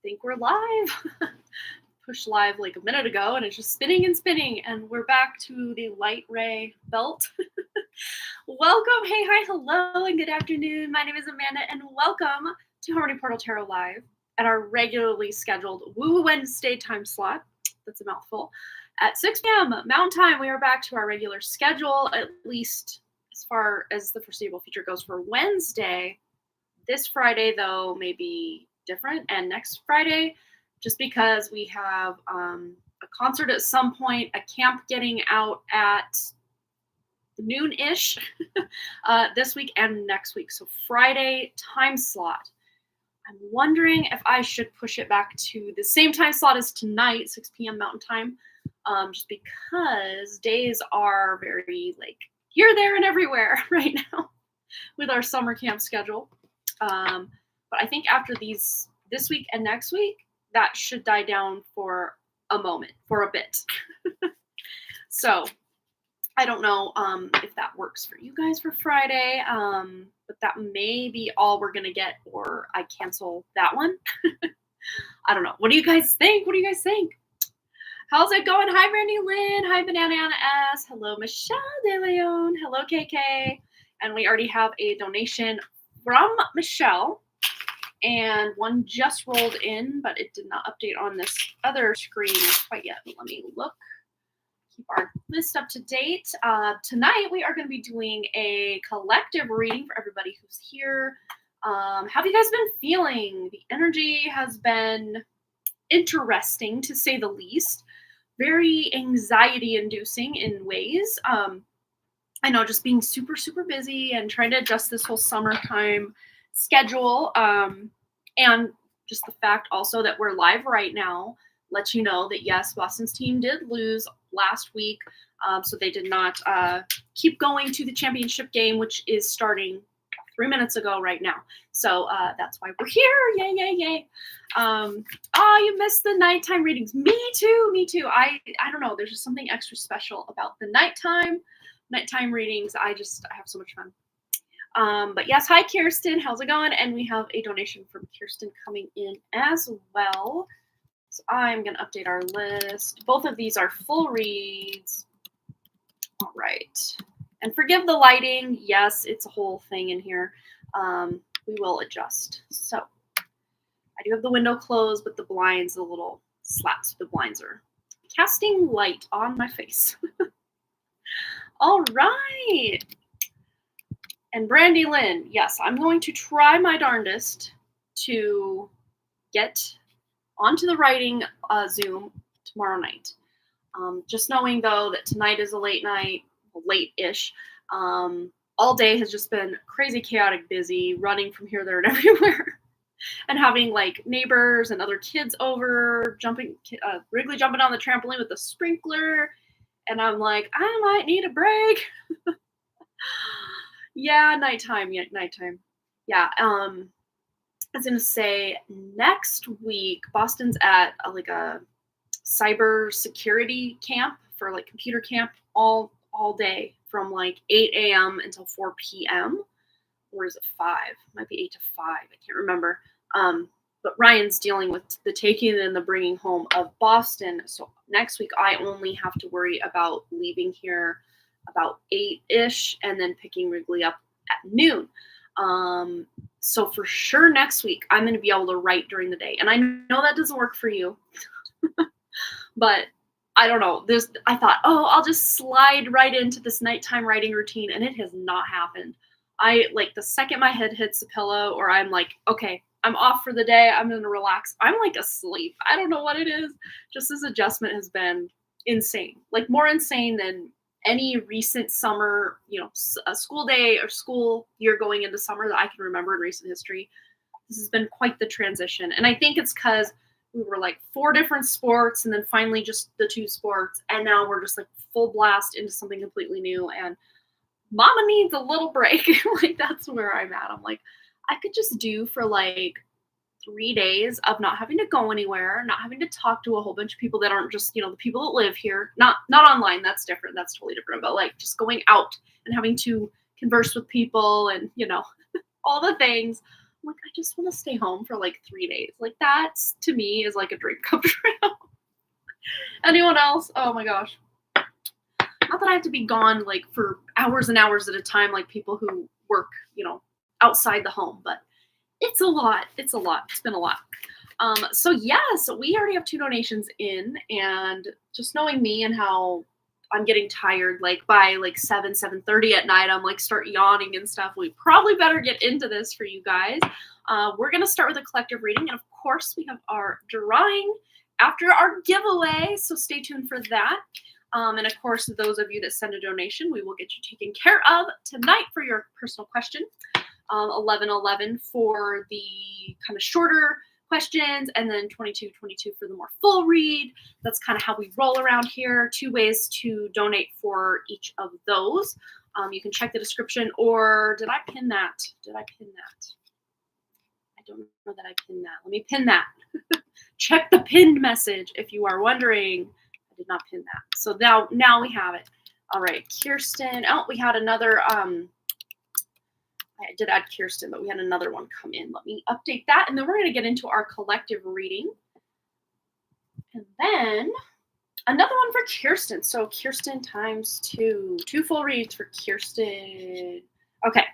think we're live. Pushed live like a minute ago and it's just spinning and spinning, and we're back to the light ray belt. Welcome, hey, hi, hello, and good afternoon. My name is Amanda, and welcome to Harmony Portal Tarot Live at our regularly scheduled Woo Wednesday time slot. That's a mouthful. At 6 p.m. Mountain Time, we are back to our regular schedule, at least as far as the foreseeable future goes for Wednesday. This Friday, though, may be different, and next Friday, just because we have a concert at some point, a camp getting out at noon-ish this week and next week. So Friday time slot. I'm wondering if I should push it back to the same time slot as tonight, 6 p.m. Mountain Time, just because days are very, like, here, there, and everywhere right now with our summer camp schedule. But I think after this week and next week, that should die down for a moment, for a bit. So I don't know if that works for you guys for Friday, but that may be all we're going to get, or I cancel that one. I don't know. What do you guys think? How's it going? Hi, Brandy Lynn. Hi, Banana Anna S. Hello, Michelle De Leon. Hello, KK. And we already have a donation from Michelle. And one just rolled in, but it did not update on this other screen quite yet. Let me look. Keep our list up to date. Tonight, we are going to be doing a collective reading for everybody who's here. How have you guys been feeling? The energy has been interesting, to say the least. Very anxiety-inducing in ways. I know, just being super, super busy and trying to adjust this whole summertime schedule, and just the fact also that we're live right now lets you know that yes, Boston's team did lose last week, so they did not keep going to the championship game, which is starting 3 minutes ago right now. So that's why we're here. Yay. You missed the nighttime readings. Me too. I don't know, there's just something extra special about the nighttime readings. I have so much fun. But yes, hi Kirsten, how's it going? And we have a donation from Kirsten coming in as well. So I'm going to update our list. Both of these are full reads. All right. And forgive the lighting. Yes, it's a whole thing in here. We will adjust. So I do have the window closed, but the blinds a little slat. So the blinds are casting light on my face. All right. And Brandy Lynn, yes, I'm going to try my darndest to get onto the writing Zoom tomorrow night. Just knowing, though, that tonight is a late night, late-ish. All day has just been crazy, chaotic, busy, running from here, there, and everywhere. And having, like, neighbors and other kids over, Wrigley jumping on the trampoline with the sprinkler. And I'm like, I might need a break. Yeah, nighttime. Yeah, I was going to say, next week, Boston's at a cyber security camp, for like computer camp all day from like 8 a.m. until 4 p.m. Or is it 5? Might be 8 to 5. I can't remember. But Ryan's dealing with the taking and the bringing home of Boston. So next week, I only have to worry about leaving here about 8-ish and then picking Wrigley up at noon. So for sure next week, I'm going to be able to write during the day. And I know that doesn't work for you, but I don't know. I thought, I'll just slide right into this nighttime writing routine, and it has not happened. The second my head hits the pillow, or I'm like, okay, I'm off for the day, I'm going to relax, I'm like asleep. I don't know what it is. Just this adjustment has been insane. Like more insane than any recent summer, a school day or school year going into summer that I can remember in recent history. This has been quite the transition. And I think it's because we were like 4 different sports and then finally just the 2 sports. And now we're just like full blast into something completely new. And mama needs a little break. Like that's where I'm at. I'm like, I could just do for like 3 days of not having to go anywhere, not having to talk to a whole bunch of people that aren't just, the people that live here, not online. That's different. That's totally different. But like just going out and having to converse with people and, all the things. like, I just want to stay home for like 3 days. Like that's to me is like a dream come true. Anyone else? Oh my gosh. Not that I have to be gone like for hours and hours at a time, like people who work, outside the home, but it's a lot. It's a lot. It's been a lot. So yes, we already have 2 donations in, and just knowing me and how I'm getting tired, like by like 7:30 at night, I'm like start yawning and stuff. We probably better get into this for you guys. We're gonna start with a collective reading, and of course we have our drawing after our giveaway. So stay tuned for that. And of course, those of you that send a donation, we will get you taken care of tonight for your personal question. 11:11 for the kind of shorter questions, and then 22:22 for the more full read. That's kind of how we roll around here. 2 ways to donate for each of those. You can check the description, or did I pin that? Did I pin that? I don't know that I pinned that. Let me pin that. Check the pinned message if you are wondering. I did not pin that. So now we have it. All right, Kirsten. Oh, we had another I did add Kirsten, but we had another one come in. Let me update that, and then we're going to get into our collective reading. And then another one for Kirsten. So Kirsten times 2. 2 full reads for Kirsten. Okay,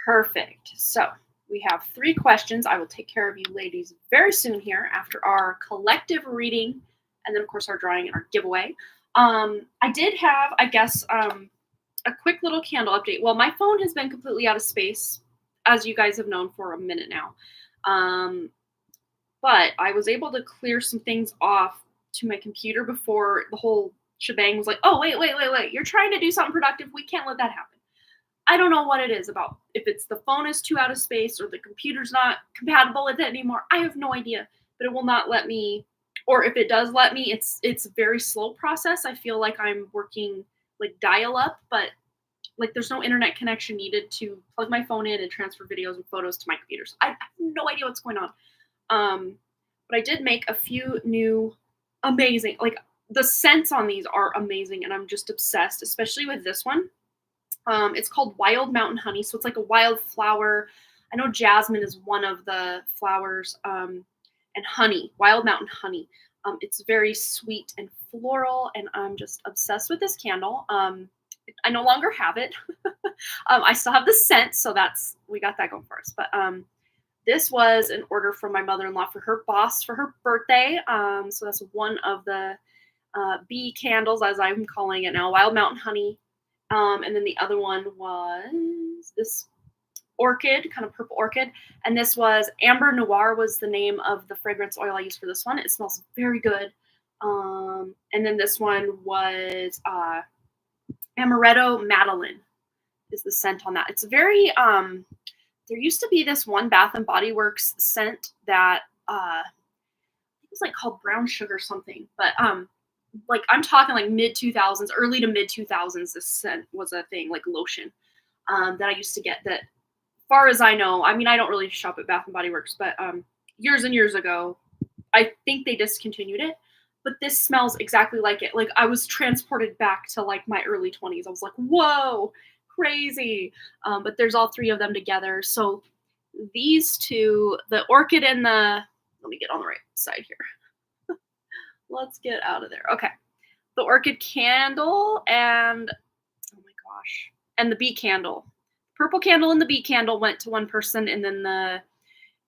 perfect. So we have 3 questions. I will take care of you ladies very soon here after our collective reading, and then, of course, our drawing and our giveaway. I did have, I guess, a quick little candle update. Well, my phone has been completely out of space, as you guys have known for a minute now. But I was able to clear some things off to my computer before the whole shebang was like, oh, wait. You're trying to do something productive. We can't let that happen. I don't know what it is about. If it's the phone is too out of space or the computer's not compatible with it anymore, I have no idea. But it will not let me, or if it does let me, it's a very slow process. I feel like I'm working like dial up, but like there's no internet connection needed to plug my phone in and transfer videos and photos to my computer. So I have no idea what's going on. But I did make a few new amazing, like the scents on these are amazing, and I'm just obsessed, especially with this one. It's called Wild Mountain Honey. So it's like a wild flower. I know jasmine is one of the flowers, and honey, Wild Mountain Honey. It's very sweet and floral, and I'm just obsessed with this candle. I no longer have it. I still have the scent, so we got that going for us. But this was an order from my mother-in-law for her boss for her birthday. So that's one of the bee candles, as I'm calling it now, Wild Mountain Honey. And then the other one was this orchid, kind of purple orchid. And this was Amber Noir was the name of the fragrance oil I used for this one. It smells very good. And then this one was Amaretto Madeline is the scent on that. It's very, there used to be this one Bath and Body Works scent that it was like called Brown Sugar something. But like I'm talking like mid 2000s, early to mid 2000s, this scent was a thing, like lotion that I used to get that, far as I know, I mean, I don't really shop at Bath and Body Works, but years and years ago, I think they discontinued it. But this smells exactly like it. Like I was transported back to like my early 20s. I was like, whoa, crazy. But there's all 3 of them together. So these 2, the orchid and let me get on the right side here. Let's get out of there. Okay. The orchid candle and, oh my gosh, and the bee candle. Purple candle and the bee candle went to one person, and then the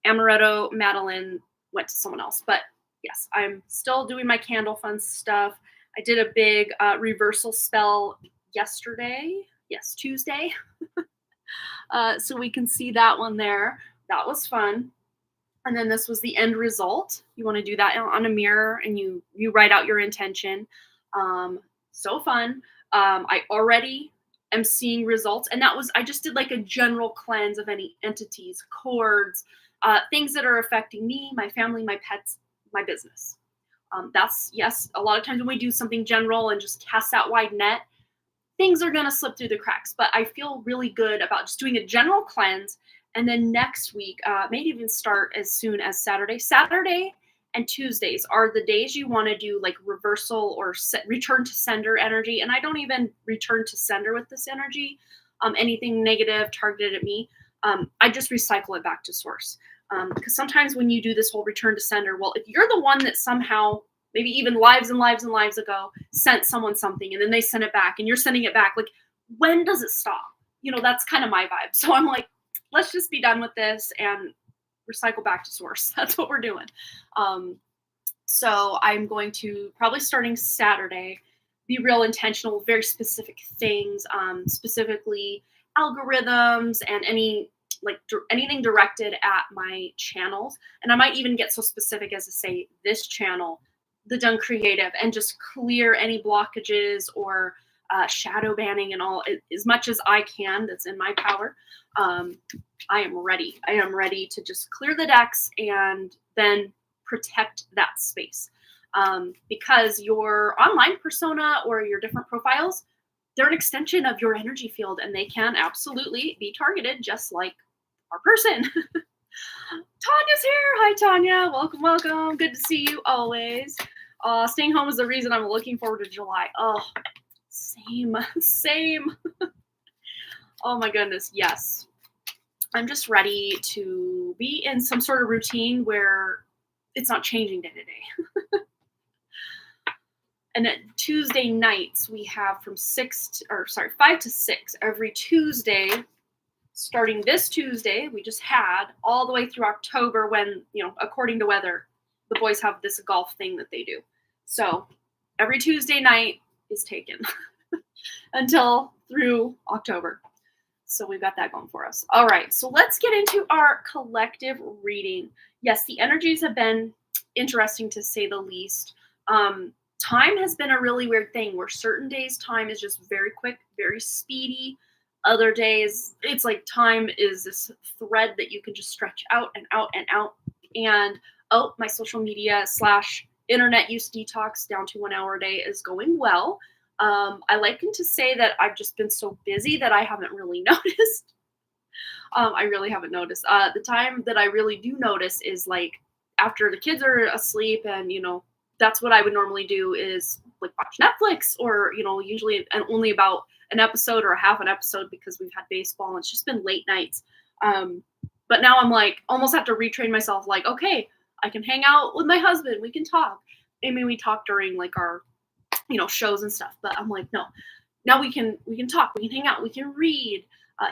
Amaretto Madeline went to someone else. But yes, I'm still doing my candle fun stuff. I did a big reversal spell yesterday. Yes, Tuesday. So we can see that one there. That was fun. And then this was the end result. You want to do that on a mirror, and you write out your intention. So fun. I already am seeing results. And I just did like a general cleanse of any entities, cords, things that are affecting me, my family, my pets, my business. Yes, a lot of times when we do something general and just cast that wide net, things are going to slip through the cracks. But I feel really good about just doing a general cleanse. And then next week, maybe even start as soon as Saturday. Saturday and Tuesdays are the days you want to do like reversal or return to sender energy. And I don't even return to sender with this energy, anything negative targeted at me. I just recycle it back to source. Because sometimes when you do this whole return to sender, well, if you're the one that somehow, maybe even lives and lives and lives ago, sent someone something and then they sent it back and you're sending it back, like, when does it stop? That's kind of my vibe. So I'm like, let's just be done with this and recycle back to source. That's what we're doing. So I'm going to, probably starting Saturday, be real intentional with very specific things, specifically algorithms and anything directed at my channels. And I might even get so specific as to say this channel, the Done Creative, and just clear any blockages or shadow banning and all as much as I can that's in my power. I am ready. I am ready to just clear the decks and then protect that space. Because your online persona or your different profiles, they're an extension of your energy field and they can absolutely be targeted just like our person. Tanya's here. Hi, Tanya. Welcome, welcome. Good to see you always. Staying home is the reason I'm looking forward to July. Oh, same. Oh my goodness, yes. I'm just ready to be in some sort of routine where it's not changing day to day. And at Tuesday nights, we have from 5 to 6 every Tuesday, starting this Tuesday, we just had all the way through October when, according to weather, the boys have this golf thing that they do. So every Tuesday night is taken until through October. So we've got that going for us. All right, so let's get into our collective reading. Yes, the energies have been interesting to say the least. Time has been a really weird thing where certain days time is just very quick, very speedy. Other days, it's like time is this thread that you can just stretch out and out and out. And my social media / internet use detox down to 1 hour a day is going well. I liken to say that I've just been so busy that I haven't really noticed. I really haven't noticed. The time that I really do notice is like after the kids are asleep and, that's what I would normally do is like watch Netflix or, usually and only about an episode or a half an episode because we've had baseball and it's just been late nights. But now I'm like, almost have to retrain myself like, okay, I can hang out with my husband. We can talk. I mean, we talk during like our, shows and stuff, but I'm like, no, now we can talk, we can hang out, we can read.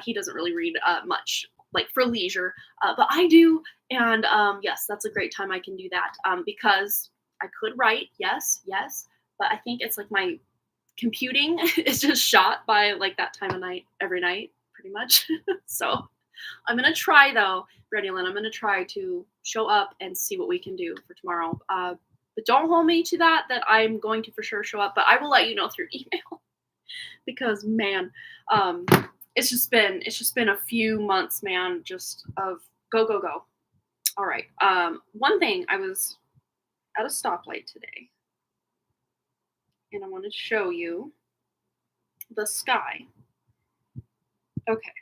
He doesn't really read much like for leisure, but I do. And yes, that's a great time I can do that because I could write. Yes. But I think it's like my computing is just shot by like that time of night every night, pretty much. So I'm going to try though, Ready Lynn, I'm going to try to show up and see what we can do for tomorrow. But don't hold me to that I'm going to for sure show up, but I will let you know through email because man, it's just been a few months, man, just of go. All right. One thing, I was at a stoplight today and I want to show you the sky. Okay.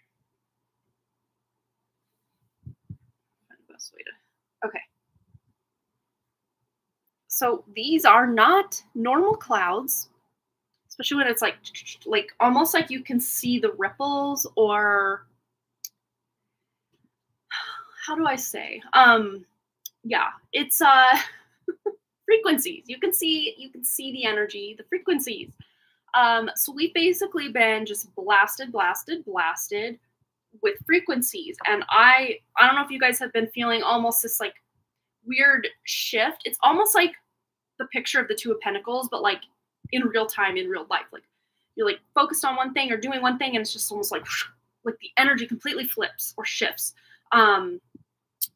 Find the best way to, okay. So these are not normal clouds, especially when it's like almost like you can see the ripples or how do I say? Yeah, it's frequencies. You can see the energy, the frequencies. So we've basically been just blasted with frequencies. And I don't know if you guys have been feeling almost this like weird shift. It's almost like the picture of the Two of Pentacles, but like in real time, in real life. Like you're like focused on one thing or doing one thing and it's just almost like the energy completely flips or shifts.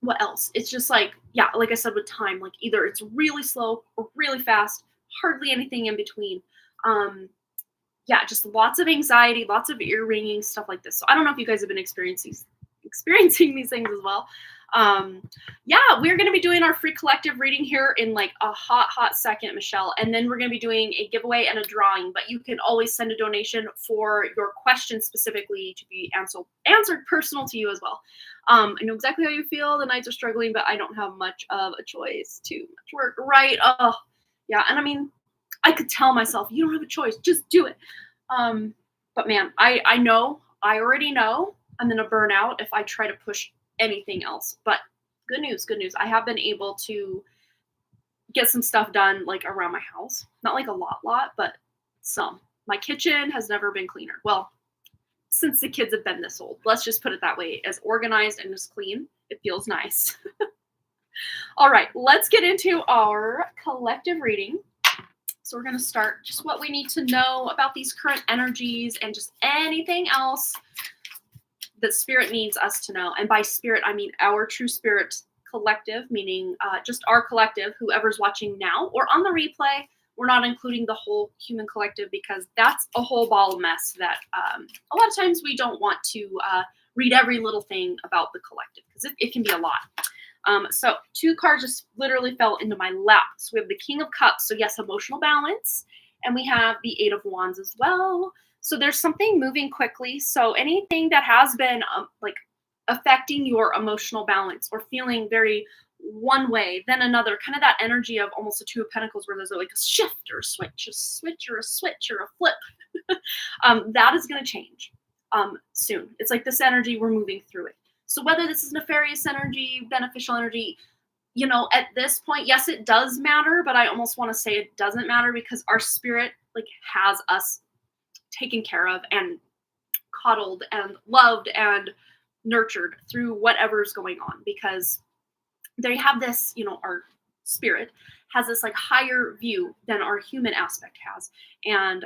What else? It's just like, yeah, like I said with time, like either it's really slow or really fast, hardly anything in between. Yeah, just lots of anxiety, lots of ear ringing, stuff like this. So I don't know if you guys have been experiencing these things as well. Yeah, we're going to be doing our free collective reading here in like a hot second, Michelle. And then we're going to be doing a giveaway and a drawing, but you can always send a donation for your question specifically to be answered personal to you as well. I know exactly how you feel. The nights are struggling, but I don't have much of a choice. Too much work, right? Oh, yeah. And I mean, I could tell myself, you don't have a choice, just do it. But man, I already know I'm going to burn out if I try to push anything else. But good news, good news. I have been able to get some stuff done like around my house. Not like a lot, but some. My kitchen has never been cleaner. Well, since the kids have been this old. Let's just put it that way. As organized and as clean. It feels nice. All right, let's get into our collective reading. So we're going to start just what we need to know about these current energies and just anything else that spirit needs us to know. And by spirit, I mean our true spirit collective, meaning just our collective, whoever's watching now or on the replay. We're not including the whole human collective because that's a whole ball of mess that a lot of times we don't want to read every little thing about the collective because it can be a lot. So 2 cards just literally fell into my lap. So we have the King of Cups. So yes, emotional balance. And we have the 8 of Wands as well. So there's something moving quickly. So anything that has been like affecting your emotional balance or feeling very one way, then another, kind of that energy of almost a 2 of Pentacles where there's like a shift or a switch or a flip. That is going to change soon. It's like this energy, we're moving through it. So whether this is nefarious energy, beneficial energy, you know, at this point, yes, it does matter, but I almost want to say it doesn't matter because our spirit like has us taken care of and coddled and loved and nurtured through whatever's going on because they have this, you know, our spirit has this like higher view than our human aspect has. And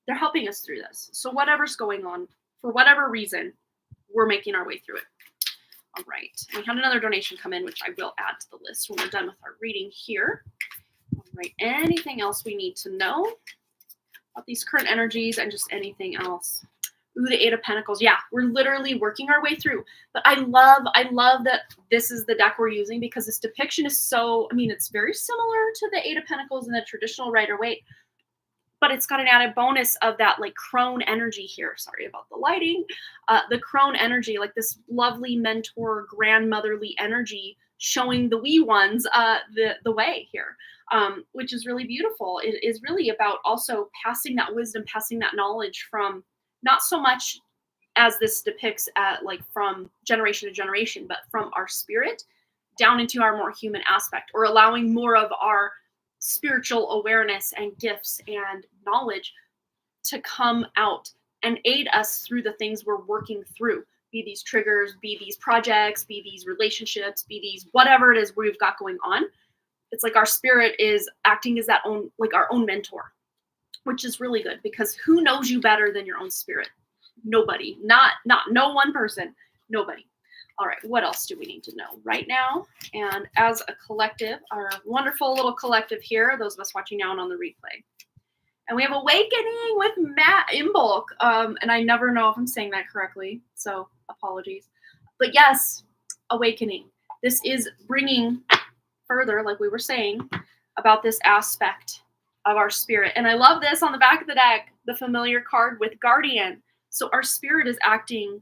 they're helping us through this. So whatever's going on, for whatever reason, we're making our way through it. All right. We had another donation come in, which I will add to the list when we're done with our reading here. All right. Anything else we need to know about these current energies and just anything else? Ooh, the 8 of Pentacles. Yeah, we're literally working our way through. But I love that this is the deck we're using because this depiction is so, I mean, it's very similar to the 8 of Pentacles in the traditional Rider-Waite, but it's got an added bonus of that like crone energy here. Sorry about the lighting. The crone energy, like this lovely mentor, grandmotherly energy showing the wee ones the way here, which is really beautiful. It is really about also passing that wisdom, passing that knowledge from not so much as this depicts like from generation to generation, but from our spirit down into our more human aspect, or allowing more of our spiritual awareness and gifts and knowledge to come out and aid us through the things we're working through, be these triggers, be these projects, be these relationships, be these whatever it is we've got going on. It's like our spirit is acting as that own, like our own mentor, which is really good because who knows you better than your own spirit? Nobody. Not no one person. Nobody. All right, what else do we need to know right now? And as a collective, our wonderful little collective here, those of us watching now and on the replay. And we have Awakening with Matt Imbolc. And I never know if I'm saying that correctly, so apologies. But yes, Awakening. This is bringing further, like we were saying, about this aspect of our spirit. And I love this on the back of the deck, the familiar card with Guardian. So our spirit is acting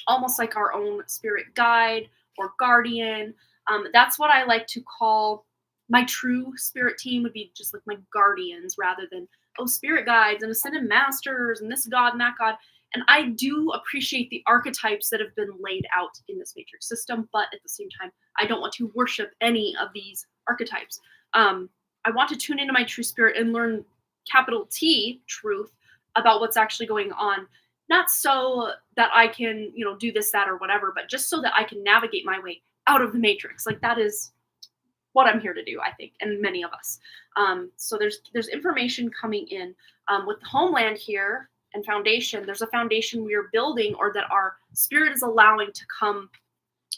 almost like our own spirit guide or guardian. That's what I like to call my true spirit team, would be just like my guardians rather than, oh, spirit guides and ascended masters and this god and that god. And I do appreciate the archetypes that have been laid out in this matrix system, but at the same time, I don't want to worship any of these archetypes. I want to tune into my true spirit and learn capital T truth about what's actually going on. Not so that I can, you know, do this, that, or whatever, but just so that I can navigate my way out of the matrix. Like that is what I'm here to do, I think, and many of us. So there's information coming in with the homeland here and foundation. There's a foundation we are building, or that our spirit is allowing to come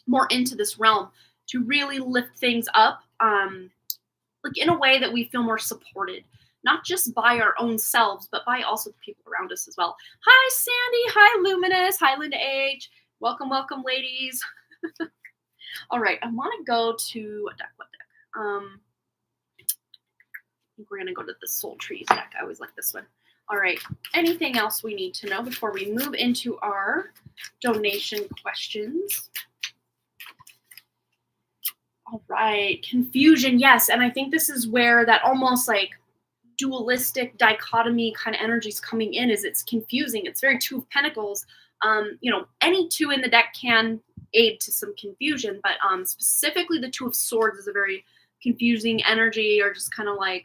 more into this realm to really lift things up, like in a way that we feel more supported. Not just by our own selves, but by also the people around us as well. Hi, Sandy. Hi, Luminous. Hi, Linda H. Welcome, welcome, ladies. All right, I want to go to what deck? I think we're going to go to the Soul Trees deck. I always like this one. All right, anything else we need to know before we move into our donation questions? All right, confusion, yes. And I think this is where that almost like dualistic dichotomy kind of energy is coming in. Is it's confusing. It's very 2 of Pentacles, Any two in the deck can aid to some confusion, but specifically the Two of Swords is a very confusing energy, or just kind of like,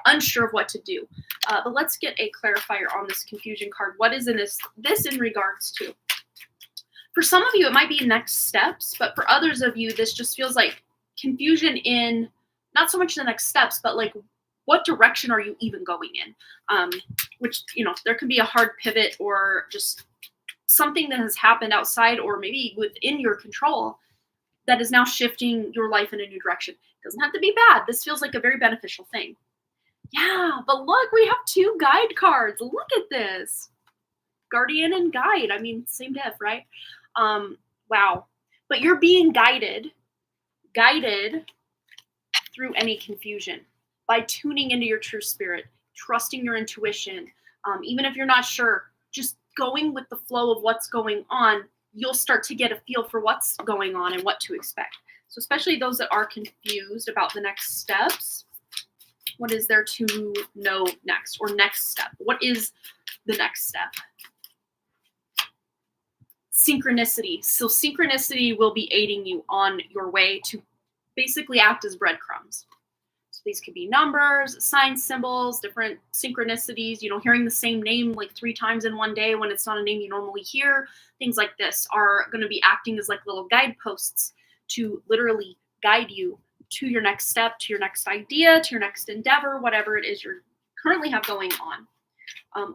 unsure of what to do. But let's get a clarifier on this confusion card. What is in this in regards to? For some of you, it might be next steps, but for others of you, this just feels like confusion in not so much the next steps, but like, what direction are you even going in? Which, there can be a hard pivot, or just something that has happened outside or maybe within your control that is now shifting your life in a new direction. It doesn't have to be bad. This feels like a very beneficial thing. Yeah, but look, we have 2 guide cards. Look at this. Guardian and guide. I mean, same diff, right? Wow. But you're being guided through any confusion by tuning into your true spirit, trusting your intuition. Even if you're not sure, just going with the flow of what's going on, you'll start to get a feel for what's going on and what to expect. So especially those that are confused about the next steps, what is there to know next, or next step? What is the next step? Synchronicity. So synchronicity will be aiding you on your way to basically act as breadcrumbs. So these could be numbers, signs, symbols, different synchronicities, hearing the same name like 3 times in one day when it's not a name you normally hear. Things like this are going to be acting as like little guideposts to literally guide you to your next step, to your next idea, to your next endeavor, whatever it is you currently have going on.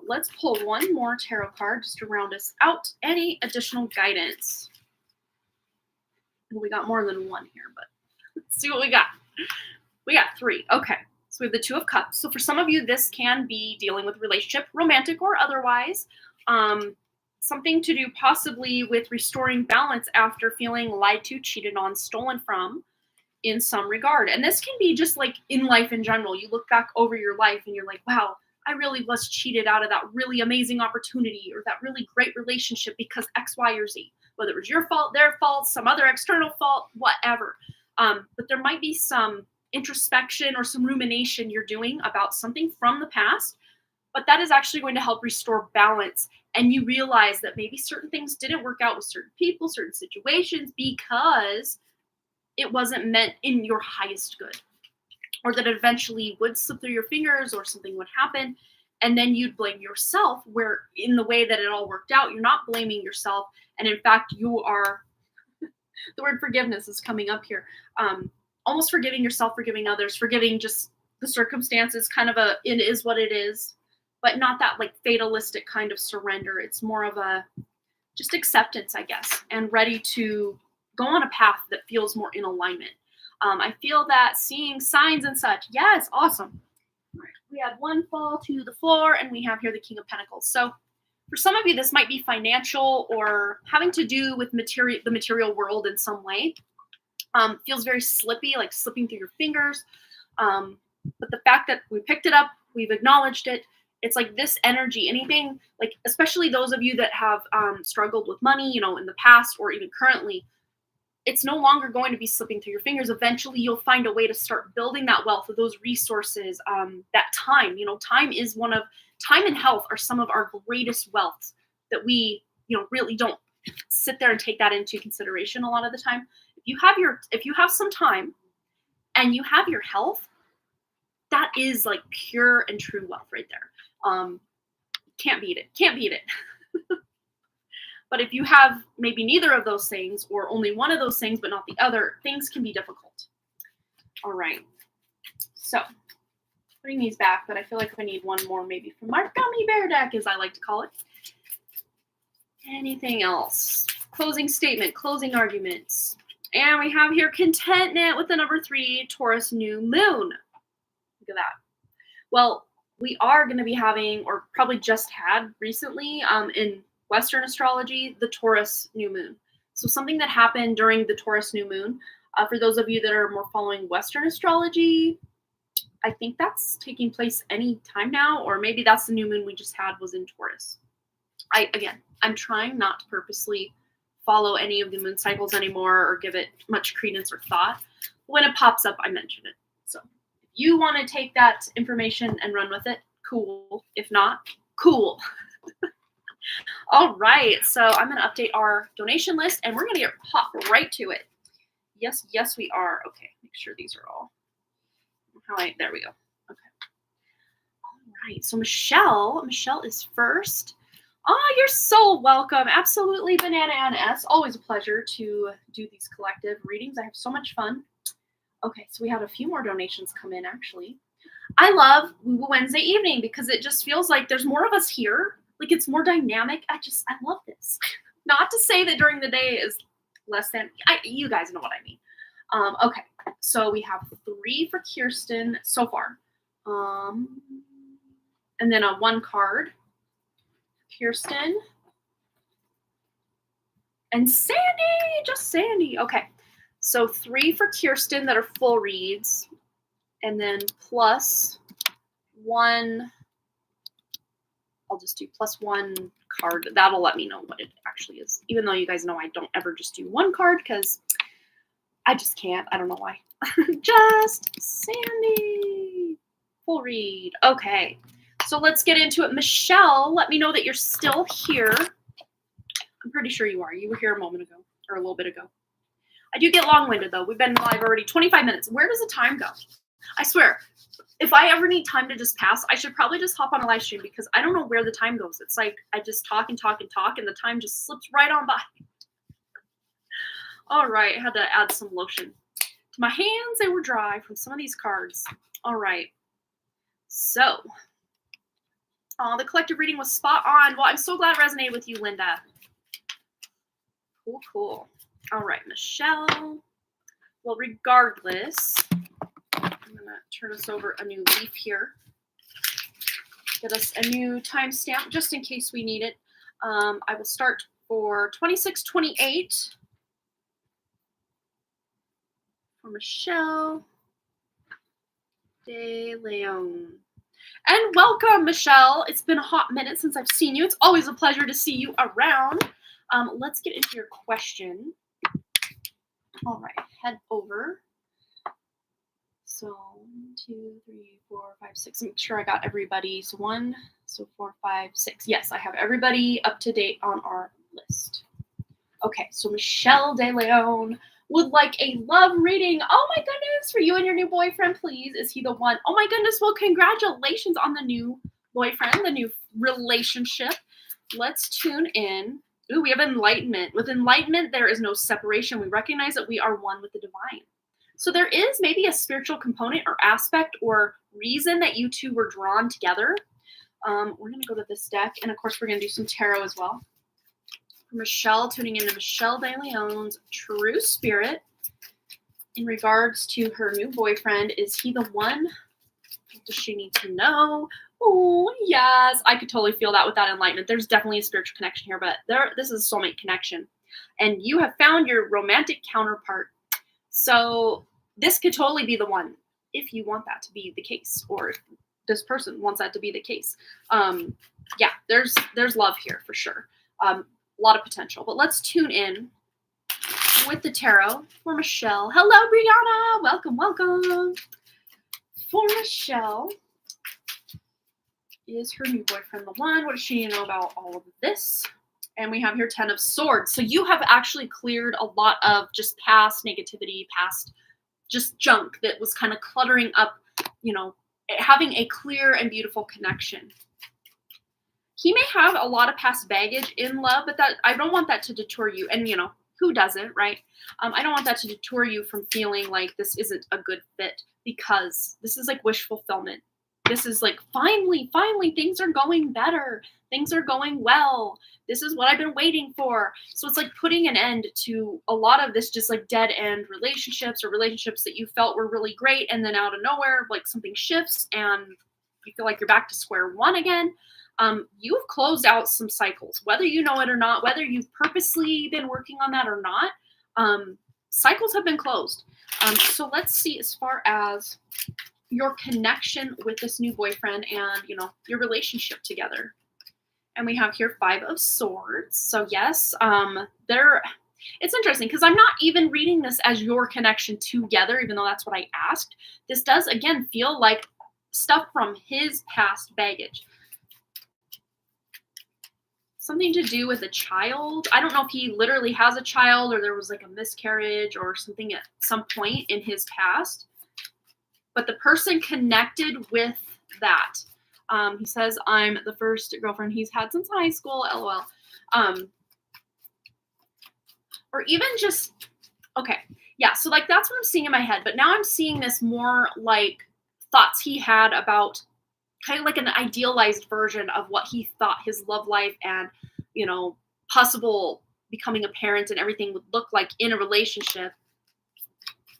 Let's pull one more tarot card just to round us out. Any additional guidance? We got more than one here, but let's see what we got. We got 3. Okay, so we have the Two of Cups. So for some of you, this can be dealing with relationship, romantic or otherwise. Something to do possibly with restoring balance after feeling lied to, cheated on, stolen from in some regard. And this can be just like in life in general. You look back over your life and you're like, wow, I really was cheated out of that really amazing opportunity or that really great relationship because X, Y, or Z. Whether it was your fault, their fault, some other external fault, whatever. But there might be some introspection or some rumination you're doing about something from the past, but that is actually going to help restore balance. And you realize that maybe certain things didn't work out with certain people, certain situations, because it wasn't meant in your highest good, or that eventually would slip through your fingers or something would happen. And then you'd blame yourself, where in the way that it all worked out, you're not blaming yourself. And in fact, you are, the word forgiveness is coming up here. Almost forgiving yourself, forgiving others, forgiving just the circumstances, kind of it is what it is, but not that like fatalistic kind of surrender. It's more of a just acceptance, I guess, and ready to go on a path that feels more in alignment. I feel that seeing signs and such. Yes, awesome. All right, we had one fall to the floor, and we have here the King of Pentacles. So for some of you, this might be financial or having to do with the material world in some way. Feels very slippy, like slipping through your fingers. But the fact that we picked it up, we've acknowledged it. It's like this energy, anything like, especially those of you that have struggled with money, in the past or even currently, it's no longer going to be slipping through your fingers. Eventually you'll find a way to start building that wealth of those resources, that time, time and health are some of our greatest wealths that we, really don't sit there and take that into consideration a lot of the time. If you have some time and you have your health, that is like pure and true wealth right there. Can't beat it. But if you have maybe neither of those things, or only one of those things but not the other, things can be difficult. All right. So putting these back, but I feel like I need one more maybe from our gummy bear deck, as I like to call it. Anything else? Closing statement, closing arguments. And we have here contentment with the number 3, Taurus new moon. Look at that. Well, we are going to be having, or probably just had recently, in Western astrology, the Taurus new moon. So something that happened during the Taurus new moon, for those of you that are more following Western astrology, I think that's taking place any time now, or maybe that's the new moon we just had was in Taurus. I'm trying not to purposely follow any of the moon cycles anymore or give it much credence or thought. When it pops up, I mention it. So if you want to take that information and run with it, cool. If not, cool. All right, so I'm going to update our donation list, and we're going to get hop right to it. Yes, yes, we are. Okay, make sure these are all. There we go. Okay. All right, so Michelle is first. Oh, you're so welcome. Absolutely, Banana and S. Always a pleasure to do these collective readings. I have so much fun. Okay, so we had a few more donations come in, actually. I love Wednesday evening because it just feels like there's more of us here. Like, it's more dynamic. I love this. Not to say that during the day is less than, you guys know what I mean. Okay, so we have 3 for Kirsten so far. And then a 1 card. Kirsten. And Sandy, just Sandy. Okay, so 3 for Kirsten that are full reads. And then plus 1, I'll just do plus 1 card. That'll let me know what it actually is. Even though you guys know I don't ever just do 1 card because I just can't. I don't know why. Just Sandy. Full read. Okay. So let's get into it. Michelle, let me know that you're still here. I'm pretty sure you are. You were here a moment ago or a little bit ago. I do get long-winded though. We've been live already 25 minutes. Where does the time go? I swear, if I ever need time to just pass, I should probably just hop on a live stream because I don't know where the time goes. It's like I just talk and talk and talk and the time just slips right on by. All right, I had to add some lotion to my hands. They were dry from some of these cards. All right, so the collective reading was spot on. Well, I'm so glad it resonated with you, Linda. Cool. All right, Michelle. Well, regardless, I'm going to turn us over a new leaf here. Get us a new timestamp just in case we need it. I will start for 2628 for Michelle De Leon. And welcome, Michelle. It's been a hot minute since I've seen you. It's always a pleasure to see you around. Let's get into your question. All right, head over. So 1, 2, 3, 4, 5, 6. Make sure I got everybody. So 1, so 4, 5, 6. Yes, I have everybody up to date on our list. Okay, so Michelle De Leon would like a love reading. Oh my goodness, for you and your new boyfriend, please. Is he the one? Oh my goodness, well, congratulations on the new boyfriend, the new relationship. Let's tune in. Ooh, we have enlightenment. With enlightenment, there is no separation. We recognize that we are one with the divine. So there is maybe a spiritual component or aspect or reason that you two were drawn together. We're going to go to this deck. And of course, we're going to do some tarot as well. Michelle, tuning into Michelle De Leon's true spirit in regards to her new boyfriend. Is he the one? What does she need to know? Oh, yes. I could totally feel that with that enlightenment. There's definitely a spiritual connection here, but this is a soulmate connection. And you have found your romantic counterpart. So this could totally be the one if you want that to be the case, or if this person wants that to be the case. Yeah, there's love here for sure. A lot of potential. But let's tune in with the tarot for Michelle. Hello, Brianna. Welcome. For Michelle, is her new boyfriend the one? What does she need to know about all of this? And we have here 10 of Swords. So you have actually cleared a lot of just past negativity, past just junk that was kind of cluttering up, having a clear and beautiful connection. He may have a lot of past baggage in love, but that I don't want that to deter you. And, who doesn't, right? I don't want that to deter you from feeling like this isn't a good fit, because this is like wish fulfillment. This is like, finally, things are going better. Things are going well. This is what I've been waiting for. So it's like putting an end to a lot of this just like dead end relationships, or relationships that you felt were really great. And then out of nowhere, like something shifts and you feel like you're back to square one again. You've closed out some cycles, whether you know it or not, whether you've purposely been working on that or not. Cycles have been closed. So let's see, as far as your connection with this new boyfriend and, your relationship together. And we have here 5 of Swords. So yes, it's interesting because I'm not even reading this as your connection together, even though that's what I asked. This does, again, feel like stuff from his past baggage. something to do with a child. I don't know if he literally has a child or there was like a miscarriage or something at some point in his past. But the person connected with that. He says, I'm the first girlfriend he's had since high school, LOL. Or even just, okay. Yeah, so like that's what I'm seeing in my head. But now I'm seeing this more like thoughts he had about kind of like an idealized version of what he thought his love life and, you know, possible becoming a parent and everything would look like in a relationship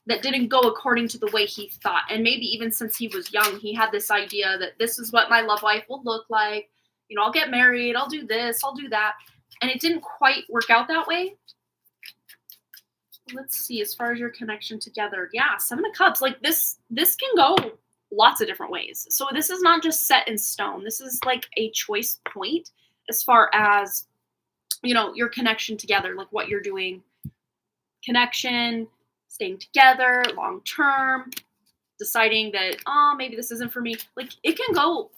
that didn't go according to the way he thought. And maybe even since he was young, he had this idea that this is what my love life will look like. You know, I'll get married, I'll do this, I'll do that. And it didn't quite work out that way. Let's see, as far as your connection together. Yeah, Seven of Cups. Like this can go lots of different ways. So this is not just set in stone. This is like a choice point as far as, you know, your connection together, like what you're doing. Connection, staying together, long term, deciding that, oh, maybe this isn't for me. Like it can go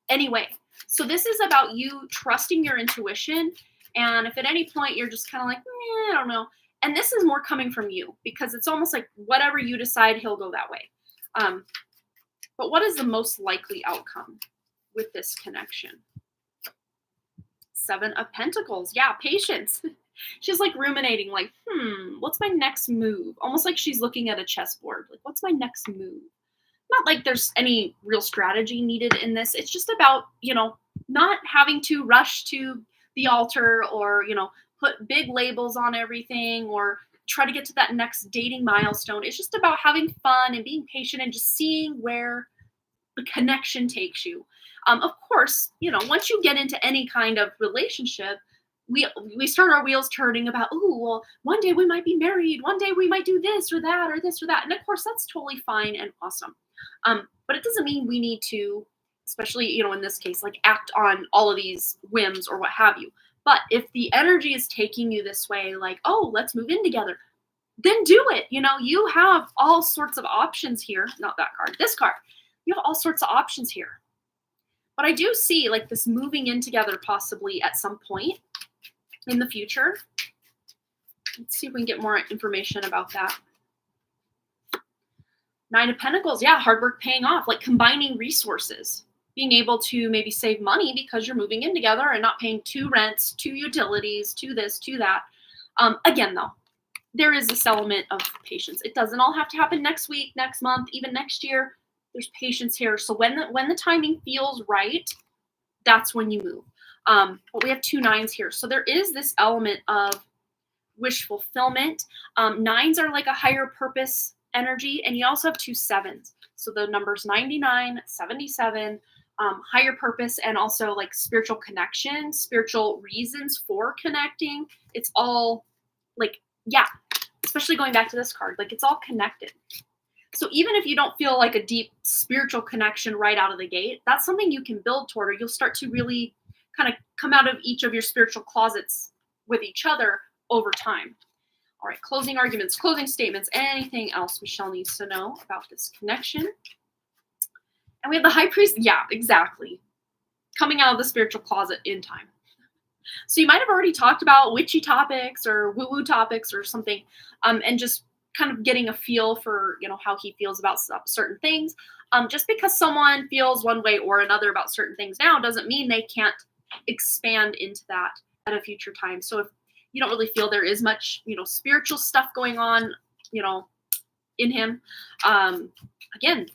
any way. So this is about you trusting your intuition. And if at any point you're just kind of like, I don't know. And this is more coming from you because it's almost like whatever you decide, he'll go that way. But what is the most likely outcome with this connection? Seven of Pentacles. Yeah, patience. She's like ruminating, like, what's my next move? Almost like she's looking at a chessboard. Like, what's my next move? Not like there's any real strategy needed in this. It's just about, you know, not having to rush to the altar or, you know, put big labels on everything or try to get to that next dating milestone. It's just about having fun and being patient and just seeing where the connection takes you. Of course, you know, once you get into any kind of relationship, we start our wheels turning about, oh, well, one day we might be married. One day we might do this or that or this or that. And of course, that's totally fine and awesome. But it doesn't mean we need to, especially, you know, in this case, like act on all of these whims or what have you. But if the energy is taking you this way, like, oh, let's move in together, then do it. You know, you have all sorts of options here. Not that card, this card. You have all sorts of options here. But I do see like this moving in together possibly at some point in the future. Let's see if we can get more information about that. Nine of Pentacles. Yeah, hard work paying off, like combining resources. Being able to maybe save money because you're moving in together and not paying 2 rents, 2 utilities, 2 this, 2 that. Again, though, there is this element of patience. It doesn't all have to happen next week, next month, even next year. There's patience here. So when the timing feels right, that's when you move. But we have 2 9s here. So there is this element of wish fulfillment. 9s are like a higher purpose energy. And you also have 2 7s. So the numbers 99, 77, higher purpose, and also like spiritual connection, spiritual reasons for connecting. It's all like, yeah, especially going back to this card, like it's all connected. So even if you don't feel like a deep spiritual connection right out of the gate, that's something you can build toward, or you'll start to really kind of come out of each of your spiritual closets with each other over time. All right, closing arguments, closing statements, anything else Michelle needs to know about this connection. And we have the High Priest. Yeah, exactly. Coming out of the spiritual closet in time. So you might have already talked about witchy topics or woo-woo topics or something, and just kind of getting a feel for, you know, how he feels about certain things. Just because someone feels one way or another about certain things now doesn't mean they can't expand into that at a future time. So if you don't really feel there is much, you know, spiritual stuff going on, you know, in him, again,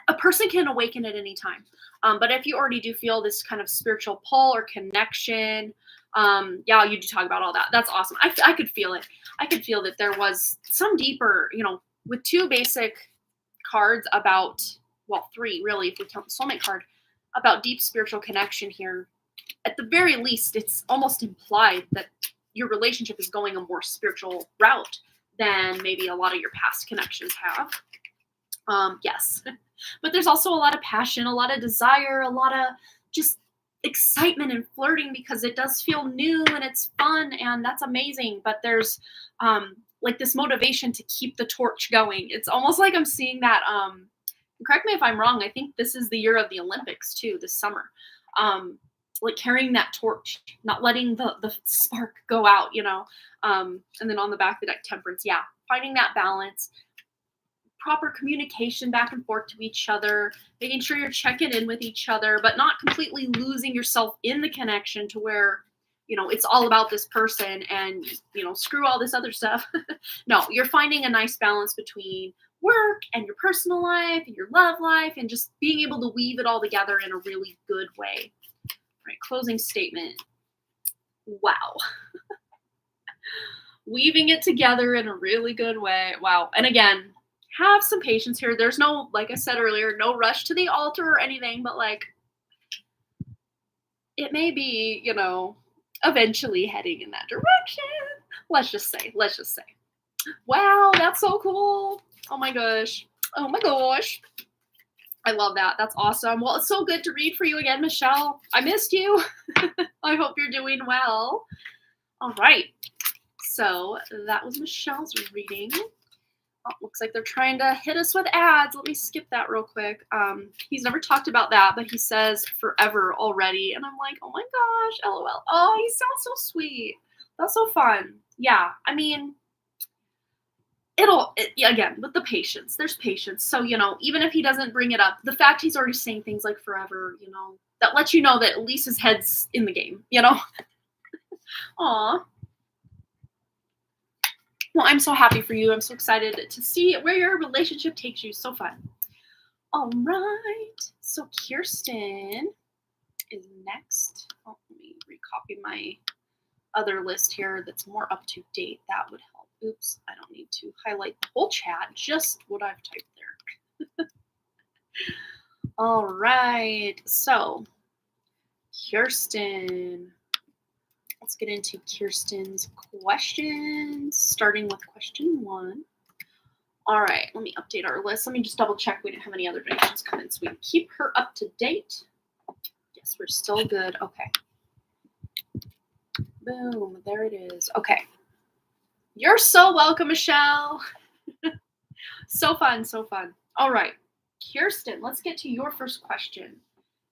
a person can awaken at any time. But if you already do feel this kind of spiritual pull or connection, yeah, you do talk about all that. That's awesome. I could feel it. I could feel that there was some deeper, you know, with 2 basic cards about, well, 3 really, if we count the soulmate card, about deep spiritual connection here. At the very least, it's almost implied that your relationship is going a more spiritual route than maybe a lot of your past connections have. Yes. But there's also a lot of passion, a lot of desire, a lot of just excitement and flirting because it does feel new and it's fun and that's amazing. But there's like this motivation to keep the torch going. It's almost like I'm seeing that. Correct me if I'm wrong. I think this is the year of the Olympics too, this summer. like carrying that torch, not letting the spark go out, and then on the back of the deck, temperance. Yeah, finding that balance, proper communication back and forth to each other, making sure you're checking in with each other, but not completely losing yourself in the connection to where, it's all about this person and, screw all this other stuff. No, you're finding a nice balance between work and your personal life and your love life and just being able to weave it all together in a really good way. All right, closing statement. Wow. Weaving it together in a really good way. Wow. And again, have some patience here. There's no, like I said earlier, no rush to the altar or anything, but like it may be, eventually heading in that direction. Let's just say. Wow, that's so cool. Oh my gosh. I love that. That's awesome. Well, it's so good to read for you again, Michelle. I missed you. I hope you're doing well. All right. So that was Michelle's reading. Oh, looks like they're trying to hit us with ads. Let me skip that real quick. He's never talked about that, but he says forever already. And I'm like, oh my gosh, LOL. Oh, he sounds so sweet. That's so fun. Yeah, I mean, again, with the patience, there's patience. So, even if he doesn't bring it up, the fact he's already saying things like forever, that lets you know that at least his head's in the game, Aw. Well, I'm so happy for you. I'm so excited to see where your relationship takes you. So fun. All right. So Kirsten is next. Oh, let me recopy my other list here that's more up to date. That would help. Oops, I don't need to highlight the whole chat, just what I've typed there. All right. So Kirsten. Let's get into Kirsten's questions, starting with question 1. All right, let me update our list. Let me just double check we didn't have any other donations come in so we can keep her up to date. Yes, we're still good. Okay. Boom, there it is. Okay. You're so welcome, Michelle. So fun. All right, Kirsten, let's get to your first question.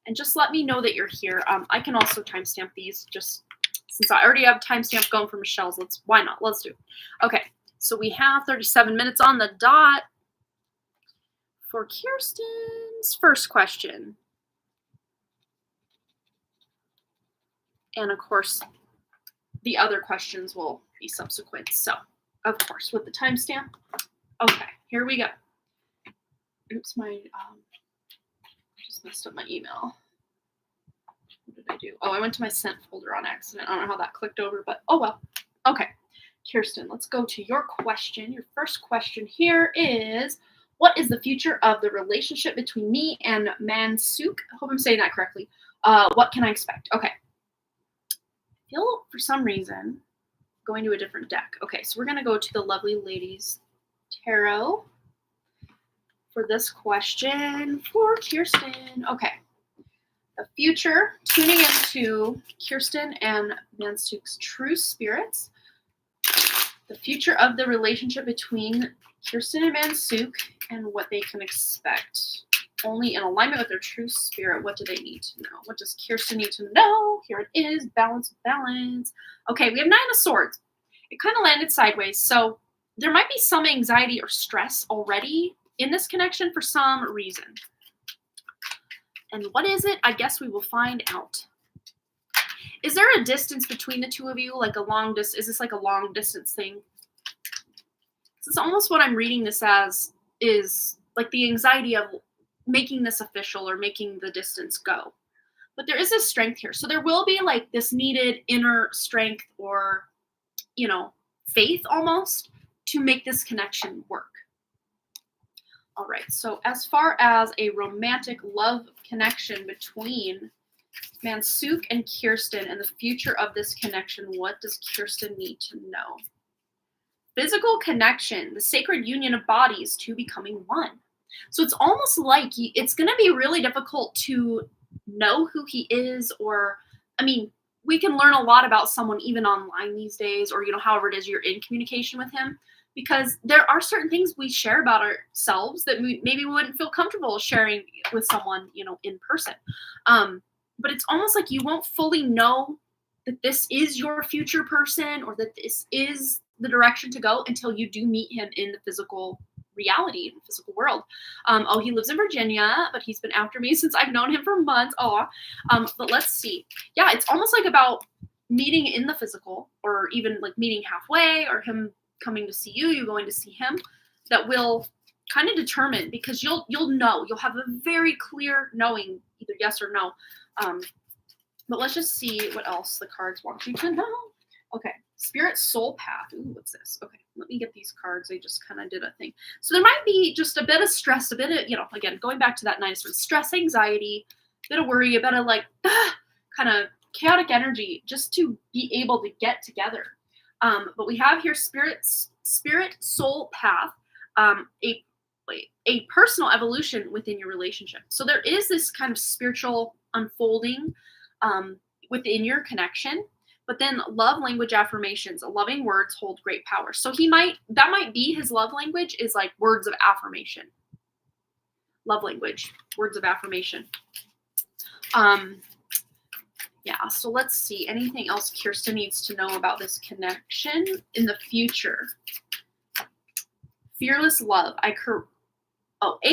And just let me know that you're here. I can also timestamp these just since I already have timestamp going for Michelle's. Why not? Let's do it. Okay, so we have 37 minutes on the dot for Kirsten's first question. And of course, the other questions will be subsequent. So, of course, with the timestamp. Okay, here we go. Oops, I just messed up my email. What did I do? Oh, I went to my sent folder on accident. I don't know how that clicked over, but oh well. Okay, Kirsten, let's go to your question. Your first question here is, what is the future of the relationship between me and Mansuk? I hope I'm saying that correctly. What can I expect? Okay. I feel for some reason going to a different deck. Okay, so we're going to go to the Lovely Ladies Tarot for this question for Kirsten. Okay. The future, tuning into Kirsten and Mansuk's true spirits. The future of the relationship between Kirsten and Mansuk and what they can expect. Only in alignment with their true spirit. What do they need to know? What does Kirsten need to know? Here it is. Balance. Okay, we have 9 of Swords. It kind of landed sideways. So there might be some anxiety or stress already in this connection for some reason. And what is it? I guess we will find out. Is there a distance between the two of you? Like a long distance? Is this like a long distance thing? This is almost what I'm reading this as, is like the anxiety of making this official or making the distance go. But there is a strength here. So there will be like this needed inner strength or, faith almost to make this connection work. All right, so as far as a romantic love connection between Mansuk and Kirsten and the future of this connection, what does Kirsten need to know? Physical connection, the sacred union of bodies, two becoming one. So it's almost like it's going to be really difficult to know who he is, or, we can learn a lot about someone even online these days, or, however it is you're in communication with him. Because there are certain things we share about ourselves that maybe we wouldn't feel comfortable sharing with someone, in person. but it's almost like you won't fully know that this is your future person or that this is the direction to go until you do meet him in the physical reality, in the physical world. Oh, he lives in Virginia, but he's been after me since I've known him for months. But let's see. Yeah, it's almost like about meeting in the physical, or even like meeting halfway, or him coming to see you, you going to see him, that will kind of determine, because you'll know, you'll have a very clear knowing, either yes or no. But let's just see what else the cards want you to know. Okay, Spirit Soul Path. Ooh, what's this? Okay, let me get these cards. They just kind of did a thing. So there might be just a bit of stress, a bit of, again, going back to that Nine of Swords, stress, anxiety, a bit of worry, a bit of like kind of chaotic energy just to be able to get together. But we have here Spirit Soul Path, a personal evolution within your relationship. So there is this kind of spiritual unfolding within your connection, but then love language affirmations, loving words hold great power. So that might be his love language, is like words of affirmation. Love language, words of affirmation. Yeah, so let's see. Anything else Kirsten needs to know about this connection in the future? Fearless love. A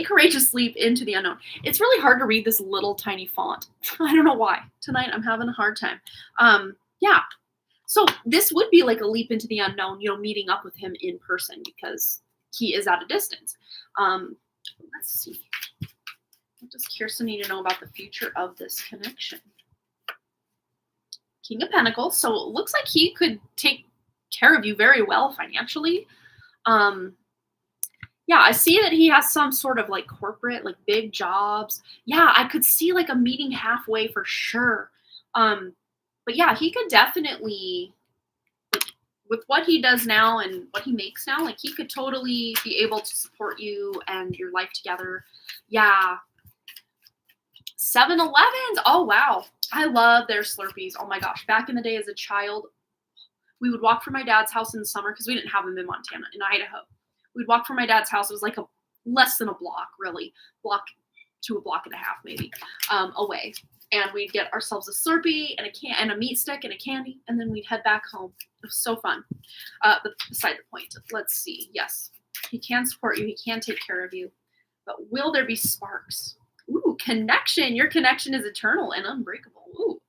courageous leap into the unknown. It's really hard to read this little tiny font. I don't know why. Tonight I'm having a hard time. Yeah. So this would be like a leap into the unknown, meeting up with him in person because he is at a distance. Let's see. What does Kirsten need to know about the future of this connection? King of Pentacles. So it looks like he could take care of you very well financially. Yeah, I see that he has some sort of like corporate, like big jobs. Yeah, I could see like a meeting halfway for sure. But yeah, he could definitely, like, with what he does now and what he makes now, like he could totally be able to support you and your life together. Yeah. 7-Elevens. Oh, wow. I love their Slurpees. Oh my gosh. Back in the day as a child, we would walk from my dad's house in the summer because we didn't have them in Montana, in Idaho. We'd walk from my dad's house. It was like less than a block, really. Block to a block and a half, maybe, away. And we'd get ourselves a Slurpee and a meat stick and a candy, and then we'd head back home. It was so fun. But beside the point, let's see. Yes, he can support you. He can take care of you. But will there be sparks? Ooh, connection. Your connection is eternal and unbreakable. Ooh.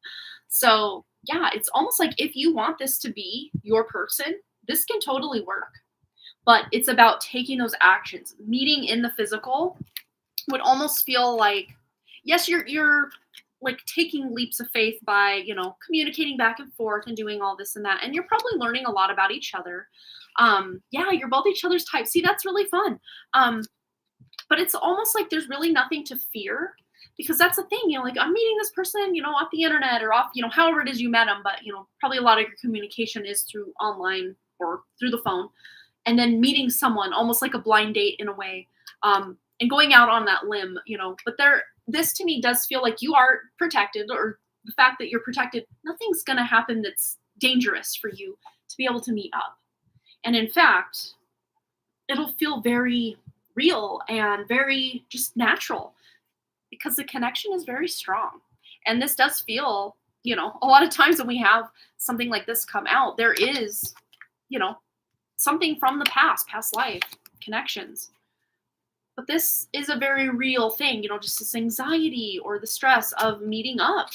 So, yeah, it's almost like if you want this to be your person, this can totally work. But it's about taking those actions. Meeting in the physical would almost feel like, yes, you're like taking leaps of faith by, communicating back and forth and doing all this and that. And you're probably learning a lot about each other. Yeah, you're both each other's type. See, that's really fun. But it's almost like there's really nothing to fear, because that's the thing, like I'm meeting this person, off the internet or off, however it is you met them. But, probably a lot of your communication is through online or through the phone. And then meeting someone almost like a blind date in a way, and going out on that limb, but this to me does feel like you are protected, or the fact that you're protected, nothing's going to happen that's dangerous for you to be able to meet up. And in fact, it'll feel very real and very just natural because the connection is very strong. And this does feel, a lot of times when we have something like this come out, there is, something from the past life connections. But this is a very real thing, just this anxiety or the stress of meeting up.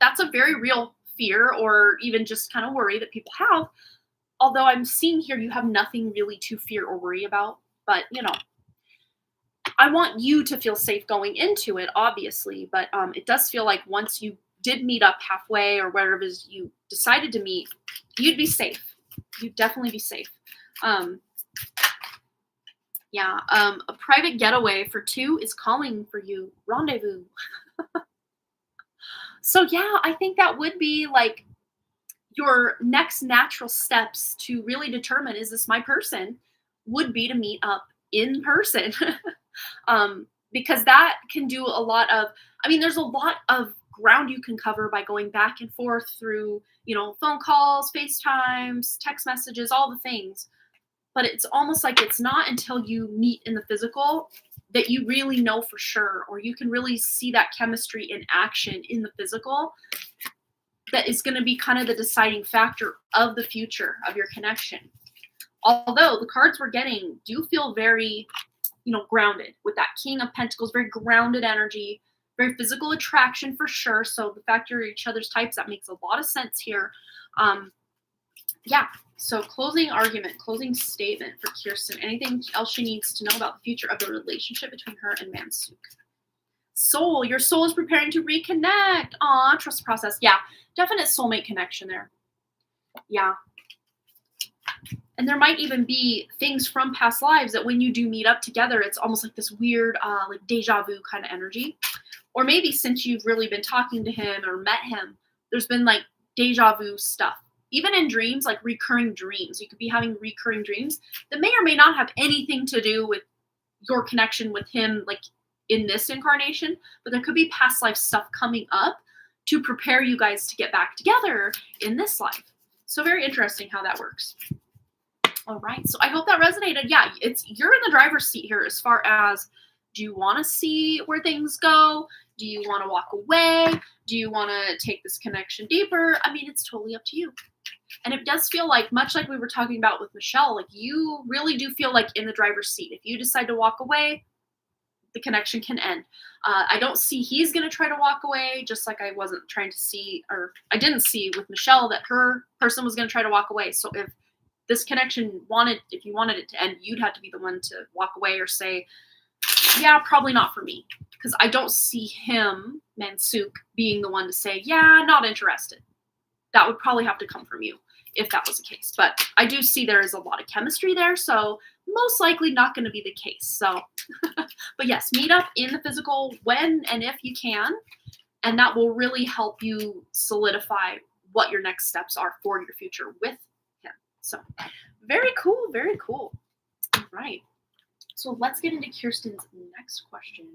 That's a very real fear, or even just kind of worry that people have. Although I'm seeing here you have nothing really to fear or worry about. But, I want you to feel safe going into it, obviously. But it does feel like once you did meet up halfway or wherever it is you decided to meet, you'd be safe. You'd definitely be safe. Yeah, a private getaway for 2 is calling for you. Rendezvous. So yeah, I think that would be like your next natural steps to really determine, is this my person, would be to meet up in person. Because that can do a lot of, there's a lot of ground you can cover by going back and forth through, phone calls, FaceTimes, text messages, all the things. But it's almost like it's not until you meet in the physical that you really know for sure, or you can really see that chemistry in action in the physical, that is going to be kind of the deciding factor of the future of your connection. Although the cards we're getting do feel very, grounded with that King of Pentacles, very grounded energy, very physical attraction for sure. So the fact you're each other's types, that makes a lot of sense here. Yeah. So closing argument, closing statement for Kirsten. Anything else she needs to know about the future of the relationship between her and Mansuk? Soul, your soul is preparing to reconnect. Aw, trust the process. Yeah, definite soulmate connection there. Yeah. And there might even be things from past lives that when you do meet up together, it's almost like this weird, like deja vu kind of energy. Or maybe since you've really been talking to him or met him, there's been like deja vu stuff. Even in dreams, like recurring dreams. You could be having recurring dreams that may or may not have anything to do with your connection with him, like in this incarnation, but there could be past life stuff coming up to prepare you guys to get back together in this life. So very interesting how that works. All right, so I hope that resonated. Yeah, you're in the driver's seat here as far as, do you want to see where things go? Do you want to walk away? Do you want to take this connection deeper? I mean, it's totally up to you. And it does feel like, much like we were talking about with Michelle, like you really do feel like in the driver's seat. If you decide to walk away, the connection can end. I don't see he's going to try to walk away, just like I wasn't trying to see, or I didn't see with Michelle that her person was going to try to walk away. So if this connection if you wanted it to end, you'd have to be the one to walk away or say, yeah, probably not for me. Because I don't see him, Mansuk, being the one to say, yeah, not interested. That would probably have to come from you if that was the case. But I do see there is a lot of chemistry there, so most likely not going to be the case. So, but yes, meet up in the physical when and if you can, and that will really help you solidify what your next steps are for your future with him. So, very cool, very cool. All right. So let's get into Kirsten's next question.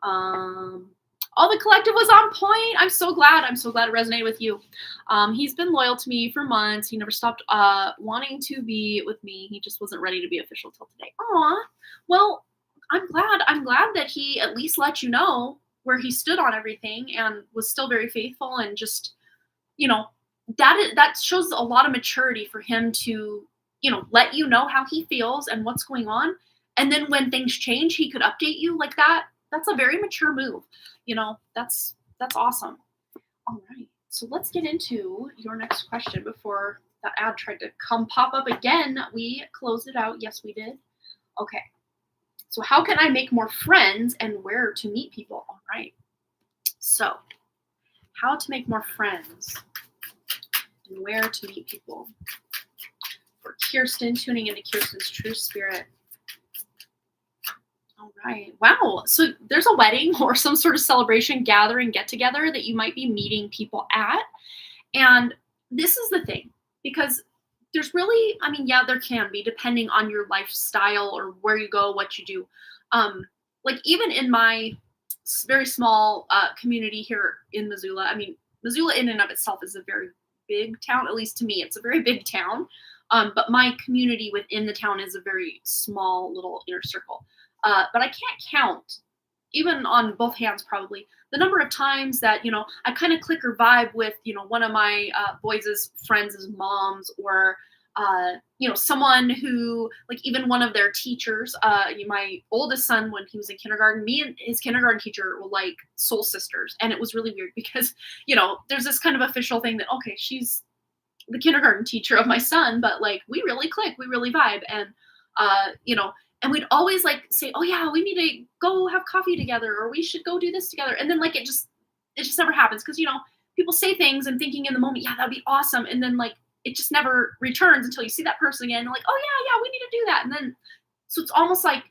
All the collective was on point. I'm so glad it resonated with you. He's been loyal to me for months. He never stopped wanting to be with me. He just wasn't ready to be official till today. Aw. Well, I'm glad that he at least let you know where he stood on everything and was still very faithful, and just, that shows a lot of maturity for him to, let you know how he feels and what's going on. And then when things change, he could update you like that. That's a very mature move. That's awesome. All right. So let's get into your next question before that ad tried to pop up again. We closed it out. Yes, we did. Okay. So how can I make more friends and where to meet people? All right. So how to make more friends and where to meet people. For Kirsten, tuning into Kirsten's true spirit. All right. Wow. So there's a wedding or some sort of celebration, gathering, get together that you might be meeting people at. And this is the thing, because there's really, there can be, depending on your lifestyle or where you go, what you do. Like even in my very small community here in Missoula, Missoula in and of itself is a very big town, at least to me, it's a very big town. But my community within the town is a very small little inner circle. But I can't count, even on both hands probably, the number of times that, I kind of click or vibe with, one of my boys' friends' moms, or, someone who, like even one of their teachers, my oldest son, when he was in kindergarten, me and his kindergarten teacher were like soul sisters. And it was really weird because, there's this kind of official thing that, okay, she's the kindergarten teacher of my son, but like we really click, we really vibe. And, and we'd always like say, oh yeah, we need to go have coffee together, or we should go do this together. And then like, it just never happens. Cause people say things and thinking in the moment, yeah, that'd be awesome. And then like, it just never returns until you see that person again. And like, oh yeah, we need to do that. And then, so it's almost like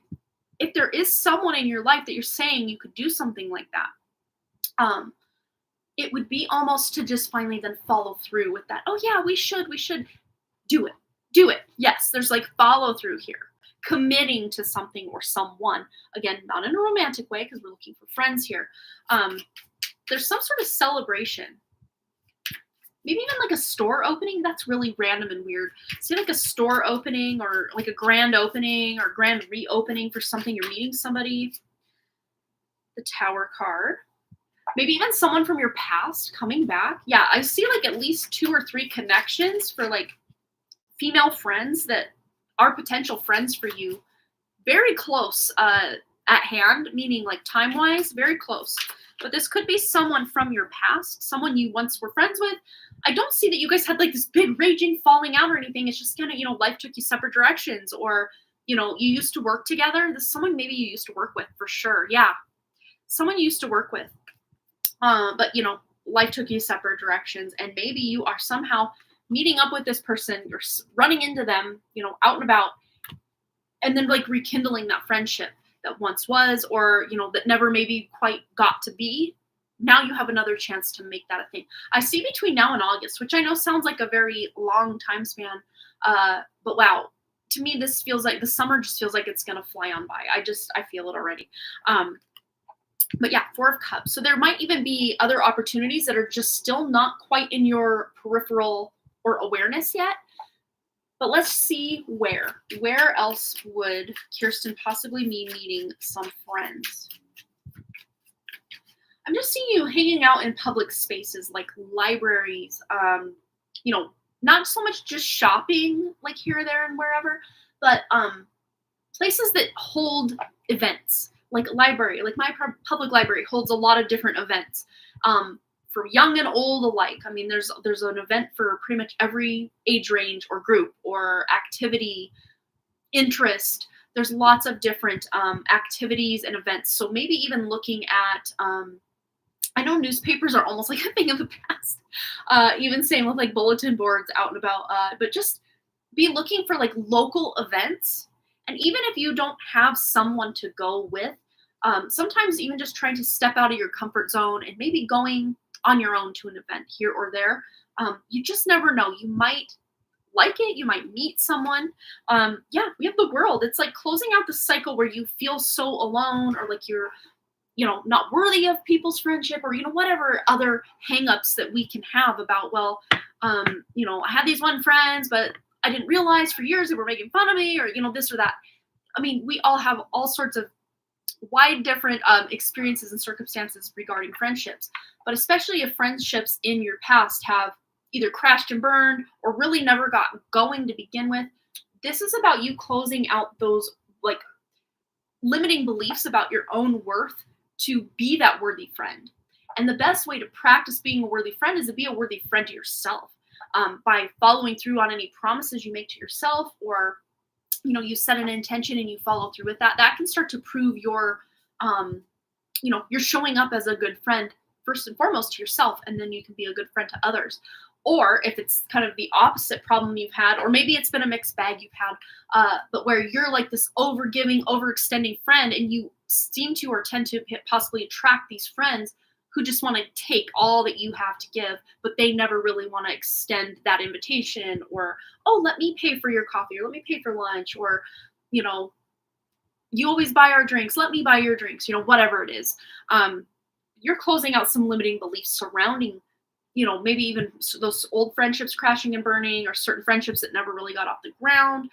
if there is someone in your life that you're saying you could do something like that, it would be almost to just finally then follow through with that. Oh yeah, we should do it. Yes. There's like follow through here. Committing to something or someone, again, not in a romantic way, because we're looking for friends here. There's some sort of celebration. maybe even like a store opening. That's really random and weird. Say like a store opening or like a grand opening or grand reopening for something. You're meeting somebody. The Tower card. Maybe even someone from your past coming back. Yeah, I see like at least 2 or 3 connections for like female friends that are potential friends for you. Very close at hand, meaning like time-wise, very close. But this could be someone from your past, someone you once were friends with. I don't see that you guys had like this big raging falling out or anything. It's just kind of, life took you separate directions, or, you used to work together. This is someone maybe you used to work with for sure. Yeah. Someone you used to work with. But, life took you separate directions, and maybe you are somehow meeting up with this person. You're running into them, out and about, and then like rekindling that friendship that once was, or, that never maybe quite got to be. Now you have another chance to make that a thing. I see between now and August, which I know sounds like a very long time span. But wow, to me, this feels like the summer just feels like it's going to fly on by. I feel it already. But yeah, 4 of Cups. So there might even be other opportunities that are just still not quite in your peripheral or awareness yet. But let's see where. Where else would Kirsten possibly be meeting some friends? I'm just seeing you hanging out in public spaces like libraries, not so much just shopping like here, there, and wherever, but places that hold events. Like a library, like my public library holds a lot of different events for young and old alike. I mean, there's an event for pretty much every age range or group or activity, interest. There's lots of different activities and events. So maybe even looking at, I know newspapers are almost like a thing of the past. Even same with like bulletin boards out and about. But just be looking for like local events. And even if you don't have someone to go with, sometimes even just trying to step out of your comfort zone and maybe going on your own to an event here or there, you just never know. You might like it. You might meet someone. Yeah, we have the World. It's like closing out the cycle where you feel so alone, or like you're, not worthy of people's friendship, or, whatever other hangups that we can have about, well, I had these one friends, but I didn't realize for years they were making fun of me, or, this or that. I mean, we all have all sorts of wide different experiences and circumstances regarding friendships, but especially if friendships in your past have either crashed and burned or really never got going to begin with. This is about you closing out those like limiting beliefs about your own worth to be that worthy friend. And the best way to practice being a worthy friend is to be a worthy friend to yourself. By following through on any promises you make to yourself, or, you set an intention and you follow through with that, that can start to prove you're showing up as a good friend, first and foremost to yourself, and then you can be a good friend to others. Or if it's kind of the opposite problem you've had, or maybe it's been a mixed bag you've had, but where you're like this overgiving, overextending friend, and you seem to or tend to possibly attract these friends who just want to take all that you have to give, but they never really want to extend that invitation, or, oh, let me pay for your coffee, or let me pay for lunch, or, you always buy our drinks, let me buy your drinks, whatever it is. You're closing out some limiting beliefs surrounding, maybe even those old friendships crashing and burning, or certain friendships that never really got off the ground.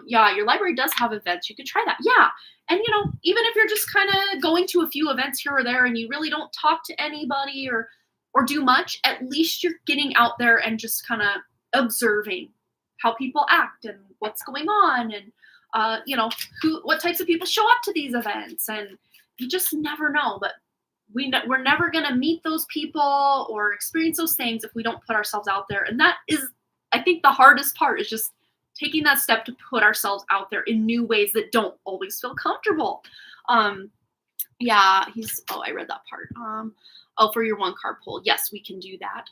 Yeah, your library does have events. You could try that. Yeah. And, even if you're just kind of going to a few events here or there and you really don't talk to anybody or do much, at least you're getting out there and just kind of observing how people act and what's going on, and, what types of people show up to these events. And you just never know. But we're never going to meet those people or experience those things if we don't put ourselves out there. And that is, I think, the hardest part, is just taking that step to put ourselves out there in new ways that don't always feel comfortable. Yeah, I read that part. For your 1 card pull. Yes, we can do that.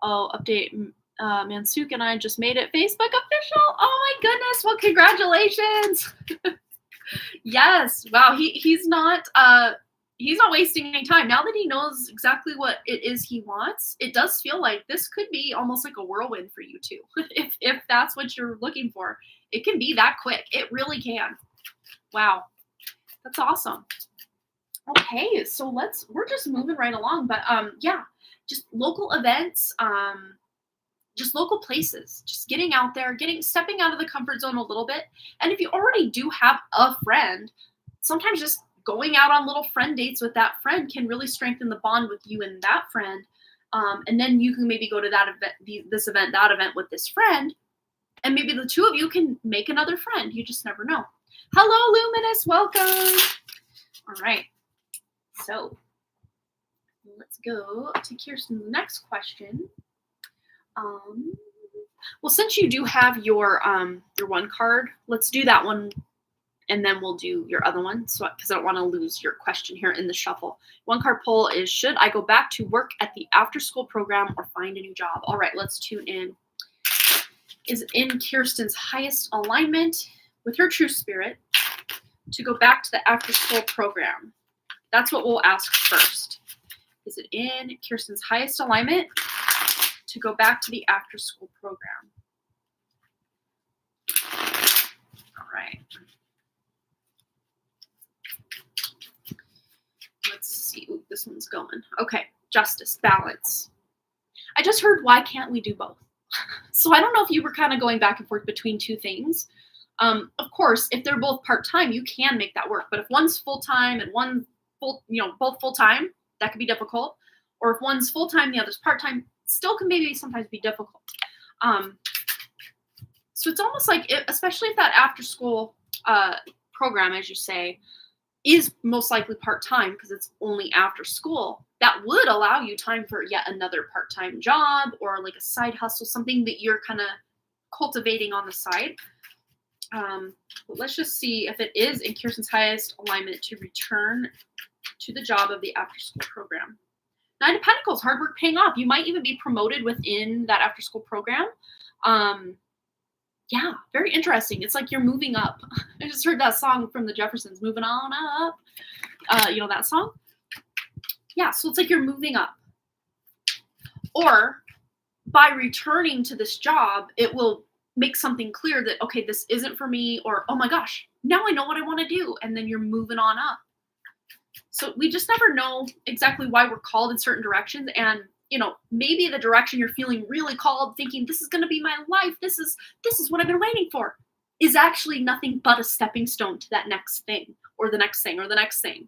Update. Mansuk and I just made it Facebook official. Oh my goodness. Well, congratulations. Yes. Wow. He's not wasting any time. Now that he knows exactly what it is he wants, it does feel like this could be almost like a whirlwind for you too. if that's what you're looking for, it can be that quick. It really can. Wow. That's awesome. Okay, so we're just moving right along. But yeah, just local events, just local places, just getting out there, stepping out of the comfort zone a little bit. And if you already do have a friend, sometimes just going out on little friend dates with that friend can really strengthen the bond with you and that friend. And then you can maybe go to that event, that event with this friend, and maybe the two of you can make another friend. You just never know. Hello, Luminous, welcome. All right, so let's go to Kirsten's next question. Well, since you do have your one card, let's do that one, and then we'll do your other one. So, because I don't want to lose your question here in the shuffle. One card poll is: should I go back to work at the after-school program or find a new job? All right, let's tune in. Is in Kirsten's highest alignment with her true spirit to go back to the after-school program? That's what we'll ask first. Is it in Kirsten's highest alignment to go back to the after-school program? All right. Let's see. Ooh, this one's going. Okay. Justice, balance. I just heard, why can't we do both? So I don't know if you were kind of going back and forth between two things. Of course, if they're both part-time, you can make that work. But if one's full-time and one both full-time, that could be difficult. Or if one's full-time, the other's part-time, still can maybe sometimes be difficult. So it's almost like, especially if that after-school program, as you say, is most likely part-time because it's only after school, that would allow you time for yet another part-time job or like a side hustle, something that you're kind of cultivating on the side. But let's just see if it is in Kirsten's highest alignment to return to the job of the after-school program. Nine of Pentacles, hard work paying off. You might even be promoted within that after-school program. Yeah, very interesting. It's like you're moving up. I just heard that song from the Jeffersons, Moving On Up. You know that song? Yeah, so it's like you're moving up. Or by returning to this job, it will make something clear that, okay, this isn't for me, or, oh my gosh, now I know what I want to do. And then you're moving on up. So we just never know exactly why we're called in certain directions. And, you know, maybe the direction you're feeling really called, thinking this is going to be my life, this is what I've been waiting for, is actually nothing but a stepping stone to that next thing, or the next thing, or the next thing.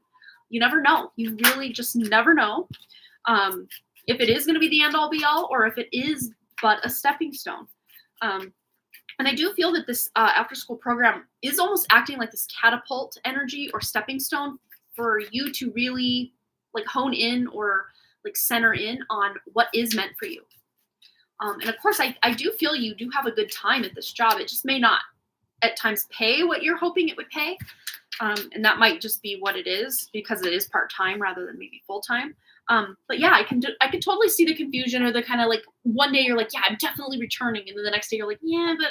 You never know. You really just never know if it is going to be the end all be all, or if it is but a stepping stone. And I do feel that this after school program is almost acting like this catapult energy or stepping stone for you to really like hone in or like center in on what is meant for you. And of course, I do feel you do have a good time at this job. It just may not at times pay what you're hoping it would pay. And that might just be what it is because it is part-time rather than maybe full-time. But yeah, I can totally see the confusion, or the kind of like one day you're like, yeah, I'm definitely returning. And then the next day you're like, yeah, but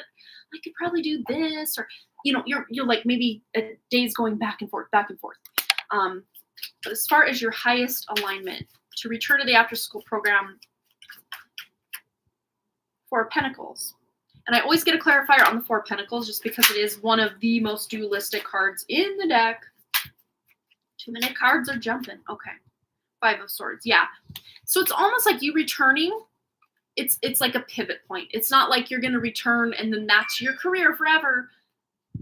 I could probably do this. Or, you know, you're like maybe a day's going back and forth. But as far as your highest alignment to return to the after school program, Four of Pentacles. And I always get a clarifier on the Four of Pentacles just because it is one of the most dualistic cards in the deck. Too many cards are jumping. Okay. Five of Swords. Yeah. So it's almost like you returning. It's like a pivot point. It's not like you're going to return and then that's your career forever.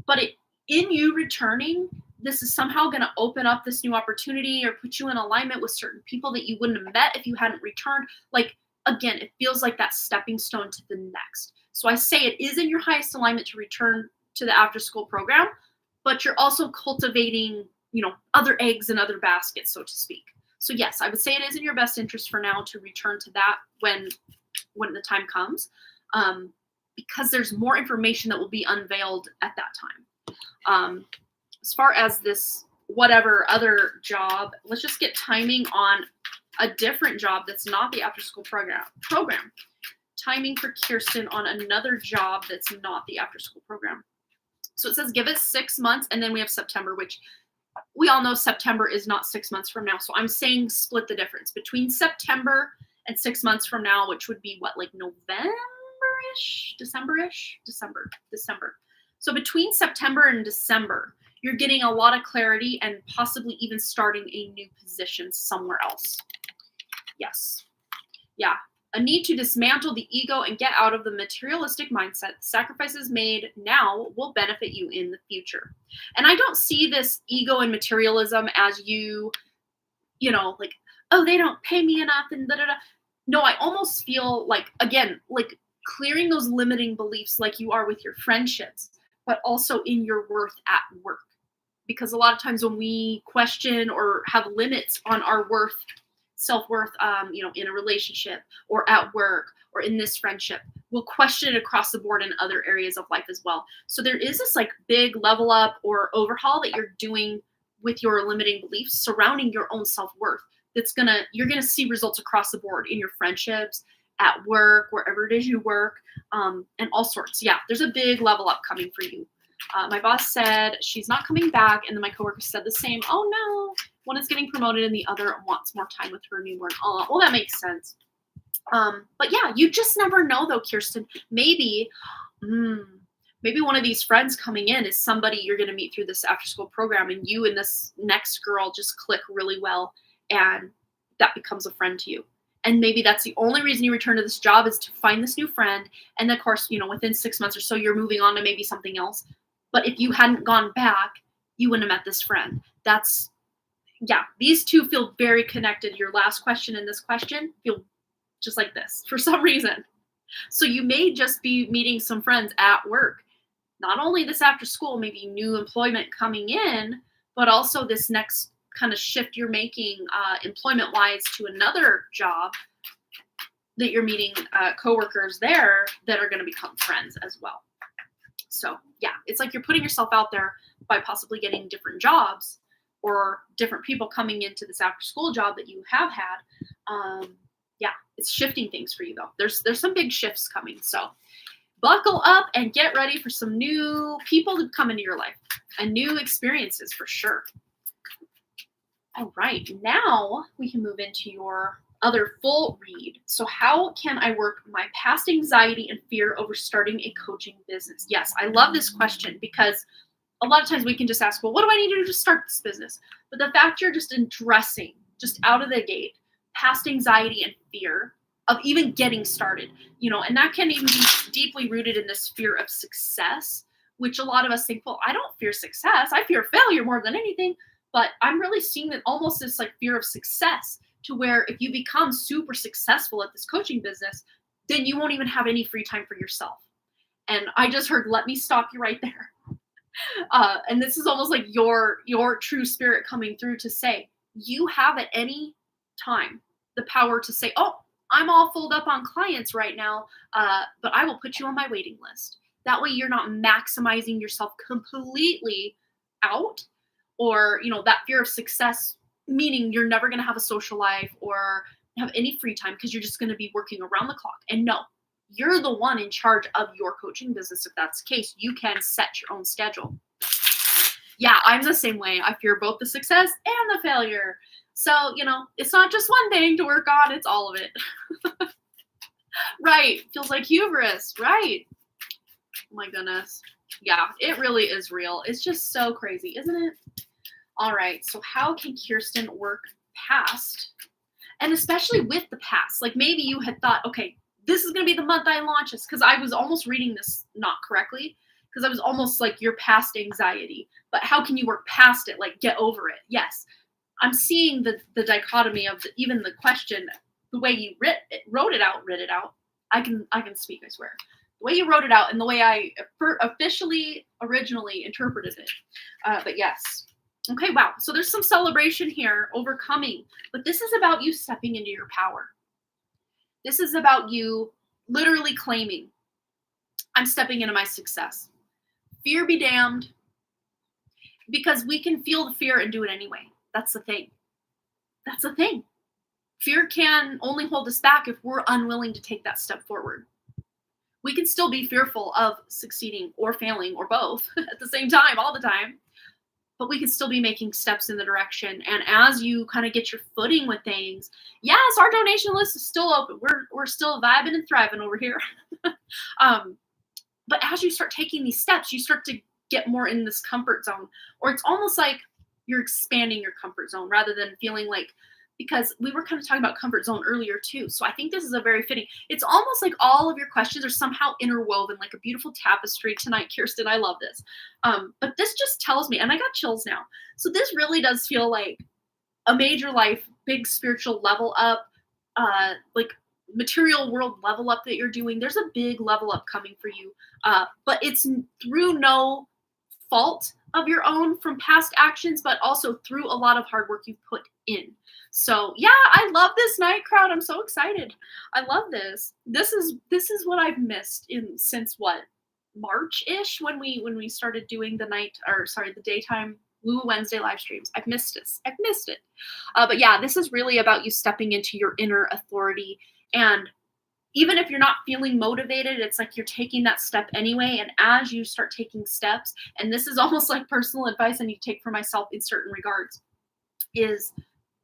But in you returning, this is somehow going to open up this new opportunity or put you in alignment with certain people that you wouldn't have met if you hadn't returned. Like, again, it feels like that stepping stone to the next. So I say it is in your highest alignment to return to the after school program, but you're also cultivating, you know, other eggs in other baskets, so to speak. So yes, I would say it is in your best interest for now to return to that when the time comes, because there's more information that will be unveiled at that time. As far as this whatever other job, let's just get timing on a different job that's not the after school program. Timing for Kirsten on another job that's not the after school program. So it says give it 6 months, and then we have September, which we all know September is not 6 months from now. So I'm saying split the difference between September and 6 months from now, which would be what, like November-ish, December-ish, December. So between September and December, you're getting a lot of clarity and possibly even starting a new position somewhere else. Yes. Yeah. A need to dismantle the ego and get out of the materialistic mindset. Sacrifices made now will benefit you in the future. And I don't see this ego and materialism as like, oh, they don't pay me enough and da da da. No, I almost feel like, again, like clearing those limiting beliefs like you are with your friendships, but also in your worth at work. Because a lot of times when we question or have limits on our worth, self-worth, in a relationship or at work or in this friendship, we'll question it across the board in other areas of life as well. So there is this like big level up or overhaul that you're doing with your limiting beliefs surrounding your own self-worth. You're gonna see results across the board in your friendships, at work, wherever it is you work, and all sorts. Yeah, there's a big level up coming for you. My boss said she's not coming back, and then my coworker said the same. Oh no, one is getting promoted and the other wants more time with her newborn. Well, that makes sense. But yeah, you just never know though, Kirsten. Maybe one of these friends coming in is somebody you're going to meet through this after school program, and you and this next girl just click really well, and that becomes a friend to you. And maybe that's the only reason you return to this job is to find this new friend. And of course, within 6 months or so, you're moving on to maybe something else. But if you hadn't gone back, you wouldn't have met this friend. These two feel very connected. Your last question and this question feel just like this for some reason. So you may just be meeting some friends at work. Not only this after school, maybe new employment coming in, but also this next kind of shift you're making employment-wise to another job that you're meeting coworkers there that are going to become friends as well. So yeah, it's like you're putting yourself out there by possibly getting different jobs or different people coming into this after-school job that you have had. It's shifting things for you though. There's some big shifts coming. So buckle up and get ready for some new people to come into your life and new experiences for sure. All right, now we can move into your other full read. So how can I work my past anxiety and fear over starting a coaching business? Yes, I love this question because a lot of times we can just ask, well, what do I need to do to start this business? But the fact you're just addressing, just out of the gate, past anxiety and fear of even getting started, and that can even be deeply rooted in this fear of success, which a lot of us think, well, I don't fear success. I fear failure more than anything. But I'm really seeing that almost this like fear of success to where if you become super successful at this coaching business, then you won't even have any free time for yourself. And I just heard, let me stop you right there. And this is almost like your true spirit coming through to say, you have at any time the power to say, oh, I'm all filled up on clients right now, but I will put you on my waiting list. That way you're not maximizing yourself completely out, or, that fear of success, meaning you're never going to have a social life or have any free time because you're just going to be working around the clock. And no, you're the one in charge of your coaching business. If that's the case, you can set your own schedule. Yeah, I'm the same way. I fear both the success and the failure. So, it's not just one thing to work on, it's all of it. Right. Feels like hubris. Right. Oh my goodness. Yeah, it really is real. It's just so crazy, isn't it? All right. So how can Kirsten work past, and especially with the past? Like maybe you had thought, okay, this is going to be the month I launch this, because I was almost reading this not correctly, because I was almost like your past anxiety. But how can you work past it? Like get over it. Yes. I'm seeing the dichotomy of even the question, the way you wrote it out. I can speak, I swear. The way you wrote it out and the way I originally interpreted it. But yes. Okay, wow. So there's some celebration here, overcoming. But this is about you stepping into your power. This is about you literally claiming, I'm stepping into my success. Fear be damned. Because we can feel the fear and do it anyway. That's the thing. Fear can only hold us back if we're unwilling to take that step forward. We can still be fearful of succeeding or failing or both at the same time, all the time. But we can still be making steps in the direction. And as you kind of get your footing with things, yes, our donation list is still open. We're still vibing and thriving over here. But as you start taking these steps, you start to get more in this comfort zone. Or it's almost like you're expanding your comfort zone rather than feeling like because we were kind of talking about comfort zone earlier too. So I think this is a very fitting. It's almost like all of your questions are somehow interwoven like a beautiful tapestry tonight, Kirsten. I love this. But this just tells me, and I got chills now. So this really does feel like a major life, big spiritual level up, like material world level up that you're doing. There's a big level up coming for you. But it's through no fault of your own from past actions, but also through a lot of hard work you've put in. So yeah, I love this night, crowd. I'm so excited. I love this. This is what I've missed since what, March-ish, when we started doing the daytime Woo Wednesday live streams. I've missed it. But yeah, this is really about you stepping into your inner authority. And even if you're not feeling motivated, it's like you're taking that step anyway. And as you start taking steps, and this is almost like personal advice I need to take for myself in certain regards, is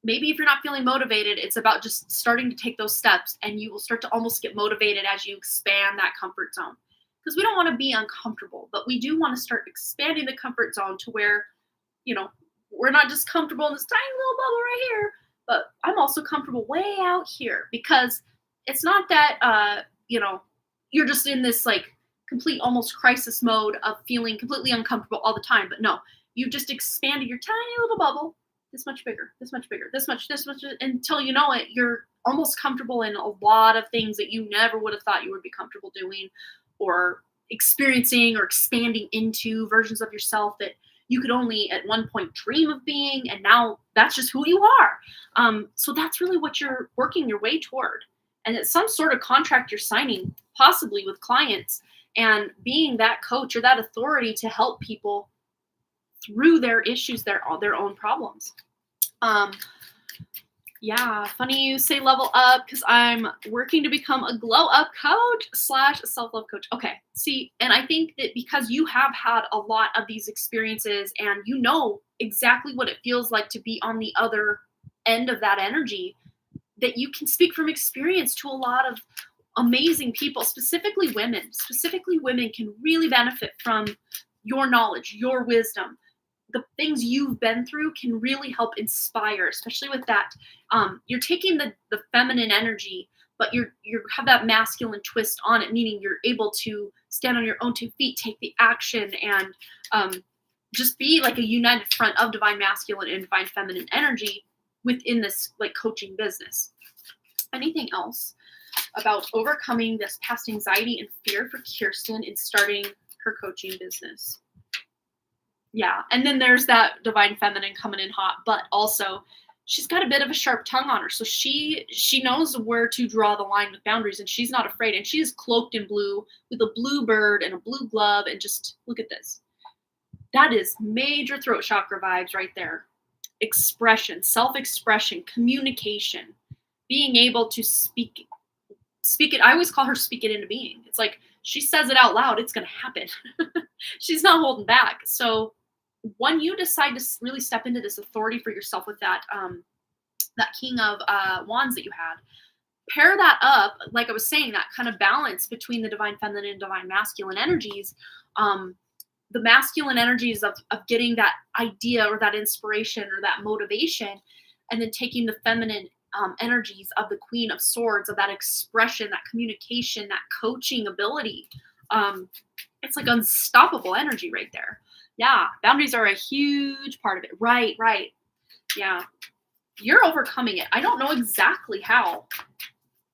maybe if you're not feeling motivated, it's about just starting to take those steps, and you will start to almost get motivated as you expand that comfort zone. Because we don't want to be uncomfortable, but we do want to start expanding the comfort zone to where, we're not just comfortable in this tiny little bubble right here, but I'm also comfortable way out here, because it's not that, you're just in this like complete almost crisis mode of feeling completely uncomfortable all the time. But no, you've just expanded your tiny little bubble this much bigger, this much bigger, this much, until you know it, you're almost comfortable in a lot of things that you never would have thought you would be comfortable doing or experiencing or expanding into, versions of yourself that you could only at one point dream of being. And now that's just who you are. So that's really what you're working your way toward. And it's some sort of contract you're signing, possibly with clients, and being that coach or that authority to help people through their issues, their own problems. Yeah, funny you say level up, because I'm working to become a glow up coach / self-love coach. Okay, see, and I think that because you have had a lot of these experiences and you know exactly what it feels like to be on the other end of that energy, that you can speak from experience to a lot of amazing people, specifically women. Specifically women can really benefit from your knowledge, your wisdom. The things you've been through can really help inspire, especially with that. You're taking the feminine energy, but you have that masculine twist on it, meaning you're able to stand on your own 2 feet, take the action, and just be like a united front of divine masculine and divine feminine energy within this like coaching business. Anything else about overcoming this past anxiety and fear for Kirsten in starting her coaching business? Yeah, and then there's that divine feminine coming in hot, but also she's got a bit of a sharp tongue on her, so she knows where to draw the line with boundaries, and she's not afraid. And she is cloaked in blue with a blue bird and a blue glove, and just look at this. That is major throat chakra vibes right there. Expression, self-expression, communication, being able to speak it. I always call her speak it into being. It's like she says it out loud, it's going to happen. She's not holding back. So when you decide to really step into this authority for yourself with that King of Wands that you had, pair that up, like I was saying, that kind of balance between the divine feminine and divine masculine energies. The masculine energies of getting that idea or that inspiration or that motivation, and then taking the feminine energies of the Queen of Swords, of that expression, that communication, that coaching ability. It's like unstoppable energy right there. Yeah, boundaries are a huge part of it. Right. Yeah, you're overcoming it. I don't know exactly how,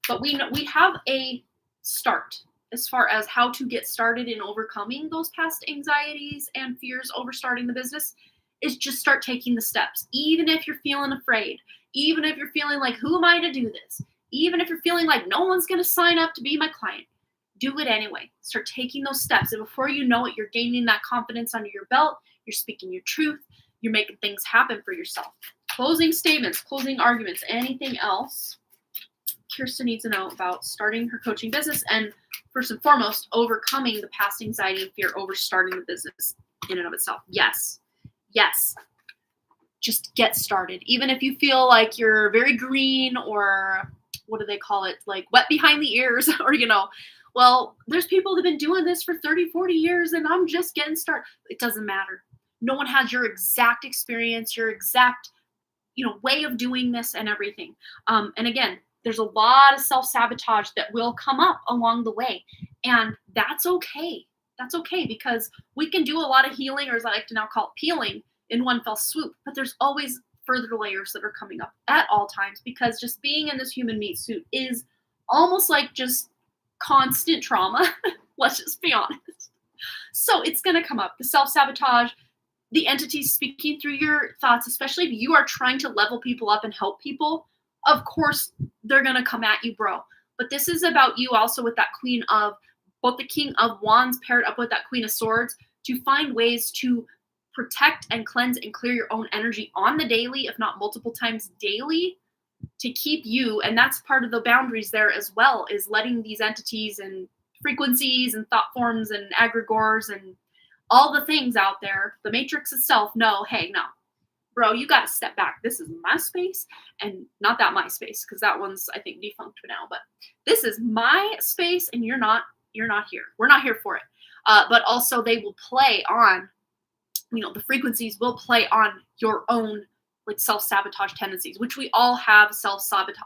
but we have a start as far as how to get started in overcoming those past anxieties and fears over starting the business. Is just start taking the steps. Even if you're feeling afraid, even if you're feeling like, who am I to do this? Even if you're feeling like no one's going to sign up to be my client, do it anyway. Start taking those steps. And before you know it, you're gaining that confidence under your belt. You're speaking your truth. You're making things happen for yourself. Closing statements, closing arguments, anything else Kirsten needs to know about starting her coaching business, and first and foremost, overcoming the past anxiety and fear over starting the business in and of itself. Yes. Just get started. Even if you feel like you're very green, or what do they call it? Like wet behind the ears, or, well, there's people that have been doing this for 30, 40 years and I'm just getting started. It doesn't matter. No one has your exact experience, your exact way of doing this and everything. And again, there's a lot of self-sabotage that will come up along the way. And that's okay. That's okay, because we can do a lot of healing, or as I like to now call it, peeling, in one fell swoop. But there's always further layers that are coming up at all times, because just being in this human meat suit is almost like just constant trauma. Let's just be honest. So it's going to come up. The self-sabotage, the entities speaking through your thoughts, especially if you are trying to level people up and help people, of course, they're going to come at you, bro. But this is about you also with that Queen of, both the King of Wands paired up with that Queen of Swords, to find ways to protect and cleanse and clear your own energy on the daily, if not multiple times daily, to keep you. And that's part of the boundaries there as well, is letting these entities and frequencies and thought forms and egregores and all the things out there, the matrix itself, know, hey, no, bro, you got to step back. This is my space, and not that my space, because that one's, I think, defunct now. But this is my space, and you're not here. We're not here for it. But also, they will play on, the frequencies will play on your own like self-sabotage tendencies, which we all have sabotage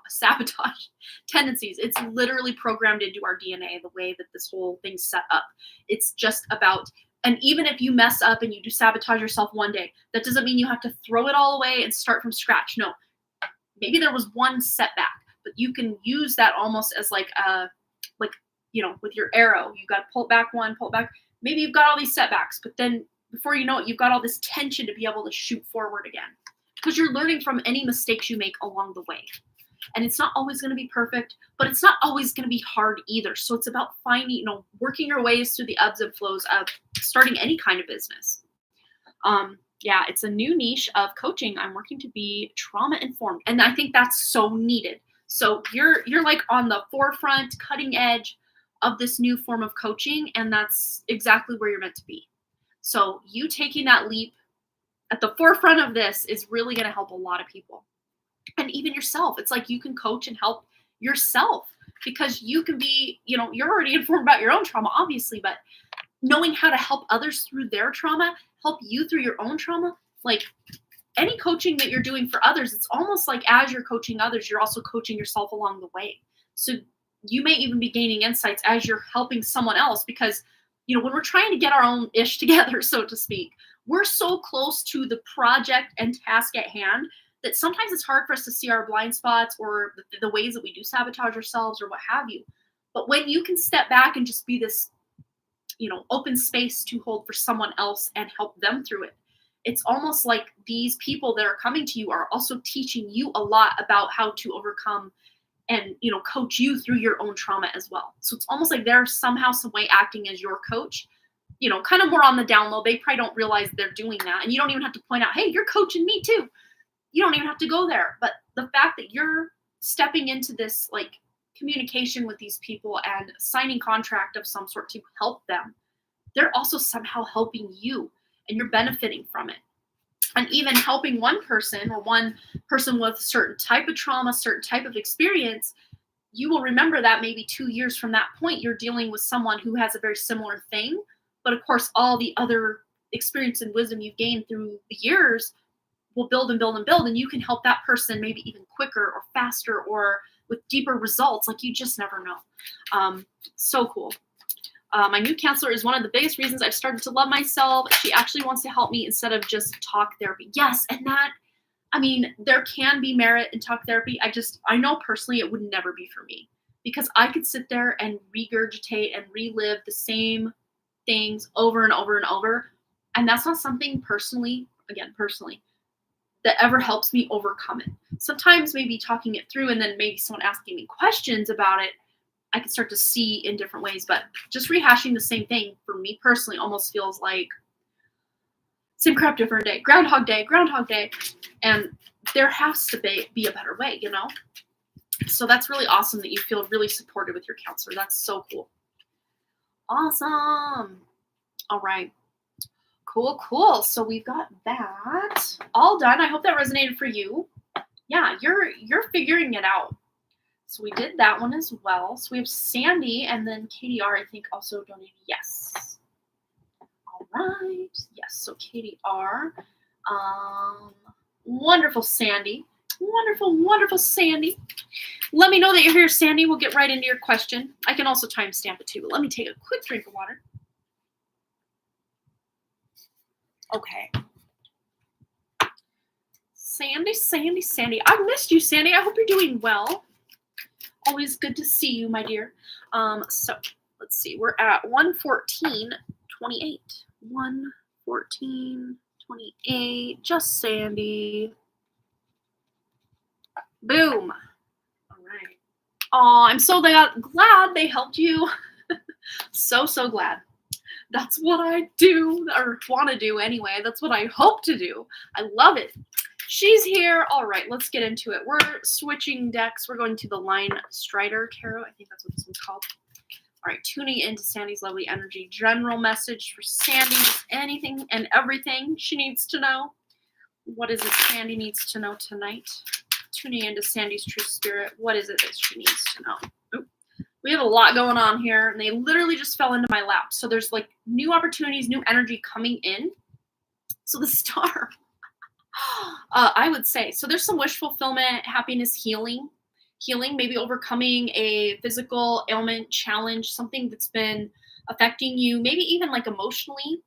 tendencies. It's literally programmed into our DNA, the way that this whole thing's set up. It's just about, and even if you mess up and you do sabotage yourself one day, that doesn't mean you have to throw it all away and start from scratch. No, maybe there was one setback, but you can use that almost as like with your arrow, you got to pull back one, pull back. Maybe you've got all these setbacks, but then before you know it, you've got all this tension to be able to shoot forward again, because you're learning from any mistakes you make along the way. And it's not always going to be perfect, but it's not always going to be hard either. So it's about finding, working your ways through the ebbs and flows of starting any kind of business. It's a new niche of coaching. I'm working to be trauma informed, and I think that's so needed. So you're like on the forefront, cutting edge of this new form of coaching, and that's exactly where you're meant to be. So you taking that leap at the forefront of this is really going to help a lot of people. And even yourself. It's like you can coach and help yourself, because you can be, you're already informed about your own trauma, obviously, but knowing how to help others through their trauma, help you through your own trauma, like any coaching that you're doing for others, it's almost like as you're coaching others, you're also coaching yourself along the way. So you may even be gaining insights as you're helping someone else, because, when we're trying to get our own ish together, so to speak, we're so close to the project and task at hand that sometimes it's hard for us to see our blind spots or the ways that we do sabotage ourselves or what have you. But when you can step back and just be this, open space to hold for someone else and help them through it, it's almost like these people that are coming to you are also teaching you a lot about how to overcome and, coach you through your own trauma as well. So it's almost like they're somehow, some way acting as your coach, kind of more on the down low. They probably don't realize they're doing that. And you don't even have to point out, hey, you're coaching me too. You don't even have to go there. But the fact that you're stepping into this like communication with these people and signing contract of some sort to help them, they're also somehow helping you, and you're benefiting from it. And even helping one person with a certain type of trauma, certain type of experience, you will remember that maybe 2 years from that point, you're dealing with someone who has a very similar thing. But of course, all the other experience and wisdom you've gained through the years will build and build and build. And you can help that person maybe even quicker or faster or with deeper results. Like, you just never know. So cool. My new counselor is one of the biggest reasons I've started to love myself. She actually wants to help me instead of just talk therapy. Yes, and that, there can be merit in talk therapy. I know personally it would never be for me, because I could sit there and regurgitate and relive the same things over and over and over. And that's not something personally, that ever helps me overcome it. Sometimes maybe talking it through and then maybe someone asking me questions about it, I can start to see in different ways. But just rehashing the same thing for me personally almost feels like same crap, different day. Groundhog Day. And there has to be a better way, So that's really awesome that you feel really supported with your counselor. That's so cool. Awesome. All right. Cool. So we've got that all done. I hope that resonated for you. Yeah, you're figuring it out. So we did that one as well. So we have Sandy, and then KDR, I think, also donated. Yes. All right. Yes. So KDR. Wonderful, Sandy. Wonderful, wonderful, Sandy. Let me know that you're here, Sandy. We'll get right into your question. I can also timestamp it too, but let me take a quick drink of water. Okay. Sandy, Sandy, Sandy. I missed you, Sandy. I hope you're doing well. Always good to see you, my dear. So let's see. We're at 114.28. 114.28. Just Sandy. Boom. All right. Oh, I'm so glad they helped you. So glad. That's what I do, or want to do anyway. That's what I hope to do. I love it. She's here. All right, let's get into it. We're switching decks. We're going to the Line Strider Tarot. I think that's what this one's called. All right, tuning into Sandy's lovely energy. General message for Sandy. Anything and everything she needs to know. What is it Sandy needs to know tonight? Tuning into Sandy's true spirit. What is it that she needs to know? Oop. We have a lot going on here, and they literally just fell into my lap. So there's like new opportunities, new energy coming in. So the star, I would say. So there's some wish fulfillment, happiness, healing, maybe overcoming a physical ailment, challenge, something that's been affecting you, maybe even like emotionally.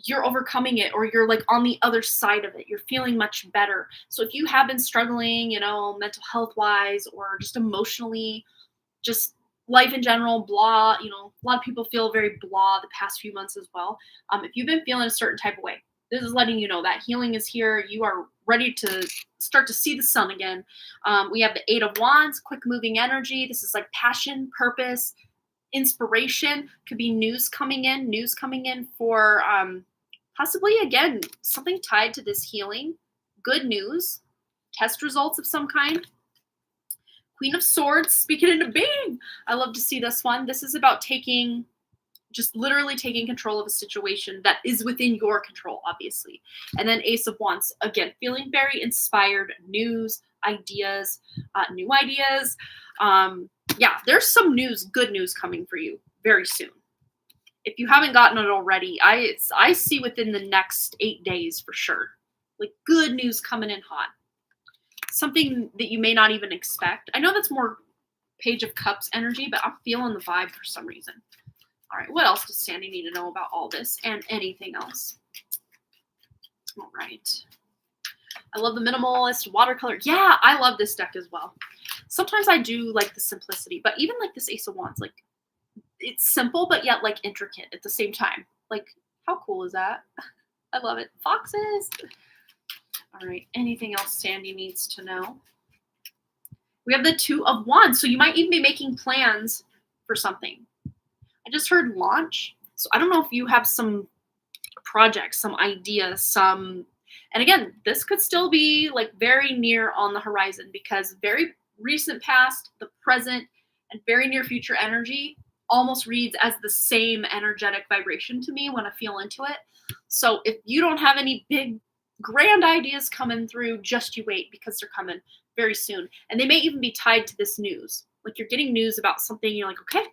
You're overcoming it, or you're like on the other side of it. You're feeling much better. So if you have been struggling, mental health wise, or just emotionally, just life in general, blah, a lot of people feel very blah the past few months as well. If you've been feeling a certain type of way, this is letting you know that healing is here. You are ready to start to see the sun again. We have the 8 of Wands, quick moving energy. This is like passion, purpose, inspiration. Could be news coming in for possibly, again, something tied to this healing. Good news, test results of some kind. Queen of Swords, speaking into being. I love to see this one. This is about just literally taking control of a situation that is within your control, obviously. And then Ace of Wands, again, feeling very inspired, news, ideas, new ideas. Yeah, there's some news, good news coming for you very soon. If you haven't gotten it already, I see within the next 8 days for sure. Like good news coming in hot. Something that you may not even expect. I know that's more Page of Cups energy, but I'm feeling the vibe for some reason. All right, what else does Sandy need to know about all this and anything else? All right. I love the minimalist watercolor. Yeah, I love this deck as well. Sometimes I do like the simplicity, but even like this Ace of Wands, like it's simple, but yet like intricate at the same time. Like, how cool is that? I love it. Foxes. All right, anything else Sandy needs to know? We have the 2 of Wands, so you might even be making plans for something. I just heard launch, so I don't know if you have some projects, some ideas, and again, this could still be like very near on the horizon because very recent past, the present, and very near future energy almost reads as the same energetic vibration to me when I feel into it. So if you don't have any big grand ideas coming through, just you wait because they're coming very soon. And they may even be tied to this news. Like you're getting news about something, you're like, okay,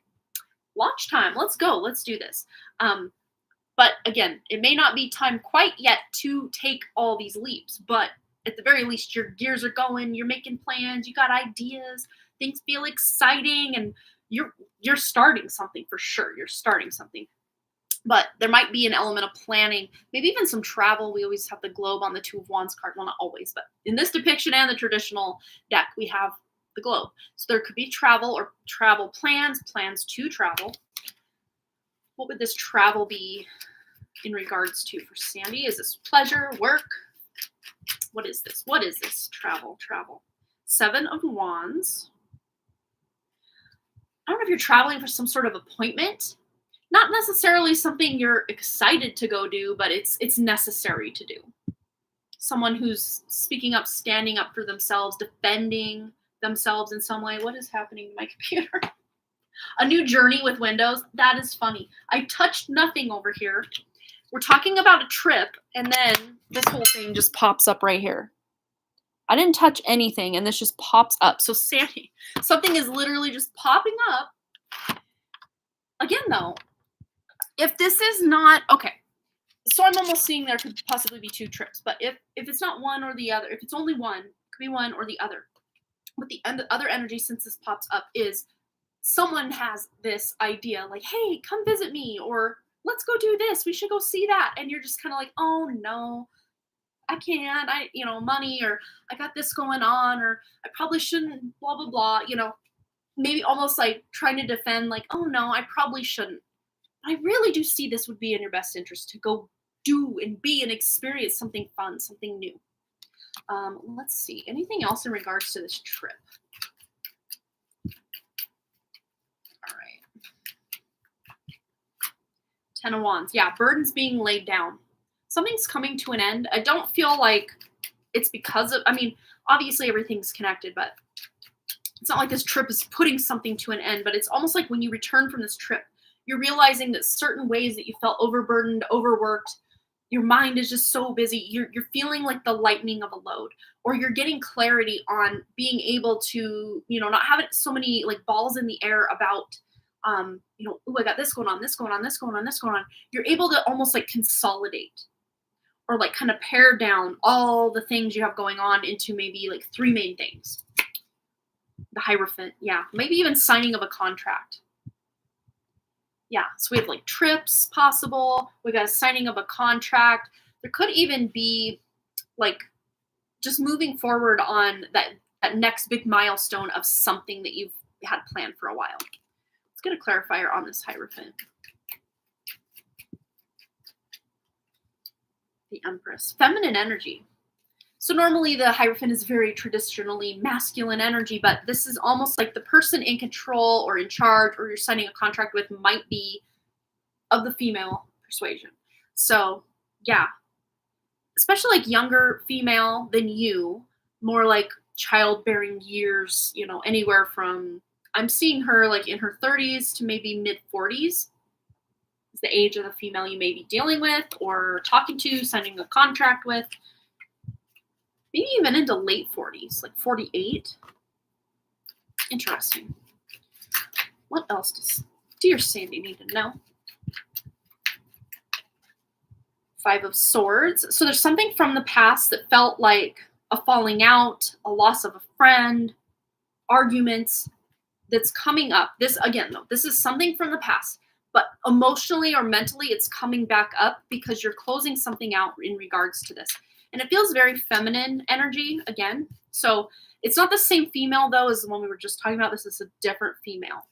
launch time, let's go, let's do this. But again, it may not be time quite yet to take all these leaps, but at the very least, your gears are going, you're making plans, you got ideas, things feel exciting, and you're starting something for sure. You're starting something. But there might be an element of planning, maybe even some travel. We always have the globe on the 2 of Wands card. Well, not always, but in this depiction and the traditional deck, we have the globe. So there could be travel or travel plans to travel. What would this travel be in regards to for Sandy? Is this pleasure, work? What is this? What is this? Travel. 7 of Wands. I don't know if you're traveling for some sort of appointment. Not necessarily something you're excited to go do, but it's necessary to do. Someone who's speaking up, standing up for themselves, defending themselves in some way. What is happening to my computer? A new journey with Windows. That is funny. I touched nothing over here. We're talking about a trip, and then this whole thing just pops up right here. I didn't touch anything, and this just pops up. So Sandy, something is literally just popping up. Again, though, if this is not, okay, So I'm almost seeing there could possibly be 2 trips, but if it's not one or the other, if it's only one, it could be one or the other. But the other energy since this pops up is someone has this idea like, "Hey, come visit me," or "Let's go do this. We should go see that." And you're just kind of like, "Oh no, I can't. Money, or I got this going on, or I probably shouldn't, blah blah blah." Maybe almost like trying to defend like, "Oh no, I probably shouldn't." I really do see this would be in your best interest to go do and be and experience something fun, something new. Let's see. Anything else in regards to this trip? All right. 10 of Wands. Yeah, burdens being laid down. Something's coming to an end. I don't feel like it's because of, obviously everything's connected, but it's not like this trip is putting something to an end, but it's almost like when you return from this trip, you're realizing that certain ways that you felt overburdened, overworked, your mind is just so busy. You're feeling like the lightening of a load, or you're getting clarity on being able to, not having so many like balls in the air about, oh, I got this going on, this going on, this going on, this going on. You're able to almost like consolidate or like kind of pare down all the things you have going on into maybe like 3 main things. The Hierophant, yeah, maybe even signing of a contract. Yeah, so we have like trips possible. We got a signing of a contract. There could even be like just moving forward on that next big milestone of something that you've had planned for a while. Let's get a clarifier on this Hierophant. The Empress, feminine energy. So normally the Hierophant is very traditionally masculine energy, but this is almost like the person in control or in charge or you're signing a contract with might be of the female persuasion. So yeah, especially like younger female than you, more like childbearing years, anywhere from, I'm seeing her like in her 30s to maybe mid 40s is the age of the female you may be dealing with or talking to, signing a contract with. Maybe even into late 40s, like 48. Interesting. What else does dear Sandy need to know? 5 of Swords. So there's something from the past that felt like a falling out, a loss of a friend, arguments that's coming up. This, again, though, this is something from the past, but emotionally or mentally, it's coming back up because you're closing something out in regards to this. And it feels very feminine energy again. So it's not the same female, though, as the one we were just talking about. This is a different female.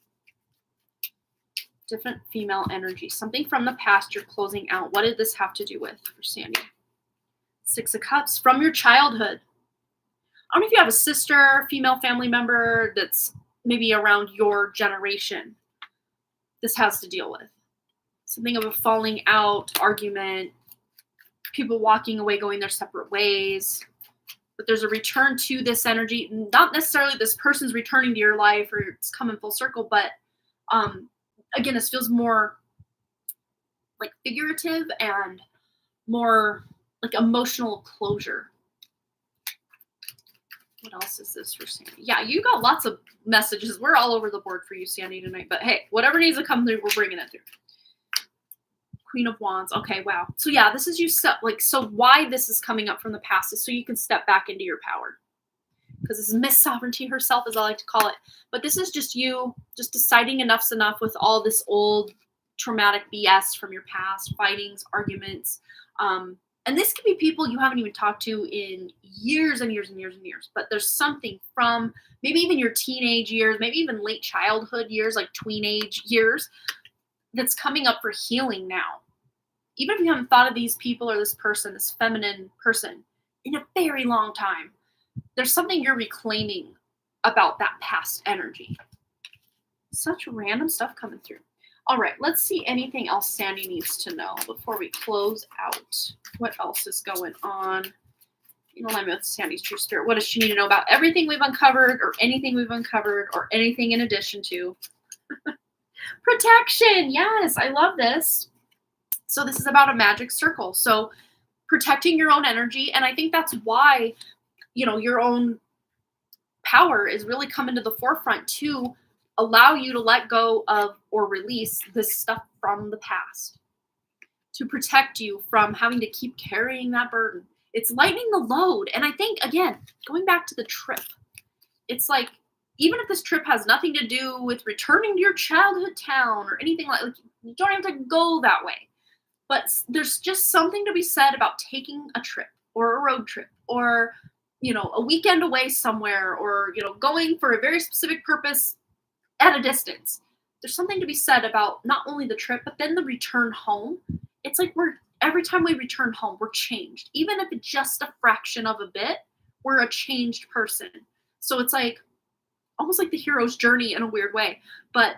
Different female energy. Something from the past you're closing out. What did this have to do with for Sandy? 6 of Cups. From your childhood. I don't know if you have a sister, female family member that's maybe around your generation this has to deal with. Something of a falling out, argument, people walking away, going their separate ways. But there's a return to this energy. Not necessarily this person's returning to your life or it's coming full circle, but again, this feels more like figurative and more like emotional closure. What else is this for Sandy? Yeah, you got lots of messages. We're all over the board for you, Sandy, tonight. But hey, whatever needs to come through, we're bringing it through. Queen of Wands. Okay, wow. So yeah, this is you so why this is coming up from the past is so you can step back into your power. Because this is Miss Sovereignty herself, as I like to call it. But this is just you just deciding enough's enough with all this old traumatic BS from your past, fightings, arguments. And this could be people you haven't even talked to in years and years and years and years. But there's something from maybe even your teenage years, maybe even late childhood years, like tweenage years, that's coming up for healing now. Even if you haven't thought of these people or this person, this feminine person, in a very long time, there's something you're reclaiming about that past energy. Such random stuff coming through. All right, let's see anything else Sandy needs to know before we close out. What else is going on in alignment with Sandy's true spirit? What does she need to know about everything we've uncovered or anything we've uncovered or anything in addition to? Protection. Yes, I love this. So this is about a magic circle. So protecting your own energy. And I think that's why, your own power is really coming to the forefront to allow you to let go of or release this stuff from the past, to protect you from having to keep carrying that burden. It's lightening the load. And I think, again, going back to the trip, it's like, even if this trip has nothing to do with returning to your childhood town or anything like you don't have to go that way. But there's just something to be said about taking a trip or a road trip or, a weekend away somewhere or, going for a very specific purpose at a distance. There's something to be said about not only the trip, but then the return home. It's like every time we return home, we're changed. Even if it's just a fraction of a bit, we're a changed person. So it's like almost like the hero's journey in a weird way. But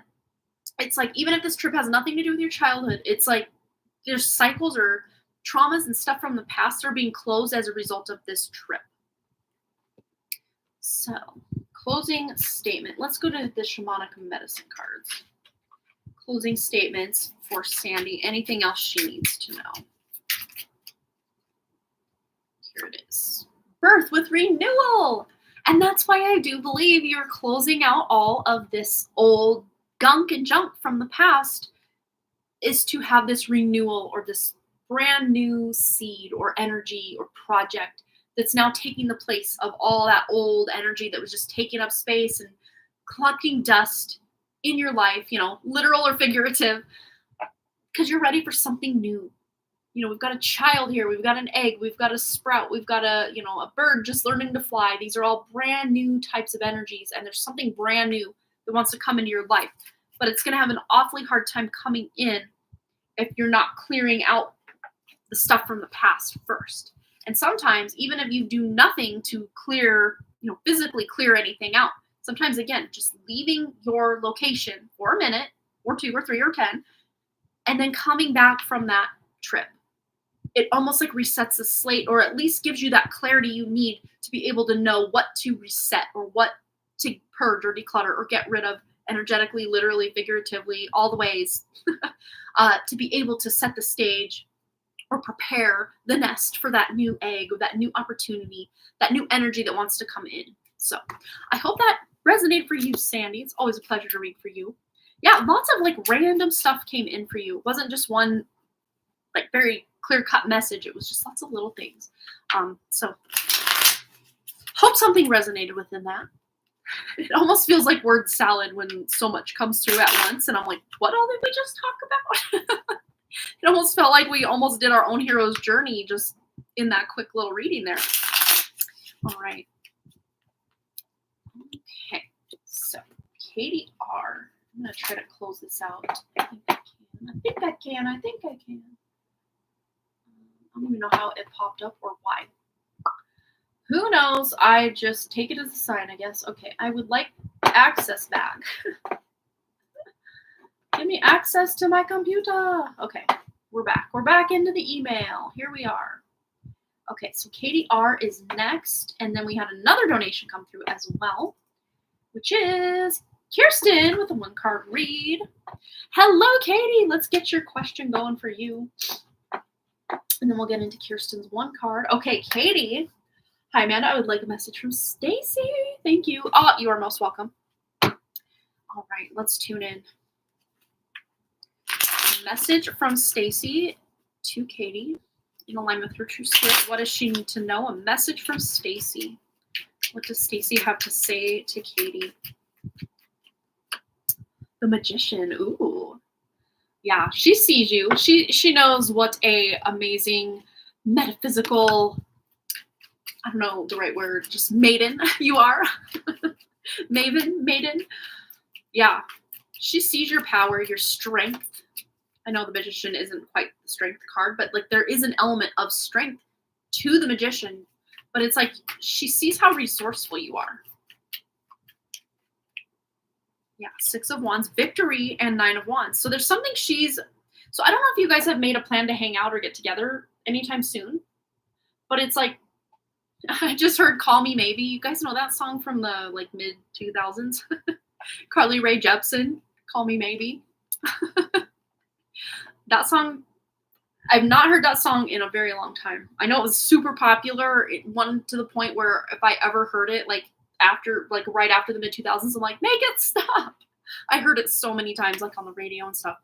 it's like, even if this trip has nothing to do with your childhood, it's like there's cycles or traumas and stuff from the past that are being closed as a result of this trip. So, closing statement. Let's go to the shamanic medicine cards. Closing statements for Sandy. Anything else she needs to know? Here it is. Birth with renewal. And that's why I do believe you're closing out all of this old gunk and junk from the past, is to have this renewal or this brand new seed or energy or project that's now taking the place of all that old energy that was just taking up space and collecting dust in your life, literal or figurative, because you're ready for something new. We've got a child here, we've got an egg, we've got a sprout, we've got a bird just learning to fly. These are all brand new types of energies, and there's something brand new that wants to come into your life. But it's going to have an awfully hard time coming in if you're not clearing out the stuff from the past first. And sometimes, even if you do nothing to clear, physically clear anything out, sometimes, again, just leaving your location for a minute or 2 or 3 or 10, and then coming back from that trip, it almost like resets the slate, or at least gives you that clarity you need to be able to know what to reset or what to purge or declutter or get rid of energetically, literally, figuratively, all the ways, to be able to set the stage or prepare the nest for that new egg or that new opportunity, that new energy that wants to come in. So I hope that resonated for you, Sandy. It's always a pleasure to read for you. Yeah, lots of random stuff came in for you. It wasn't just one very clear-cut message. It was just lots of little things. So hope something resonated within that. It almost feels like word salad when so much comes through at once, and I'm like, what all did we just talk about? It almost felt like we almost did our own hero's journey just in that quick little reading there. All right. Okay. So, Katie R. I'm going to try to close this out. I think I can. I don't even know how it popped up or why. Who knows? I just take it as a sign, I guess. Okay, I would like access back. Give me access to my computer. Okay, we're back. We're back into the email. Here we are. Okay, so Katie R is next. And then we had another donation come through as well, which is Kirsten with a 1-card read. Hello, Katie. Let's get your question going for you. And then we'll get into Kirsten's 1 card. Okay, Katie. Hi, Amanda. I would like a message from Stacy. Thank you. Oh, you are most welcome. All right, let's tune in. A message from Stacy to Katie in alignment with her true spirit. What does she need to know? A message from Stacy. What does Stacy have to say to Katie? The Magician. Ooh. Yeah, she sees you. She knows what a amazing metaphysical, I don't know the right word, just maiden you are. Maiden. Yeah. She sees your power, your strength. I know the Magician isn't quite the strength card, but there is an element of strength to the Magician. But it's like she sees how resourceful you are. Yeah, 6 of Wands, victory, and 9 of Wands. So there's something so I don't know if you guys have made a plan to hang out or get together anytime soon, but it's like, I just heard Call Me Maybe. You guys know that song from the mid 2000s? Carly Rae Jepsen, Call Me Maybe. That song, I've not heard that song in a very long time. I know it was super popular. It went to the point where if I ever heard it, right after the mid 2000s, I'm like, make it stop. I heard it so many times, on the radio and stuff.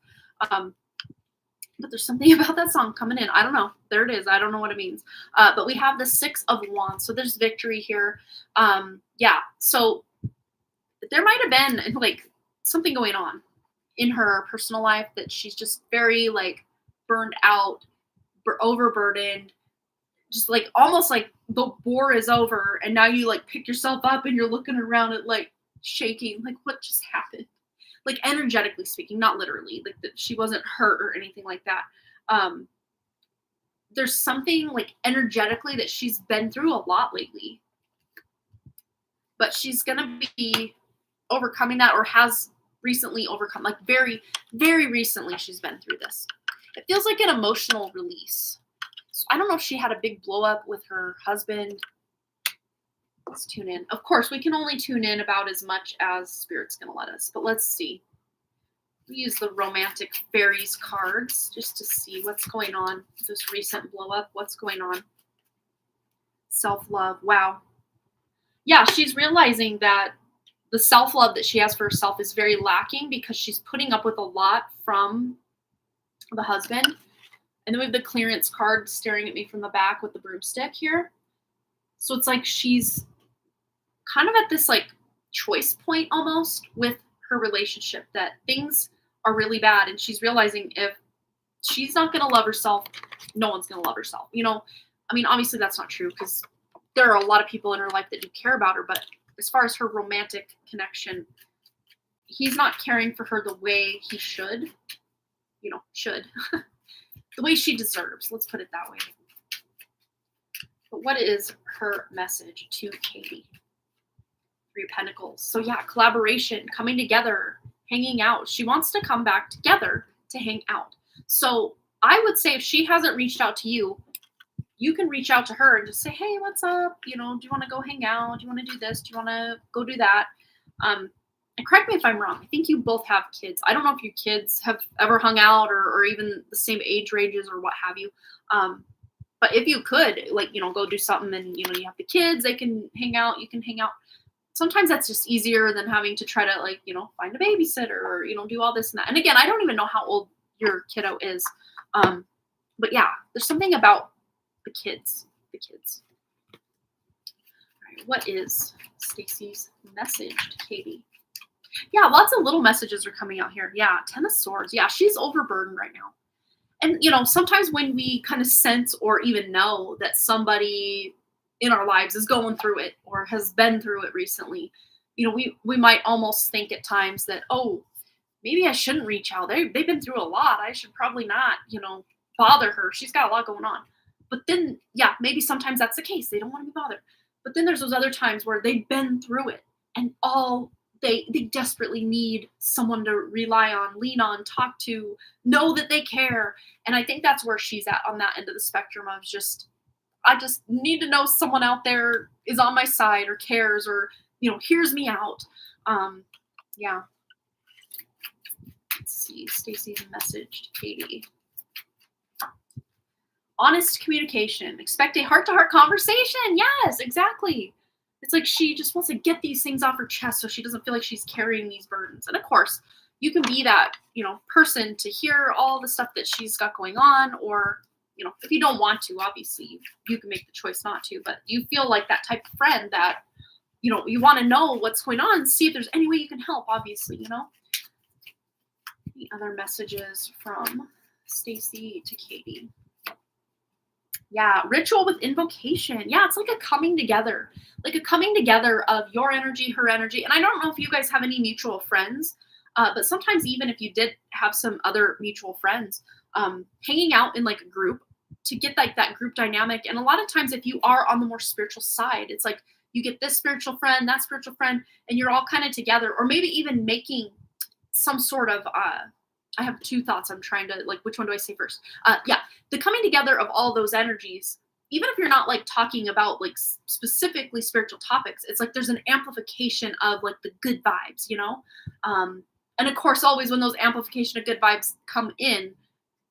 But there's something about that song coming in. I don't know. There it is. I don't know what it means. But we have the 6 of Wands. So there's victory here. Yeah. So there might have been like something going on in her personal life that she's just very like burned out, overburdened, just like almost like the war is over and now you like pick yourself up and you're looking around at like shaking, like what just happened? Like energetically speaking, not literally, like that she wasn't hurt or anything like that. Um, there's something like energetically that she's been through a lot lately, but she's gonna be overcoming that or has recently overcome, like very, very recently she's been through this. It feels like an emotional release. So I don't know if she had a big blow up with her husband. Let's tune in. Of course, we can only tune in about as much as Spirit's going to let us, but let's see. We use the romantic fairies cards just to see what's going on. This recent blow up, what's going on? Self-love. Wow. Yeah, she's realizing that the self-love that she has for herself is very lacking because she's putting up with a lot from the husband. And then we have the clearance card staring at me from the back with the broomstick here. So it's like she's kind of at this like choice point almost with her relationship, that things are really bad. And she's realizing if she's not going to love herself, no one's going to love herself. You know, I mean, obviously that's not true because there are a lot of people in her life that do care about her. But as far as her romantic connection, he's not caring for her the way he should, the way she deserves. Let's put it that way. But what is her message to Katie? 3 of Pentacles. So yeah, collaboration, coming together, hanging out. She wants to come back together to hang out. So I would say if she hasn't reached out to you, you can reach out to her and just say, hey, what's up? You know, do you want to go hang out? Do you want to do this? Do you want to go do that? And correct me if I'm wrong. I think you both have kids. I don't know if your kids have ever hung out or even the same age ranges or what have you. But if you could, like, you know, go do something and, you know, you have the kids, they can hang out, you can hang out. Sometimes that's just easier than having to try to, like, you know, find a babysitter or, you know, do all this and that. And again, I don't even know how old your kiddo is. But yeah, there's something about the kids. All right, what is Stacey's message to Katie? Yeah, lots of little messages are coming out here. Yeah, 10 of Swords. Yeah, she's overburdened right now. And, you know, sometimes when we kind of sense or even know that somebody in our lives is going through it or has been through it recently, you know, we might almost think at times that, oh, maybe I shouldn't reach out. They've been through a lot. I should probably not, you know, bother her. She's got a lot going on. But then, yeah, maybe sometimes that's the case. They don't want to be bothered. But then there's those other times where they've been through it and they desperately need someone to rely on, lean on, talk to, know that they care. And I think that's where she's at on that end of the spectrum of just, I just need to know someone out there is on my side or cares or, you know, hears me out. Yeah. Let's see, Stacey's message to Katie. Honest communication. Expect a heart-to-heart conversation. Yes, exactly. It's like she just wants to get these things off her chest so she doesn't feel like she's carrying these burdens. And of course, you can be that, you know, person to hear all the stuff that she's got going on, or, you know, if you don't want to, obviously you can make the choice not to, but you feel like that type of friend that, you know, you want to know what's going on, see if there's any way you can help, obviously, you know. Any other messages from Stacey to Katie? Yeah, ritual with invocation. Yeah, it's like a coming together of your energy, her energy. And I don't know if you guys have any mutual friends, but sometimes even if you did have some other mutual friends, hanging out in like a group to get like that group dynamic. And a lot of times if you are on the more spiritual side, it's like you get this spiritual friend, that spiritual friend, and you're all kind of together, or maybe even making some sort of, I have 2 thoughts. I'm trying to, like, which one do I say first? Yeah, the coming together of all those energies, even if you're not like talking about like specifically spiritual topics, it's like there's an amplification of like the good vibes, you know? And of course, always when those amplification of good vibes come in,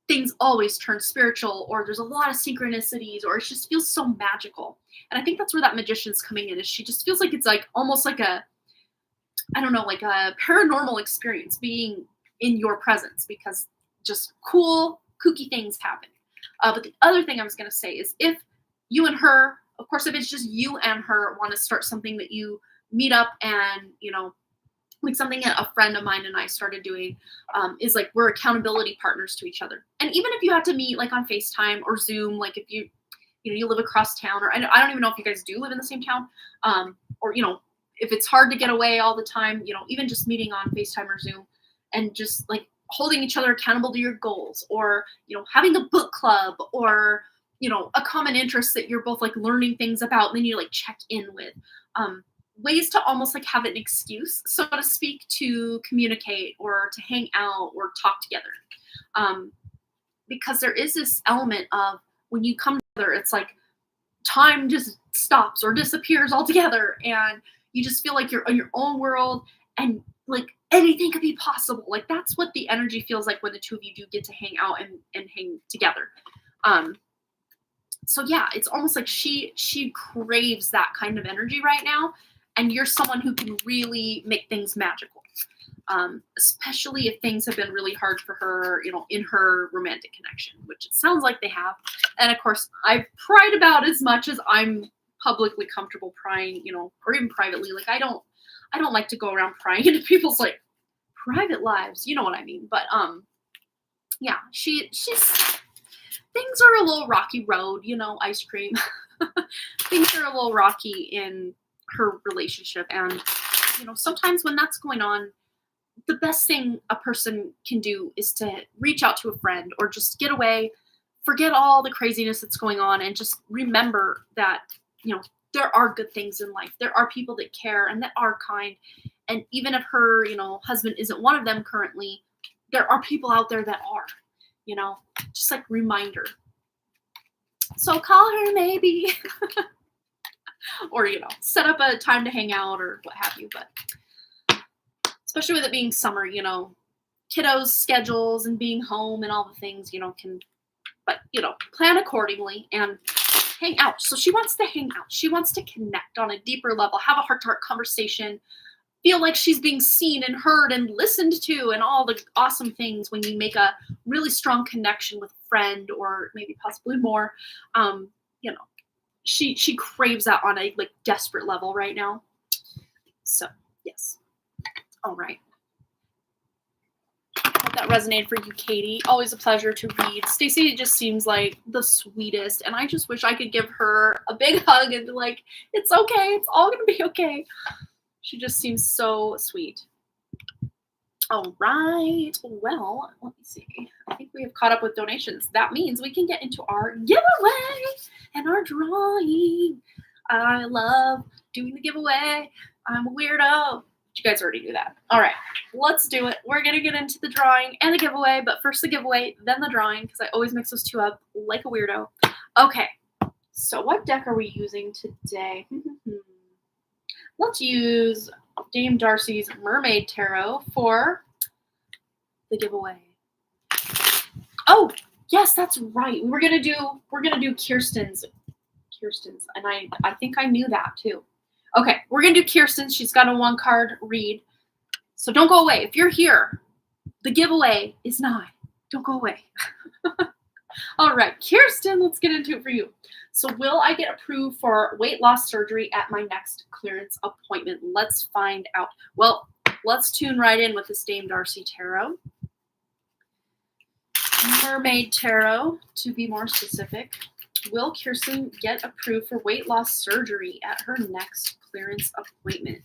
things always turn spiritual, or there's a lot of synchronicities, or it just feels so magical. And I think that's where that magician's coming in, is she just feels like it's like almost like a, I don't know, like a paranormal experience being in your presence, because just cool kooky things happen. But the other thing I was going to say is if you and her, of course, if it's just you and her want to start something that you meet up and, like something that a friend of mine and I started doing is like we're accountability partners to each other. And even if you have to meet like on FaceTime or Zoom, like if you live across town, or I don't even know if you guys do live in the same town, or, if it's hard to get away all the time, even just meeting on FaceTime or Zoom and just like holding each other accountable to your goals, or, having a book club, or, a common interest that you're both like learning things about, and then you like check in with, ways to almost like have an excuse, so to speak, to communicate or to hang out or talk together. Because there is this element of when you come together, it's like time just stops or disappears altogether, and you just feel like you're in your own world, and like anything could be possible. Like that's what the energy feels like when the two of you do get to hang out and hang together. So yeah, it's almost like she craves that kind of energy right now, and you're someone who can really make things magical. Especially if things have been really hard for her, in her romantic connection, which it sounds like they have. And of course, I've pried about as much as I'm publicly comfortable prying, or even privately. Like I don't like to go around prying into people's like private lives, you know what I mean? But yeah, she's things are a little rocky road, ice cream. Things are a little rocky in her relationship, and sometimes when that's going on, the best thing a person can do is to reach out to a friend or just get away, forget all the craziness that's going on, and just remember that, there are good things in life. There are people that care and that are kind. And even if her, husband isn't one of them currently, there are people out there that are, just like reminder. So call her maybe, or, set up a time to hang out or what have you. But especially with it being summer, kiddos' schedules and being home and all the things, plan accordingly and hang out. So she wants to hang out. She wants to connect on a deeper level, have a heart-to-heart conversation, feel like she's being seen and heard and listened to, and all the awesome things when you make a really strong connection with a friend, or maybe possibly more. She craves that on a like desperate level right now. So yes. All right. Hope that resonated for you, Katie. Always a pleasure to read. Stacy just seems like the sweetest, and I just wish I could give her a big hug and be like, it's okay, it's all gonna be okay. She just seems so sweet. All right. Well, let me see. I think we have caught up with donations. That means we can get into our giveaway and our drawing. I love doing the giveaway. I'm a weirdo. You guys already knew that. All right, let's do it. We're going to get into the drawing and the giveaway, but first the giveaway, then the drawing, because I always mix those two up like a weirdo. Okay, so what deck are we using today? Let's use Dame Darcy's Mermaid Tarot for the giveaway. Oh, yes, that's right. We're gonna do Kirsten's, and I think I knew that too. Okay, we're gonna do Kirsten's. She's got a 1-card read, so don't go away. If you're here, the giveaway is nigh. Don't go away. All right, Kirsten, let's get into it for you. So will I get approved for weight loss surgery at my next clearance appointment? Let's find out. Well, let's tune right in with this Dame Darcy Tarot. Mermaid Tarot, to be more specific. Will Kirsten get approved for weight loss surgery at her next clearance appointment?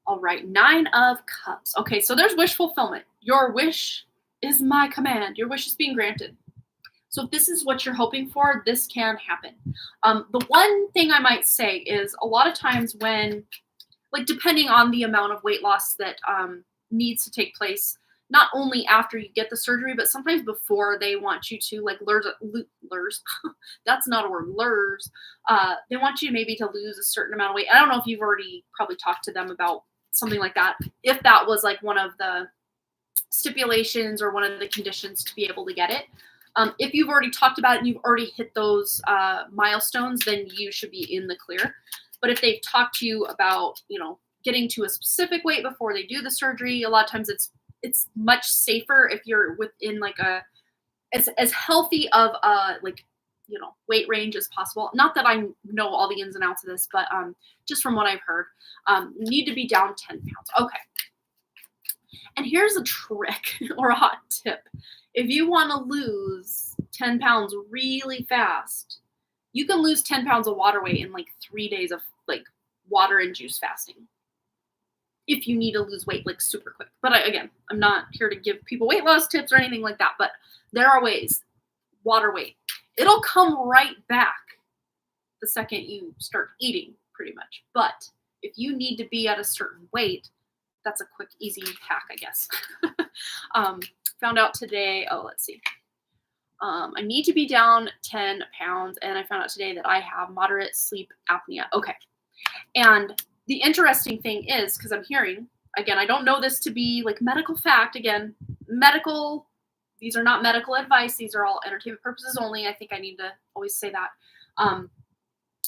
All right, 9 of Cups. Okay, so there's wish fulfillment. Your wish is my command. Your wish is being granted. So if this is what you're hoping for, this can happen. The one thing I might say is a lot of times when, like depending on the amount of weight loss that needs to take place, not only after you get the surgery, but sometimes before, they want you to like lures. That's not a word, lures. They want you maybe to lose a certain amount of weight. I don't know if you've already probably talked to them about something like that. If that was like one of the stipulations or one of the conditions to be able to get it. If you've already talked about it and you've already hit those milestones, then you should be in the clear. But if they've talked to you about, getting to a specific weight before they do the surgery, a lot of times it's much safer if you're within like a as healthy of like, you know, weight range as possible. Not that I know all the ins and outs of this, but just from what I've heard, need to be down 10 pounds. Okay. And here's a trick or a hot tip. If you want to lose 10 pounds really fast, you can lose 10 pounds of water weight in like 3 days of like water and juice fasting. If you need to lose weight like super quick. But again, I'm not here to give people weight loss tips or anything like that, but there are ways. Water weight. It'll come right back the second you start eating, pretty much. But if you need to be at a certain weight, that's a quick, easy hack, I guess. Found out today, let's see. I need to be down 10 pounds, and I found out today that I have moderate sleep apnea. Okay. And the interesting thing is, because I'm hearing, again, I don't know this to be like medical fact, again, these are not medical advice. These are all entertainment purposes only. I think I need to always say that.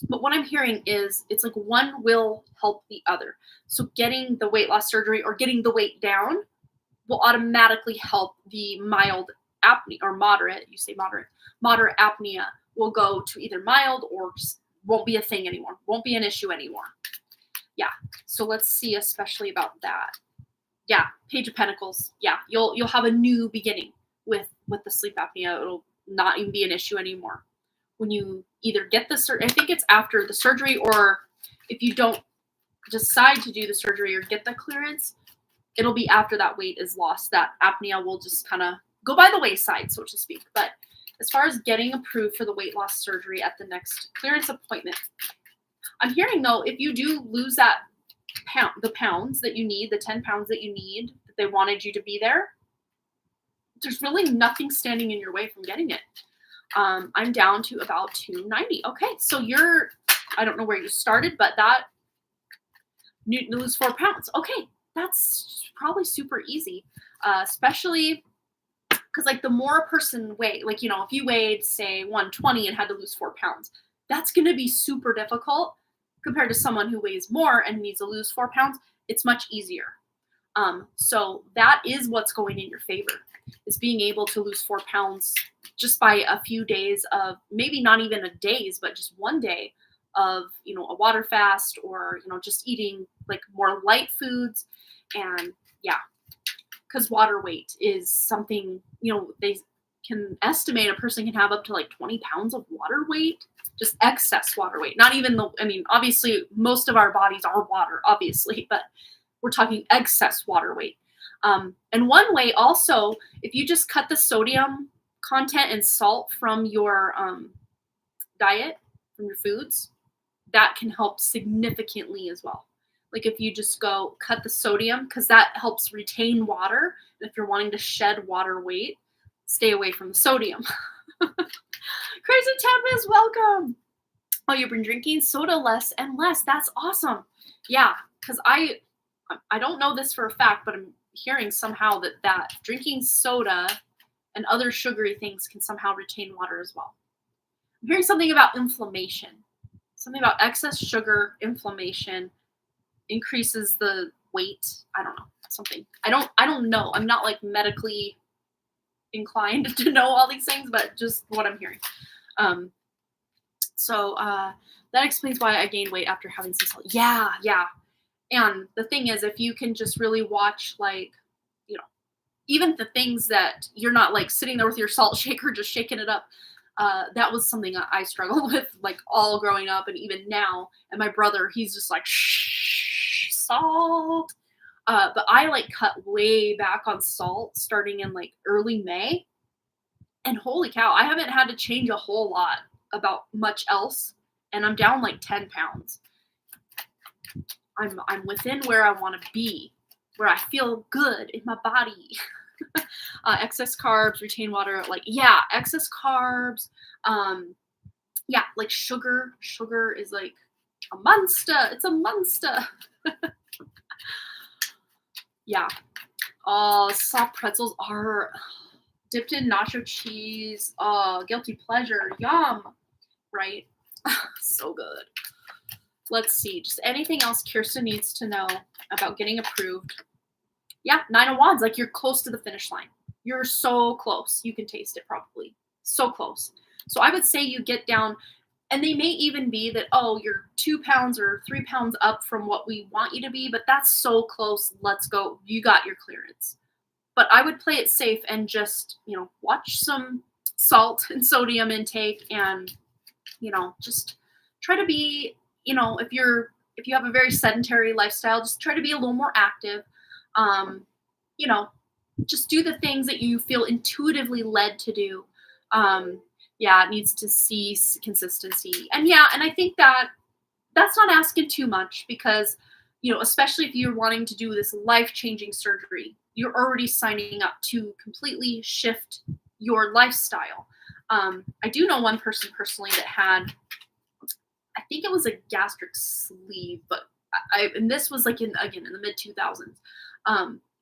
But what I'm hearing is it's like one will help the other. So getting the weight loss surgery or getting the weight down will automatically help the mild apnea or moderate, you say moderate apnea will go to either mild or just won't be a thing anymore. Won't be an issue anymore. Yeah. So let's see, especially about that. Yeah. Page of Pentacles. Yeah. You'll have a new beginning with the sleep apnea. It'll not even be an issue anymore. When you either get the surgery, I think it's after the surgery, or if you don't decide to do the surgery or get the clearance, it'll be after that weight is lost. That apnea will just kind of go by the wayside, so to speak. But as far as getting approved for the weight loss surgery at the next clearance appointment, I'm hearing though, if you do lose that the pounds that you need, the 10 pounds that you need, that they wanted you to be there, there's really nothing standing in your way from getting it. I'm down to about 290. Okay, so I don't know where you started, but that you lose 4 pounds. Okay, that's probably super easy, especially because like the more a person weight, like, you know, if you weighed say 120 and had to lose 4 pounds, that's going to be super difficult compared to someone who weighs more and needs to lose 4 pounds. It's much easier. So that is what's going in your favor, is being able to lose 4 pounds just by a few days of, maybe not even a days, but just one day of, you know, a water fast, or, you know, just eating like more light foods. And yeah, because water weight is something, you know, they can estimate a person can have up to like 20 pounds of water weight, just excess water weight. Not even obviously most of our bodies are water, obviously, but we're talking excess water weight. And one way also, if you just cut the sodium content and salt from your diet, from your foods, that can help significantly as well. Like if you just go cut the sodium, because that helps retain water. And if you're wanting to shed water weight, stay away from the sodium. Crazy Tempest, welcome. Oh, you've been drinking soda less and less. That's awesome. Yeah, because I don't know this for a fact, but I'm hearing somehow that drinking soda and other sugary things can somehow retain water as well. I'm hearing something about inflammation. Something about excess sugar, inflammation, increases the weight. I don't know. Something. I don't know. I'm not like medically inclined to know all these things, but just what I'm hearing. So that explains why I gained weight after having some salt. Yeah. And the thing is, if you can just really watch, like, you know, even the things that you're not like sitting there with your salt shaker just shaking it up. That was something I struggled with, like, all growing up and even now. And my brother, he's just like, shh, salt. But I like cut way back on salt starting in like early May. And holy cow, I haven't had to change a whole lot about much else. And I'm down like 10 pounds. I'm within where I want to be, where I feel good in my body. Excess carbs, retain water, like, yeah, excess carbs. Yeah, like sugar. Sugar is like a monster. It's a monster. Yeah. Soft pretzels are dipped in nacho cheese. Guilty pleasure. Yum. Right? So good. Let's see. Just anything else Kirsten needs to know about getting approved. Yeah, 9 of Wands. Like, you're close to the finish line. you're so close. You can taste it probably. So close. So I would say you get down, and they may even be that, oh, you're 2 pounds or 3 pounds up from what we want you to be, but that's so close. Let's go. You got your clearance. But I would play it safe and just, watch some salt and sodium intake, and, just try to be, if you have a very sedentary lifestyle, just try to be a little more active. Um, you know, just do the things that you feel intuitively led to do. Yeah, it needs to see consistency. And yeah, and I think that's not asking too much, because, especially if you're wanting to do this life-changing surgery, you're already signing up to completely shift your lifestyle. I do know one person personally that had, I think it was a gastric sleeve, but and this was like in the mid 2000s.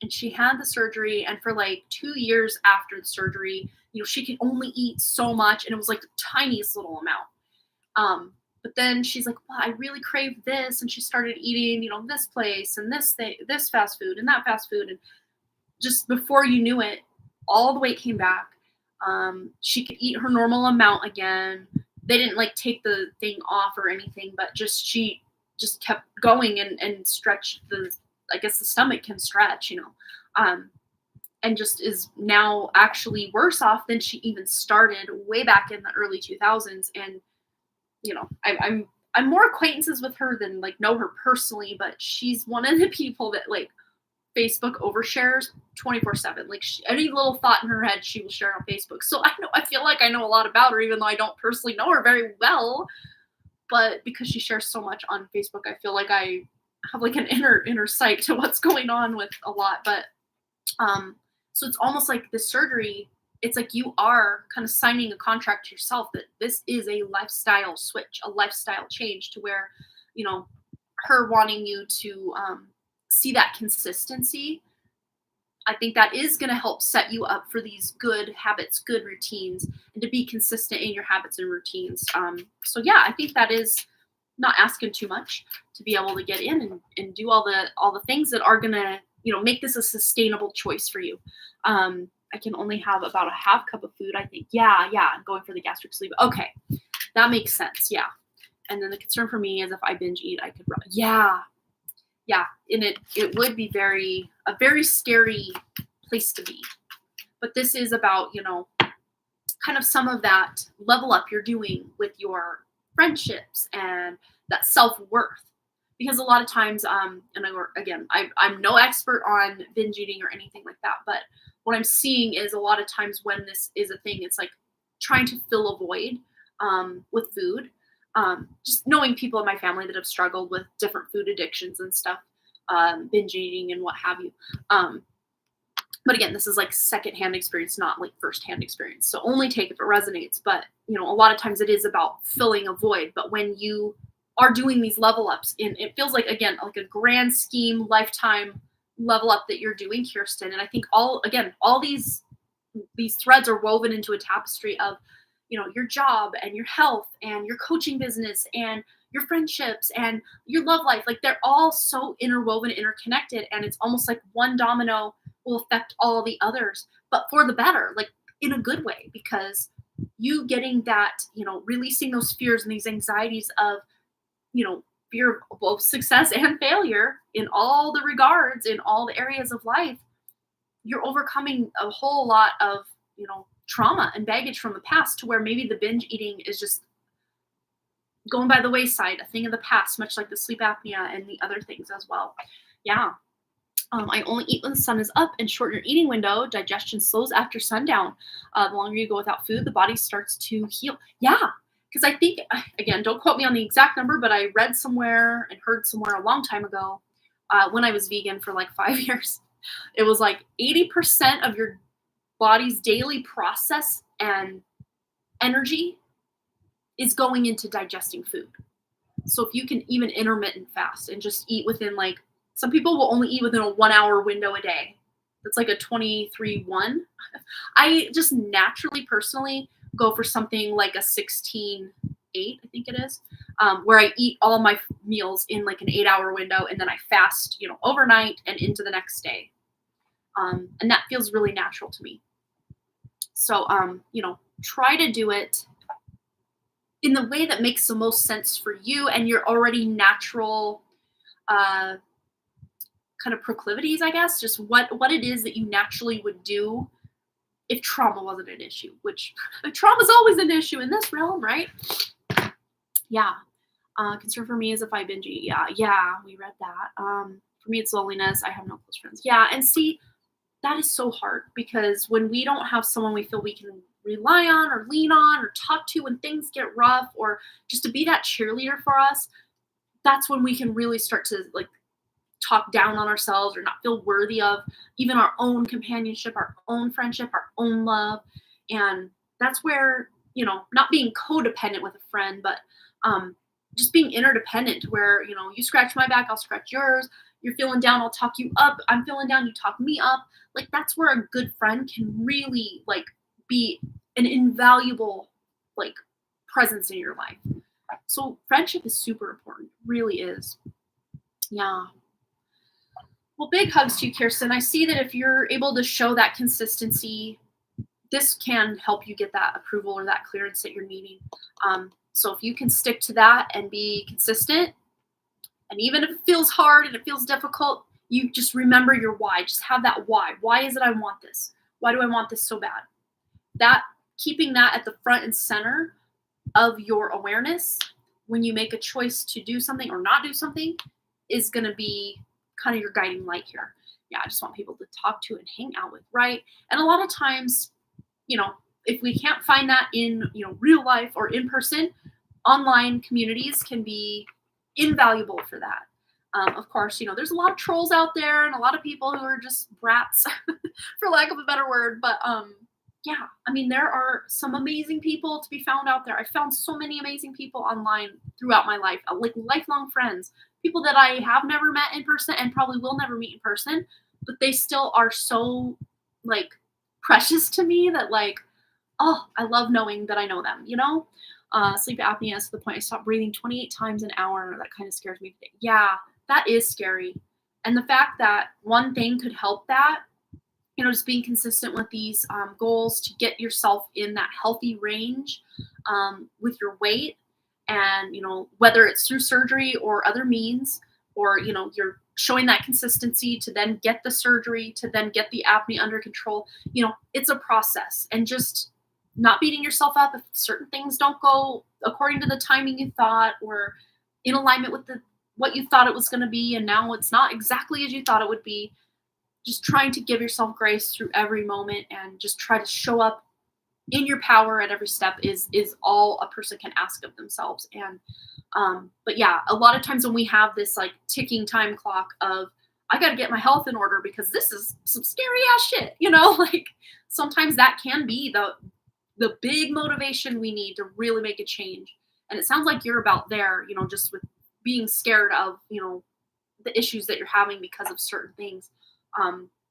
And she had the surgery, and for like 2 years after the surgery, she could only eat so much, and it was like the tiniest little amount. But then she's like, well, I really crave this, and she started eating, this place and this thing, this fast food and that fast food, and just before you knew it, all the weight came back. She could eat her normal amount again. They didn't like take the thing off or anything, but she just kept going and stretched I guess the stomach can stretch, and just is now actually worse off than she even started way back in the early 2000s. And, I'm more acquaintances with her than like know her personally, but she's one of the people that like Facebook overshares 24/7. Like any little thought in her head, she will share on Facebook. So I feel like I know a lot about her, even though I don't personally know her very well. But because she shares so much on Facebook, I feel like I have like an inner sight to what's going on with a lot. But so it's almost like the surgery, it's like you are kind of signing a contract to yourself that this is a lifestyle switch, a lifestyle change, to where, her wanting you to see that consistency. I think that is going to help set you up for these good habits, good routines, and to be consistent in your habits and routines. So yeah, I think that is not asking too much to be able to get in and do all the things that are going to, make this a sustainable choice for you. I can only have about a half cup of food, I think. Yeah, I'm going for the gastric sleeve. Okay, that makes sense. Yeah. And then the concern for me is if I binge eat, I could run. Yeah. And it would be a very scary place to be. But this is about, kind of some of that level up you're doing with your friendships and that self-worth. Because a lot of times, and I'm no expert on binge eating or anything like that, but what I'm seeing is a lot of times when this is a thing, it's like trying to fill a void with food. Just knowing people in my family that have struggled with different food addictions and stuff, binge eating and what have you. But again, this is like secondhand experience, not like firsthand experience. So only take if it resonates. But, a lot of times it is about filling a void. But when you are doing these level ups, it feels like, again, like a grand scheme, lifetime level up that you're doing, Kirsten. And I think all these threads are woven into a tapestry of, your job and your health and your coaching business and your friendships and your love life. Like they're all so interwoven, interconnected. And it's almost like one domino will affect all the others, but for the better, like in a good way, because you getting that, releasing those fears and these anxieties of, fear of both success and failure in all the regards, in all the areas of life, you're overcoming a whole lot of, trauma and baggage from the past, to where maybe the binge eating is just going by the wayside, a thing of the past, much like the sleep apnea and the other things as well. Yeah. I only eat when the sun is up, and shorten your eating window. Digestion slows after sundown. The longer you go without food, the body starts to heal. Yeah. Because I think, again, don't quote me on the exact number, but I read somewhere and heard somewhere a long time ago, when I was vegan for like 5 years, it was like 80% of your body's daily process and energy is going into digesting food. So if you can even intermittent fast and just eat within, like, some people will only eat within a 1 hour window a day. That's like a 23-1. I just naturally, personally, go for something like a 16-8, I think it is, where I eat all my meals in like an 8 hour window, and then I fast, overnight and into the next day. And that feels really natural to me. So, try to do it in the way that makes the most sense for you and your already natural uh, kind of proclivities, I guess. Just what it is that you naturally would do if trauma wasn't an issue, which trauma's always an issue in this realm, right? Yeah. Concern for me is if I binge eat. Yeah, we read that. For me, it's loneliness. I have no close friends. Yeah, and see, that is so hard because when we don't have someone we feel we can rely on or lean on or talk to when things get rough or just to be that cheerleader for us, that's when we can really start to like talk down on ourselves or not feel worthy of even our own companionship, our own friendship, our own love. And that's where, not being codependent with a friend, but just being interdependent where, you scratch my back, I'll scratch yours. You're feeling down, I'll talk you up. I'm feeling down, you talk me up. Like that's where a good friend can really like be an invaluable like presence in your life. So friendship is super important, really is. Yeah. Well, big hugs to you, Kirsten. I see that if you're able to show that consistency, this can help you get that approval or that clearance that you're needing. So if you can stick to that and be consistent, and even if it feels hard and it feels difficult, you just remember your why. Just have that why. Why is it I want this? Why do I want this so bad? That keeping that at the front and center of your awareness when you make a choice to do something or not do something is going to be kind of your guiding light here. Yeah, I just want people to talk to and hang out with, right? And a lot of times, if we can't find that in, real life or in person, online communities can be invaluable for that. Of course, there's a lot of trolls out there and a lot of people who are just brats, for lack of a better word. But yeah, I mean, there are some amazing people to be found out there. I found so many amazing people online throughout my life, like lifelong friends, people that I have never met in person and probably will never meet in person, but they still are so like precious to me that like, oh, I love knowing that I know them, Sleep apnea is to the point I stopped breathing 28 times an hour. That kind of scares me today. Yeah, that is scary. And the fact that one thing could help that, just being consistent with these goals to get yourself in that healthy range with your weight and, whether it's through surgery or other means, or, you're showing that consistency to then get the surgery, to then get the apnea under control, it's a process. And just not beating yourself up if certain things don't go according to the timing you thought or in alignment with what you thought it was going to be, and now it's not exactly as you thought it would be. Just trying to give yourself grace through every moment and just try to show up in your power at every step is all a person can ask of themselves. And but yeah, a lot of times when we have this like ticking time clock of I got to get my health in order because this is some scary ass shit, like sometimes that can be the big motivation we need to really make a change. And it sounds like you're about there, just with being scared of, the issues that you're having because of certain things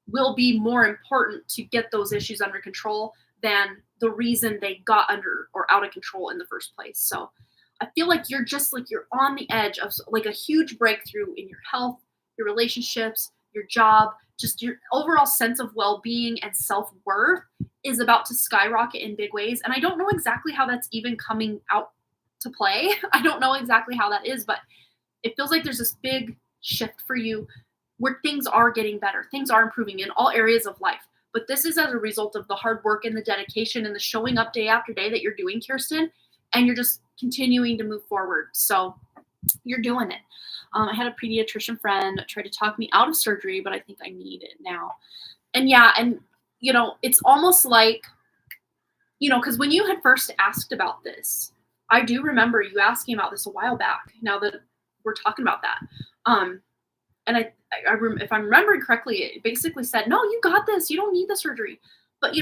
will be more important to get those issues under control than the reason they got under or out of control in the first place. So I feel like you're just like, you're on the edge of like a huge breakthrough in your health, your relationships, your job, just your overall sense of well-being and self-worth is about to skyrocket in big ways. And I don't know exactly how that's even coming out to play. I don't know exactly how that is, but it feels like there's this big shift for you where things are getting better. Things are improving in all areas of life. But this is as a result of the hard work and the dedication and the showing up day after day that you're doing, Kirsten, and you're just continuing to move forward. So you're doing it. I had a pediatrician friend try to talk me out of surgery, but I think I need it now. And yeah, and it's almost like, because when you had first asked about this, I do remember you asking about this a while back, now that we're talking about that. And if I'm remembering correctly, it basically said, no, you got this. You don't need the surgery. But,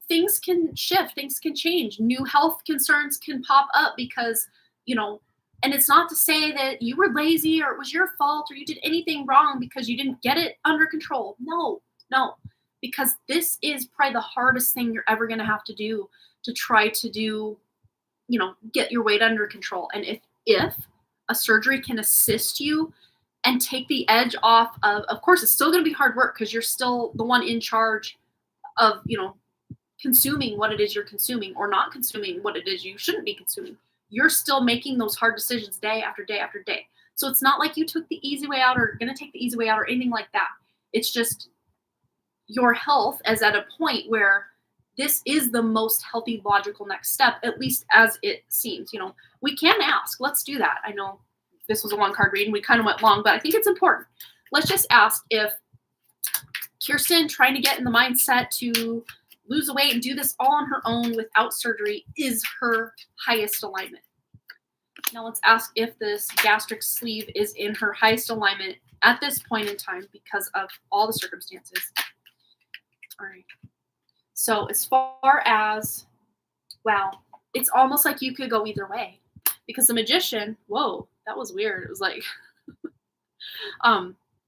things can shift. Things can change. New health concerns can pop up because, and it's not to say that you were lazy or it was your fault or you did anything wrong because you didn't get it under control. No, because this is probably the hardest thing you're ever going to have to do to try to do, get your weight under control. And if a surgery can assist you and take the edge off of course, it's still going to be hard work because you're still the one in charge of, consuming what it is you're consuming or not consuming what it is you shouldn't be consuming. You're still making those hard decisions day after day after day. So it's not like you took the easy way out or going to take the easy way out or anything like that. It's just your health is at a point where this is the most healthy, logical next step, at least as it seems. We can ask. Let's do that. I know this was a long card reading. We kind of went long, but I think it's important. Let's just ask if Kirsten, trying to get in the mindset to lose weight and do this all on her own without surgery, is her highest alignment. Now let's ask if this gastric sleeve is in her highest alignment at this point in time because of all the circumstances. All right. So as far as, wow, it's almost like you could go either way because the Magician, whoa, that was weird. It was like,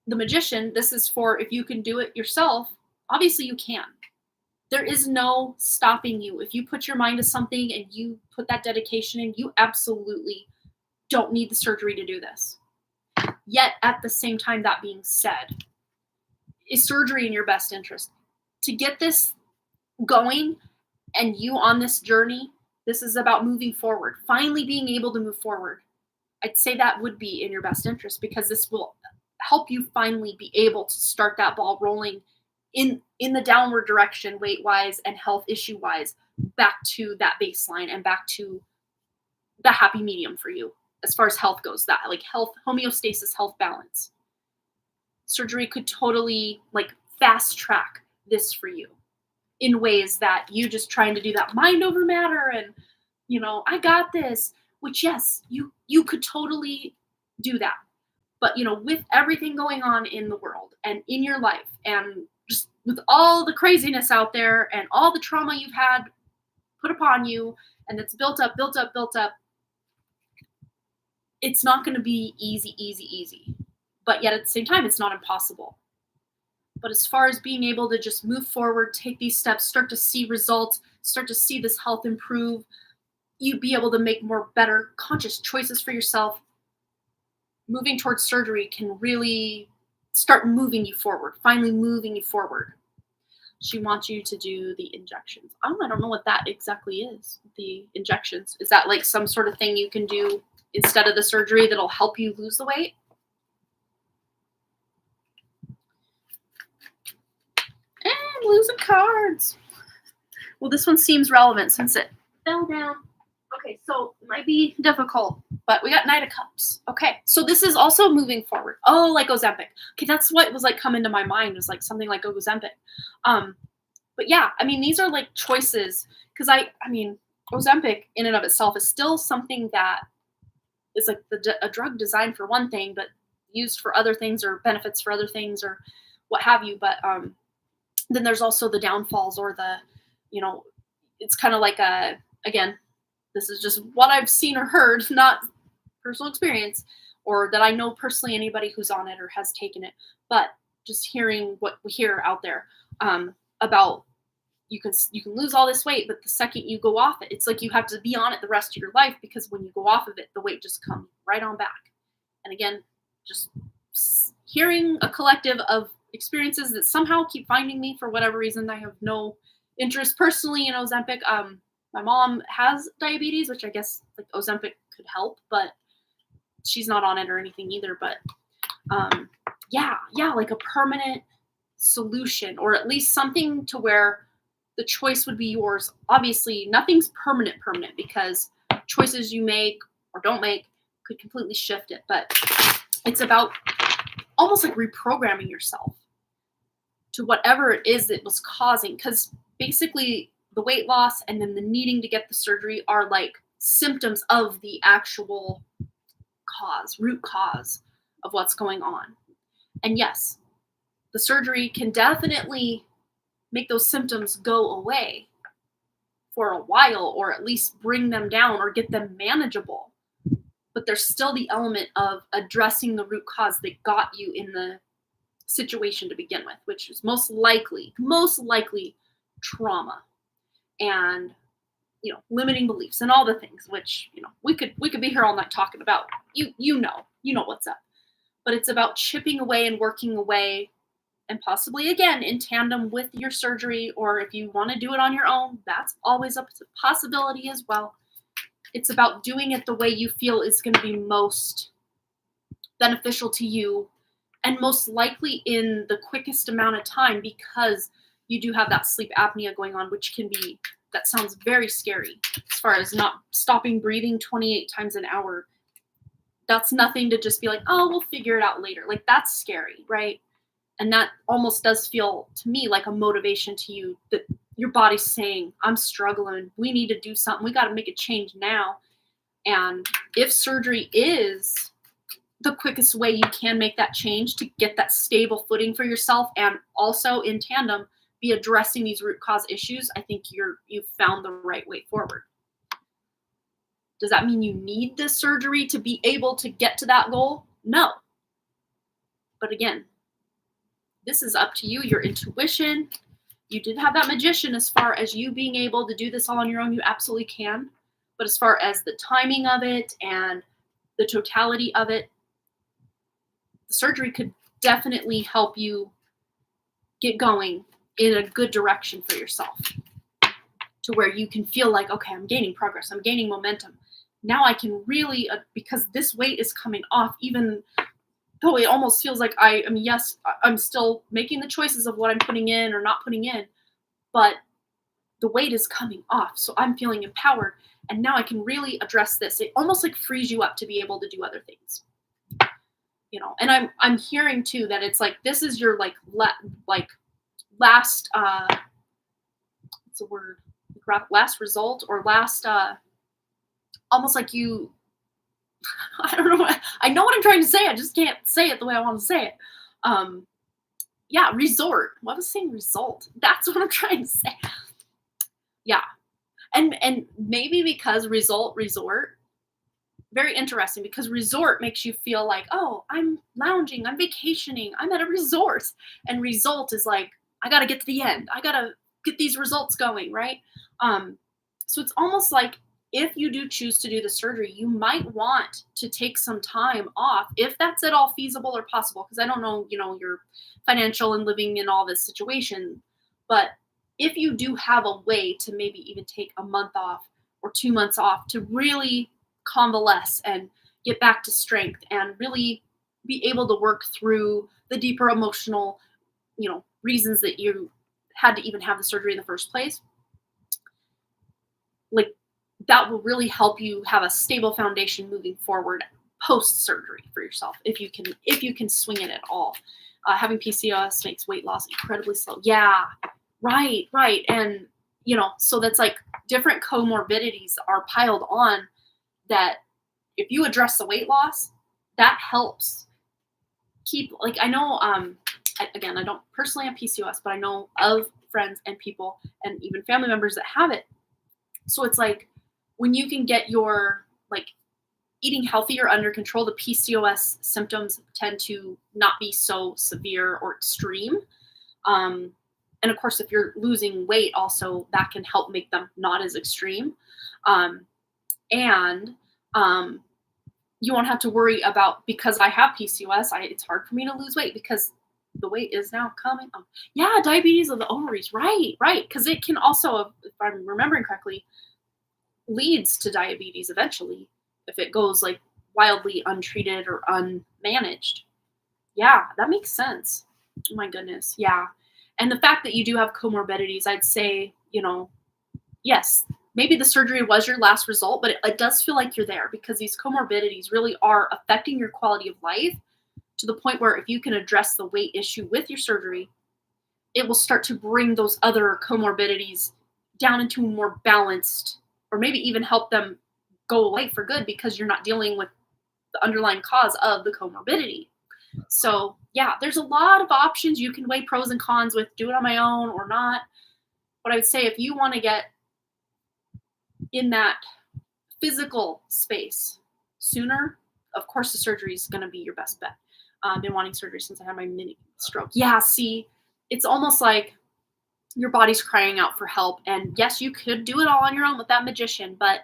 the Magician, this is for if you can do it yourself, obviously you can. There is no stopping you. If you put your mind to something and you put that dedication in, you absolutely don't need the surgery to do this. Yet, at the same time, that being said, is surgery in your best interest? To get this going and you on this journey, this is about moving forward, finally being able to move forward. I'd say that would be in your best interest because this will help you finally be able to start that ball rolling in the downward direction, weight-wise and health issue-wise, back to that baseline and back to the happy medium for you as far as health goes, that like health, homeostasis, health balance. Surgery could totally like fast track this for you in ways that you just trying to do that mind over matter and, I got this, which yes, you could totally do that. But, with everything going on in the world and in your life and just with all the craziness out there and all the trauma you've had put upon you and it's built up, it's not going to be easy. But yet at the same time, it's not impossible. But as far as being able to just move forward, take these steps, start to see results, start to see this health improve, you'd be able to make more better conscious choices for yourself. Moving towards surgery can really start moving you forward, finally moving you forward. She wants you to do the injections. I don't know what that exactly is, the injections. Is that like some sort of thing you can do instead of the surgery that'll help you lose the weight? And I'm losing cards. Well, this one seems relevant since it fell down. Okay, so it might be difficult, but we got Knight of Cups. Okay, so this is also moving forward. Oh, like Ozempic. Okay, that's what was like coming to my mind, was like something like Ozempic. But yeah, I mean, these are like choices because I mean, Ozempic in and of itself is still something that is like a drug designed for one thing, but used for other things or benefits for other things or what have you. But then there's also the downfalls or the, it's kind of like again, this is just what I've seen or heard, not personal experience, or that I know personally anybody who's on it or has taken it, but just hearing what we hear out there about you can lose all this weight, but the second you go off it, it's like you have to be on it the rest of your life because when you go off of it, the weight just comes right on back. And again, just hearing a collective of experiences that somehow keep finding me for whatever reason. I have no interest personally in Ozempic. My mom has diabetes, which I guess like Ozempic could help, but she's not on it or anything either. But yeah, like a permanent solution or at least something to where the choice would be yours. Obviously, nothing's permanent because choices you make or don't make could completely shift it. But it's about almost like reprogramming yourself to whatever it is that was causing, because basically the weight loss and then the needing to get the surgery are like symptoms of the actual root cause of what's going on. And yes, the surgery can definitely make those symptoms go away for a while, or at least bring them down or get them manageable. But there's still the element of addressing the root cause that got you in the situation to begin with, which is most likely trauma and limiting beliefs and all the things, which we could be here all night talking about. You know what's up. But it's about chipping away and working away and possibly again in tandem with your surgery, or if you want to do it on your own, that's always a possibility as well. It's about doing it the way you feel is going to be most beneficial to you and most likely in the quickest amount of time, because you do have that sleep apnea going on, which can be, that sounds very scary as far as not stopping breathing 28 times an hour. That's nothing to just be like, oh, we'll figure it out later. Like, that's scary, right? And that almost does feel to me like a motivation to you, that your body's saying, I'm struggling. We need to do something. We got to make a change now. And if surgery is the quickest way you can make that change to get that stable footing for yourself, and also in tandem be addressing these root cause issues, I think you've found the right way forward. Does that mean you need this surgery to be able to get to that goal? No. But again, this is up to you, your intuition. You did have that magician as far as you being able to do this all on your own. You absolutely can. But as far as the timing of it and the totality of it, the surgery could definitely help you get going in a good direction for yourself, to where you can feel like, okay, I'm gaining progress. I'm gaining momentum. Now I can really, because this weight is coming off, even though it almost feels like yes, I'm still making the choices of what I'm putting in or not putting in, but the weight is coming off. So I'm feeling empowered. And now I can really address this. It almost like frees you up to be able to do other things. And I'm hearing too that it's like, this is your last, what's the word? Last result, or last, almost like you, I don't know. I know what I'm trying to say. I just can't say it the way I want to say it. Yeah, resort. What was saying result? That's what I'm trying to say. Yeah. And maybe because resort, very interesting, because resort makes you feel like, oh, I'm lounging, I'm vacationing, I'm at a resort. And result is like, I got to get to the end. I got to get these results going, right? So it's almost like, if you do choose to do the surgery, you might want to take some time off, if that's at all feasible or possible, because I don't know, your financial and living in all this situation. But if you do have a way to maybe even take a month off or 2 months off to really convalesce and get back to strength and really be able to work through the deeper emotional, reasons that you had to even have the surgery in the first place, like, that will really help you have a stable foundation moving forward post surgery for yourself, if you can swing it at all. Having PCOS makes weight loss incredibly slow. Yeah, right. And so that's like different comorbidities are piled on, that if you address the weight loss, that helps keep, like, I know, again, I don't personally have PCOS, but I know of friends and people and even family members that have it. So it's like, when you can get your eating healthier under control, the PCOS symptoms tend to not be so severe or extreme. And of course, if you're losing weight also, that can help make them not as extreme. And you won't have to worry about, because I have PCOS, it's hard for me to lose weight because the weight is now coming up. Yeah, diabetes of the ovaries, right. Because it can also, if I'm remembering correctly, leads to diabetes eventually if it goes wildly untreated or unmanaged. Yeah, that makes sense. Oh my goodness. Yeah. And the fact that you do have comorbidities, I'd say, yes, maybe the surgery was your last result, but it does feel like you're there, because these comorbidities really are affecting your quality of life to the point where if you can address the weight issue with your surgery, it will start to bring those other comorbidities down into a more balanced, or maybe even help them go away for good, because you're not dealing with the underlying cause of the comorbidity. So yeah, there's a lot of options. You can weigh pros and cons with do it on my own or not. But I would say if you want to get in that physical space sooner, of course the surgery is going to be your best bet. I've been wanting surgery since I had my mini stroke. Yeah, see, it's almost like your body's crying out for help. And yes, you could do it all on your own with that magician, but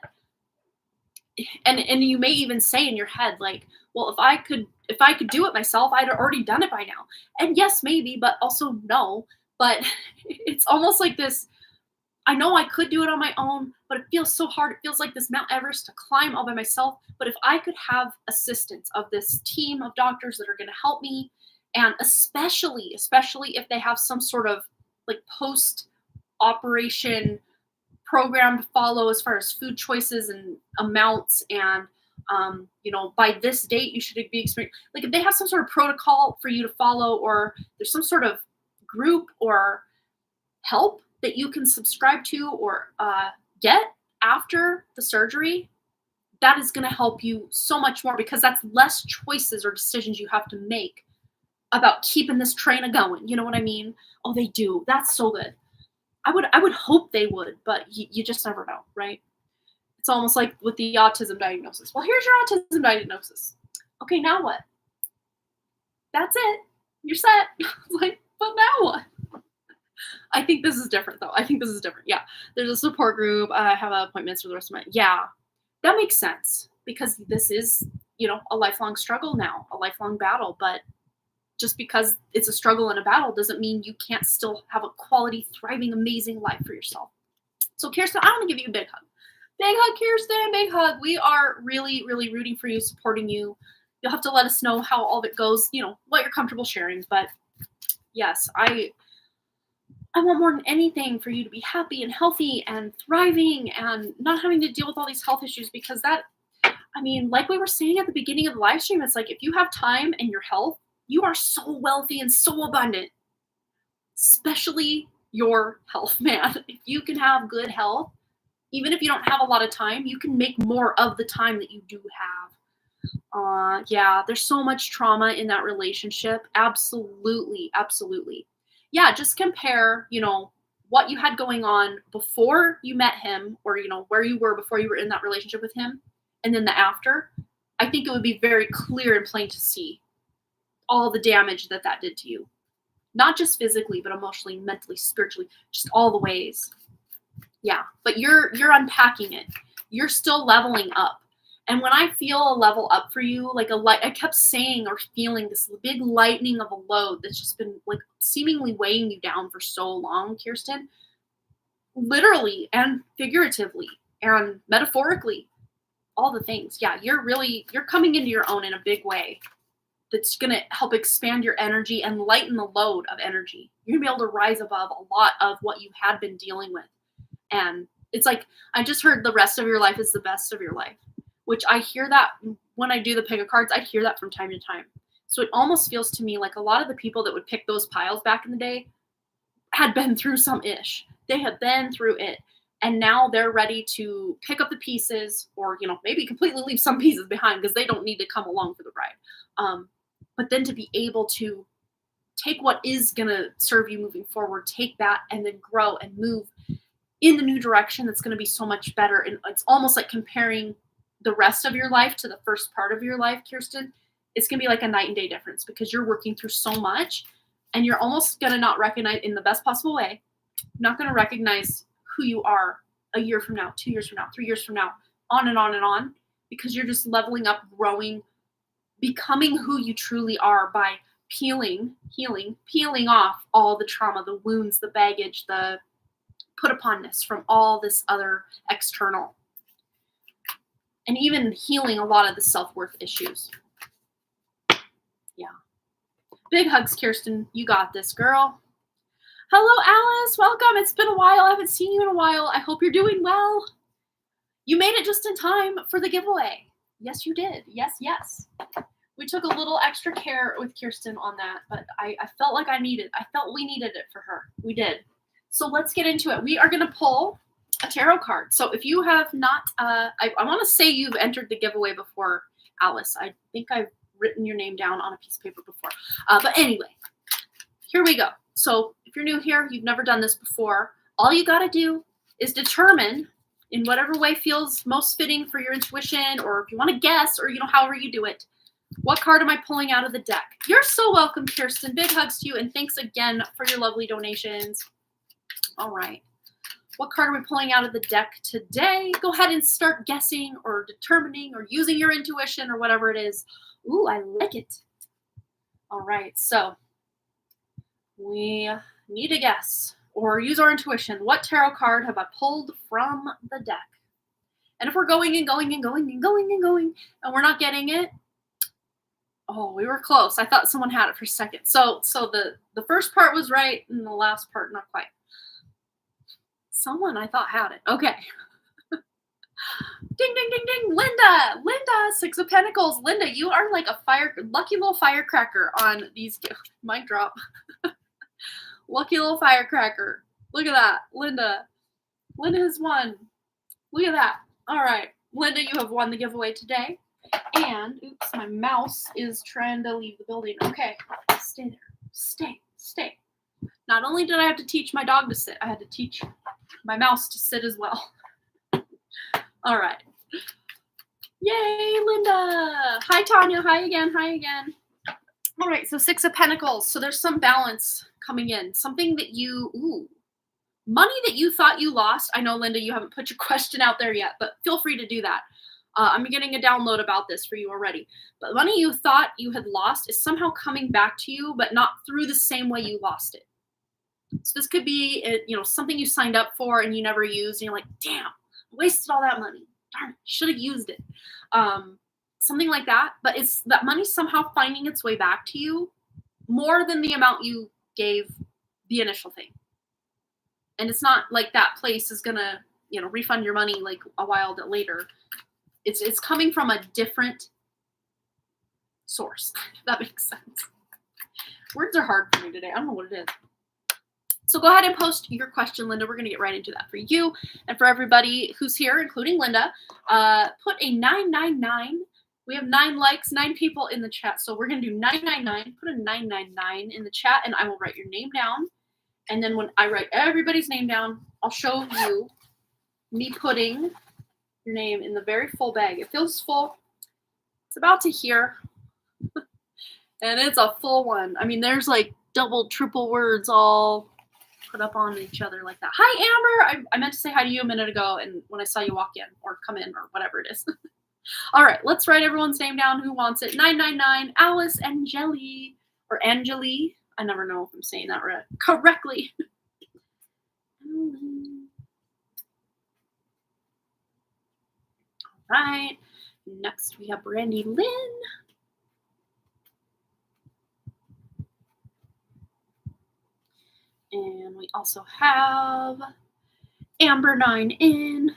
and you may even say in your head, well, if I could if I could do it myself, I'd already done it by now. And yes, maybe, but also no. But it's almost like this, I know I could do it on my own, but it feels so hard. It feels like this Mount Everest to climb all by myself. But if I could have assistance of this team of doctors that are going to help me, and especially if they have some sort of like post operation program to follow as far as food choices and amounts, and by this date you should be experiencing, like if they have some sort of protocol for you to follow, or there's some sort of group or help that you can subscribe to or get after the surgery, that is going to help you so much more, because that's less choices or decisions you have to make about keeping this train a going. You know what I mean? Oh, they do. That's so good. I would hope they would, but you just never know, right? It's almost like with the autism diagnosis. Well, here's your autism diagnosis. Okay, now what? That's it. You're set. Like, but now what? I think this is different, though. I think this is different. Yeah, there's a support group. I have appointments for the rest of my. Yeah, that makes sense, because this is, a lifelong struggle now, a lifelong battle. But just because it's a struggle and a battle doesn't mean you can't still have a quality, thriving, amazing life for yourself. So, Kirsten, I want to give you a big hug. Big hug, Kirsten. Big hug. We are really, really rooting for you, supporting you. You'll have to let us know how all of it goes, what you're comfortable sharing. But yes, I want more than anything for you to be happy and healthy and thriving and not having to deal with all these health issues, because like we were saying at the beginning of the live stream, it's like if you have time and your health, you are so wealthy and so abundant, especially your health, man. If you can have good health, even if you don't have a lot of time, you can make more of the time that you do have. Yeah, there's so much trauma in that relationship. Absolutely, absolutely. Yeah, just compare, what you had going on before you met him, or, where you were before you were in that relationship with him, and then the after. I think it would be very clear and plain to see all the damage that did to you. Not just physically, but emotionally, mentally, spiritually, just all the ways. Yeah, but you're unpacking it. You're still leveling up. And when I feel a level up for you, like I kept saying or feeling this big lightening of a load that's just been like seemingly weighing you down for so long, Kirsten, literally and figuratively and metaphorically, all the things. Yeah, you're coming into your own in a big way. That's going to help expand your energy and lighten the load of energy. You're going to be able to rise above a lot of what you had been dealing with. And it's like, I just heard the rest of your life is the best of your life, which I hear that when I do the pick of cards, I hear that from time to time. So it almost feels to me like a lot of the people that would pick those piles back in the day had been through some ish. They had been through it. And now they're ready to pick up the pieces, or, maybe completely leave some pieces behind because they don't need to come along for the ride. But then to be able to take what is going to serve you moving forward, take that and then grow and move in the new direction that's going to be so much better. And it's almost like comparing the rest of your life to the first part of your life, Kirsten. It's going to be like a night and day difference, because you're working through so much, and you're almost going to not recognize, in the best possible way, not going to recognize who you are a year from now, 2 years from now, 3 years from now, on and on and on, because you're just leveling up, growing, becoming who you truly are by peeling off all the trauma, the wounds, the baggage, the put uponness from all this other external, and even healing a lot of the self-worth issues. Yeah. Big hugs, Kirsten. You got this, girl. Hello, Alice. Welcome. It's been a while. I haven't seen you in a while. I hope you're doing well. You made it just in time for the giveaway. Yes, you did. Yes. We took a little extra care with Kirsten on that, but I felt like we needed it for her. We did. So let's get into it. We are going to pull a tarot card. So if you have not, I want to say you've entered the giveaway before, Alice. I think I've written your name down on a piece of paper before. But anyway, here we go. So if you're new here, you've never done this before, all you got to do is determine, in whatever way feels most fitting for your intuition, or if you want to guess, or, however you do it, what card am I pulling out of the deck? You're so welcome, Kirsten. Big hugs to you, and thanks again for your lovely donations. All right. What card are we pulling out of the deck today? Go ahead and start guessing or determining or using your intuition or whatever it is. Ooh, I like it. All right, so we need to guess or use our intuition. What tarot card have I pulled from the deck? And if we're going and going and going and going and going and we're not getting it, oh, we were close. I thought someone had it for a second. So the first part was right and the last part not quite. Someone I thought had it. Okay. Ding, ding, ding, ding. Linda, 6 of Pentacles. Linda, you are like a lucky little firecracker on these. Mic drop. Lucky little firecracker. Look at that. Linda has won. Look at that. All right. Linda, you have won the giveaway today. And, oops, my mouse is trying to leave the building. Okay. Stay there. Stay. Not only did I have to teach my dog to sit, I had to teach my mouse to sit as well. All right. Yay, Linda. Hi, Tanya. Hi again. All right, so 6 of Pentacles. So there's some balance coming in. Something that money that you thought you lost. I know, Linda, you haven't put your question out there yet, but feel free to do that. I'm getting a download about this for you already. But money you thought you had lost is somehow coming back to you, but not through the same way you lost it. So this could be, something you signed up for and you never used, and you're like, damn, I wasted all that money. Darn it, should have used it. Something like that. But it's that money somehow finding its way back to you more than the amount you gave the initial thing. And it's not like that place is gonna, refund your money like a while later. It's coming from a different source. If that makes sense. Words are hard for me today. I don't know what it is. So go ahead and post your question, Linda. We're going to get right into that for you. And for everybody who's here, including Linda, put a 999. We have 9 likes, 9 people in the chat. So we're going to do 999. Put a 999 in the chat, and I will write your name down. And then when I write everybody's name down, I'll show you me putting your name in the very full bag. It feels full. It's about to hear. And it's a full one. I mean, there's like double, triple words all put up on each other like that. Hi, Amber. I meant to say hi to you a minute ago, and when I saw you walk in or come in or whatever it is. All right, let's write everyone's name down who wants it. 999, Alice Angeli, or Angeli. I never know if I'm saying that right correctly. All right, next we have Brandy Lynn. And we also have Amber 9N.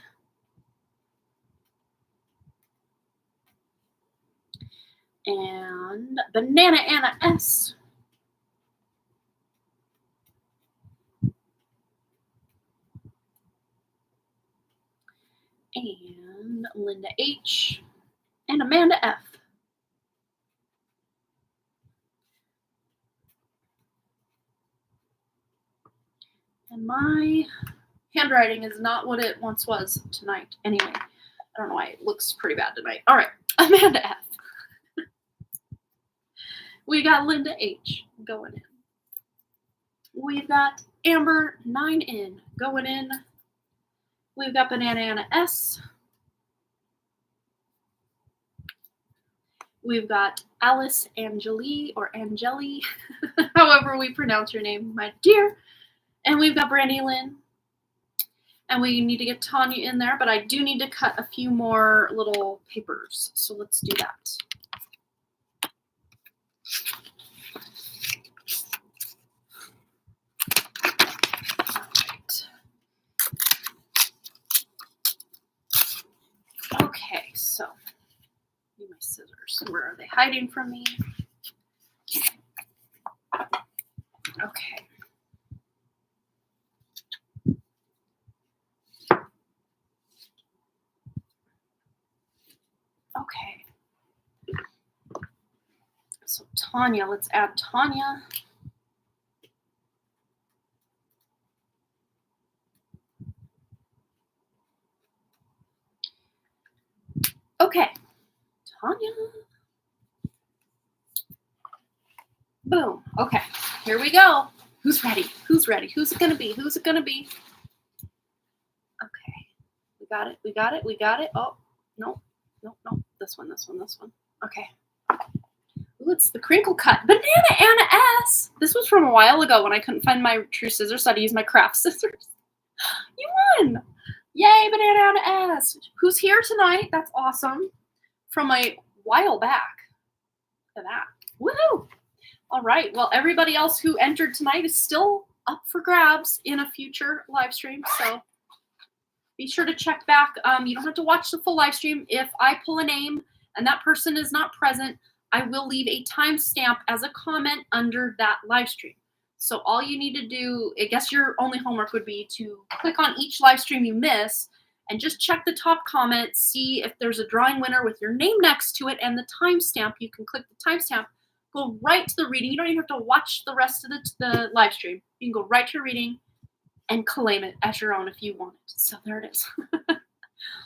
And Banana Anna S. And Linda H. And Amanda F. And my handwriting is not what it once was tonight. Anyway, I don't know why it looks pretty bad tonight. All right, Amanda F. We got Linda H. going in. We've got Amber 9N going in. We've got Banana Anna S. We've got Alice Angeli or Angeli, however we pronounce your name, my dear. And we've got Brandy Lynn. And we need to get Tanya in there, but I do need to cut a few more little papers. So let's do that. All right. Okay, so need my scissors. Where are they hiding from me? Okay. Okay. So Tanya, let's add Tanya. Okay. Tanya. Boom. Okay. Here we go. Who's ready? Who's ready? Who's it going to be? Who's it going to be? got it. We got it. We got it. Oh, no. No. This one. Okay. Ooh, it's the crinkle cut. Banana Anna S. This was from a while ago when I couldn't find my true scissors, so I had to use my craft scissors. You won! Yay, Banana Anna S. Who's here tonight? That's awesome. From a while back. Look at that. Woohoo! All right. Well, everybody else who entered tonight is still up for grabs in a future live stream, so be sure to check back. You don't have to watch the full live stream. If I pull a name and that person is not present, I will leave a timestamp as a comment under that live stream. So all you need to do, I guess your only homework would be to click on each live stream you miss and just check the top comment, see if there's a drawing winner with your name next to it and the timestamp. You can click the timestamp, go right to the reading. You don't even have to watch the rest of the live stream. You can go right to your reading and claim it as your own if you want it. So there it is.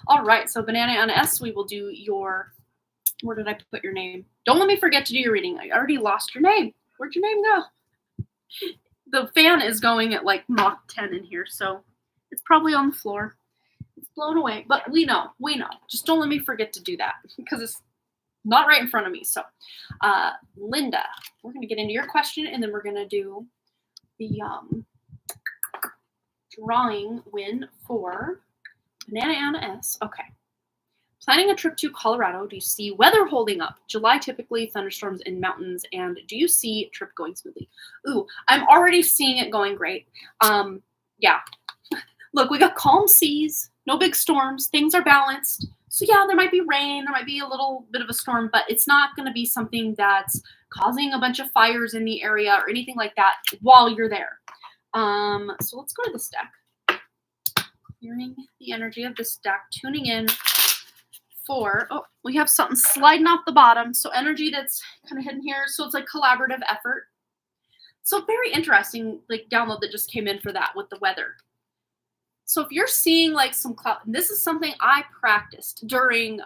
All right, so Banana Anna S, we will do your, where did I put your name? Don't let me forget to do your reading. I already lost your name. Where'd your name go? The fan is going at like Mach 10 in here, so it's probably on the floor. It's blown away, but we know. Just don't let me forget to do that because it's not right in front of me. So, Linda, we're going to get into your question, and then we're going to do the drawing win for Banana Anna S. Okay. Planning a trip to Colorado, do you see weather holding up? July typically thunderstorms in mountains, and do you see trip going smoothly? Ooh, I'm already seeing it going great. Yeah. Look, we got calm seas, no big storms, things are balanced. So yeah, there might be rain, there might be a little bit of a storm, but it's not going to be something that's causing a bunch of fires in the area or anything like that while you're there. So let's go to this deck. Clearing the energy of this deck, tuning in for, oh, we have something sliding off the bottom. So energy that's kind of hidden here. So it's like collaborative effort. So very interesting, like download that just came in for that with the weather. So if you're seeing like some cloud, this is something I practiced during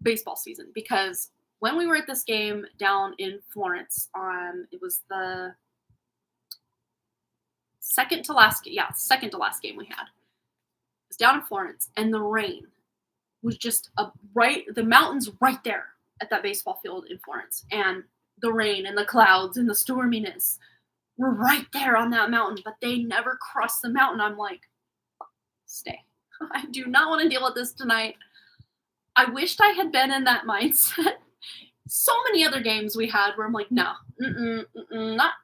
baseball season, because when we were at this game down in Florence it was the second to last game we had. It was down in Florence, and the rain was just the mountains right there at that baseball field in Florence, and the rain and the clouds and the storminess were right there on that mountain, but they never crossed the mountain. I'm like, stay. I do not want to deal with this tonight. I wished I had been in that mindset. So many other games we had where I'm like, no, don't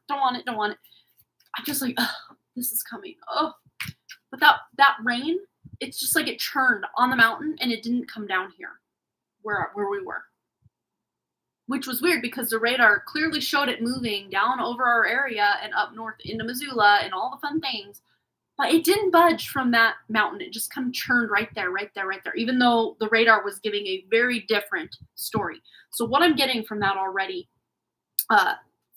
want it. I'm just like, oh, this is coming. Oh, but that rain, it's just like it churned on the mountain and it didn't come down here where we were. Which was weird because the radar clearly showed it moving down over our area and up north into Missoula and all the fun things. But it didn't budge from that mountain. It just kind of churned right there, even though the radar was giving a very different story. So what I'm getting from that already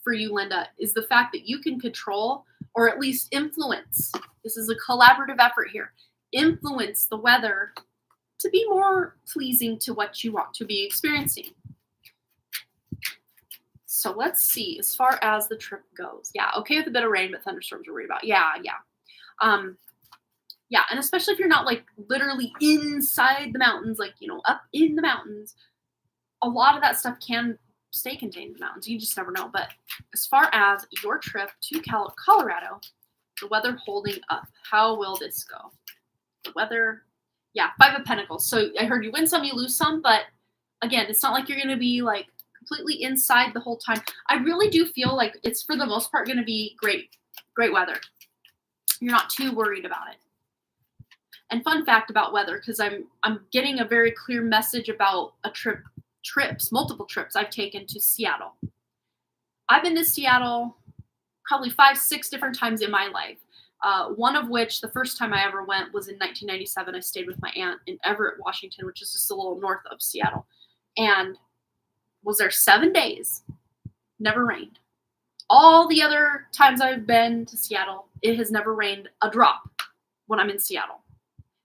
for you, Linda, is the fact that you can control or at least influence. This is a collaborative effort here. Influence the weather to be more pleasing to what you want to be experiencing. So let's see, as far as the trip goes. Yeah, okay with a bit of rain, but thunderstorms we're worried about. Yeah. Yeah, and especially if you're not like literally inside the mountains, like, up in the mountains, a lot of that stuff can stay contained in the mountains. You just never know. But as far as your trip to Colorado, the weather holding up, how will this go? The weather, yeah, 5 of Pentacles. So I heard you win some, you lose some, but again, it's not like you're going to be like completely inside the whole time. I really do feel like it's for the most part going to be great weather. You're not too worried about it. And fun fact about weather, because I'm getting a very clear message about multiple trips I've taken to Seattle. I've been to Seattle probably 5-6 different times in my life. One of which, the first time I ever went was in 1997. I stayed with my aunt in Everett, Washington, which is just a little north of Seattle. And was there 7 days, never rained. All the other times I've been to Seattle, it has never rained a drop when I'm in Seattle.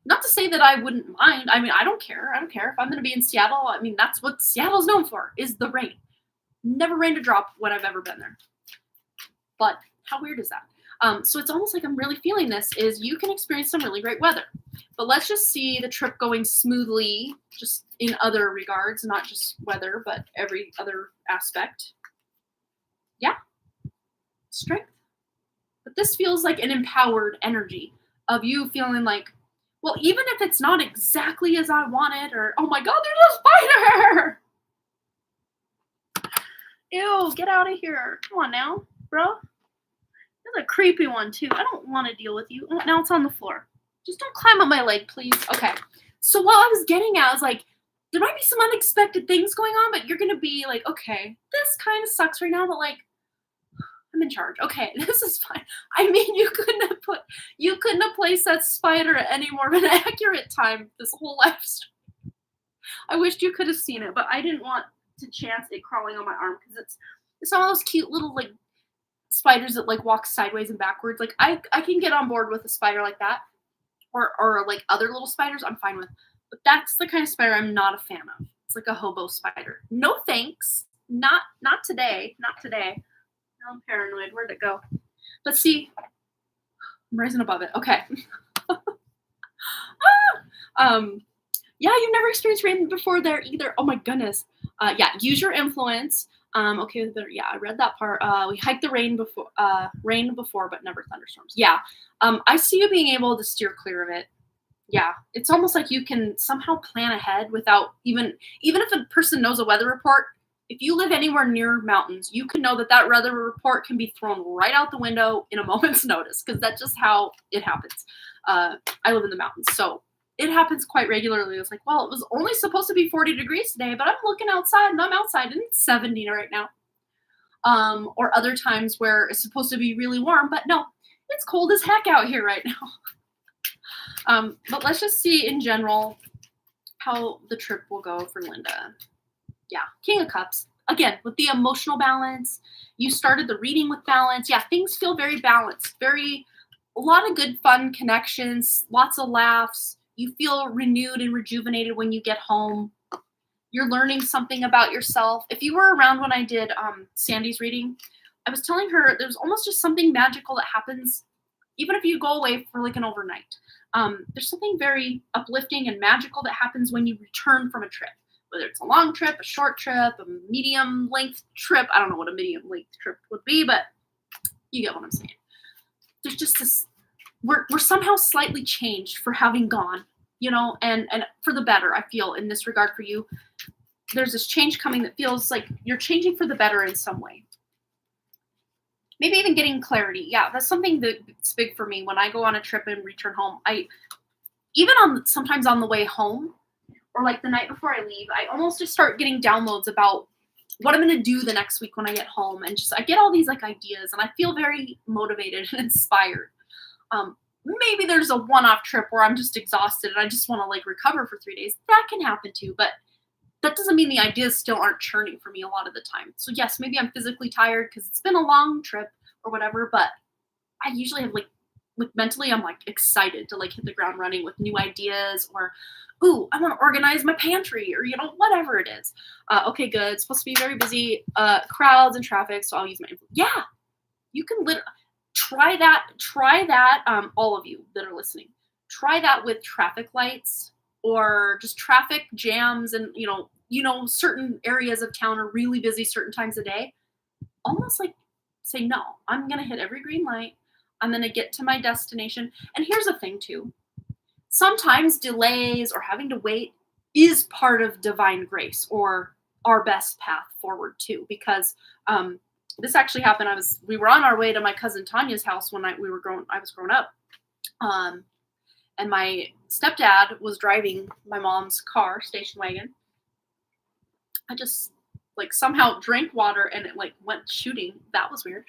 Not to say that I wouldn't mind. I mean, I don't care. If I'm going to be in Seattle, I mean, that's what Seattle's known for, is the rain. Never rained a drop when I've ever been there. But how weird is that? So it's almost like I'm really feeling this is you can experience some really great weather. But let's just see the trip going smoothly, just in other regards, not just weather, but every other aspect. Yeah, strength. But this feels like an empowered energy of you feeling like, well, even if it's not exactly as I wanted, or oh my god, there's a spider! Ew, get out of here. Come on now, bro. That's a creepy one, too. I don't want to deal with you. Oh, now it's on the floor. Just don't climb up my leg, please. Okay. So what I was getting at is like, there might be some unexpected things going on, but you're going to be like, okay, this kind of sucks right now, but like, I'm in charge. Okay, this is fine. I mean, you couldn't have placed that spider at any more of an accurate time this whole life stream. I wished you could have seen it, but I didn't want to chance it crawling on my arm because it's one of those cute little like spiders that like walk sideways and backwards. Like I can get on board with a spider like that, or like other little spiders I'm fine with. But that's the kind of spider I'm not a fan of. It's like a hobo spider. No thanks. Not today. Not today. Now I'm paranoid. Where'd it go? But see, I'm rising above it. Okay. Yeah, you've never experienced rain before there either. Oh my goodness. Yeah, use your influence. Okay, yeah, I read that part. We hiked the rain before, but never thunderstorms. Yeah. I see you being able to steer clear of it. Yeah, it's almost like you can somehow plan ahead without even if a person knows a weather report. If you live anywhere near mountains, you can know that weather report can be thrown right out the window in a moment's notice because that's just how it happens. I live in the mountains, so it happens quite regularly. It's like, well, it was only supposed to be 40 degrees today, but I'm looking outside and I'm outside and it's 70 right now. Or other times where it's supposed to be really warm, but no, it's cold as heck out here right now. But let's just see in general how the trip will go for Linda. Yeah, King of Cups. Again, with the emotional balance, you started the reading with balance. Yeah, things feel very balanced. A lot of good fun connections, lots of laughs. You feel renewed and rejuvenated when you get home. You're learning something about yourself. If you were around when I did Sandy's reading, I was telling her there's almost just something magical that happens even if you go away for like an overnight. There's something very uplifting and magical that happens when you return from a trip. Whether it's a long trip, a short trip, a medium length trip. I don't know what a medium length trip would be, but you get what I'm saying. There's just this, we're somehow slightly changed for having gone, and for the better, I feel in this regard for you. There's this change coming that feels like you're changing for the better in some way. Maybe even getting clarity. Yeah, that's something that's big for me when I go on a trip and return home. Sometimes on the way home, or like the night before I leave, I almost just start getting downloads about what I'm going to do the next week when I get home. And I get all these like ideas and I feel very motivated and inspired. Maybe there's a one-off trip where I'm just exhausted and I just want to like recover for 3 days. That can happen too, but that doesn't mean the ideas still aren't churning for me a lot of the time. So yes, maybe I'm physically tired because it's been a long trip or whatever, but I usually have like mentally I'm like excited to like hit the ground running with new ideas or ooh, I want to organize my pantry or, whatever it is. Okay, good. It's supposed to be very busy, crowds and traffic. So I'll use my influence. Yeah, you can try that. All of you that are listening, try that with traffic lights or just traffic jams. And, certain areas of town are really busy certain times of day. Almost like say, no, I'm going to hit every green light. I'm going to get to my destination. And here's the thing too. Sometimes delays or having to wait is part of divine grace or our best path forward too, because this actually happened. We were on our way to my cousin Tanya's house when I was growing up. And my stepdad was driving my mom's car, station wagon. I just like somehow drank water and it like went shooting. That was weird.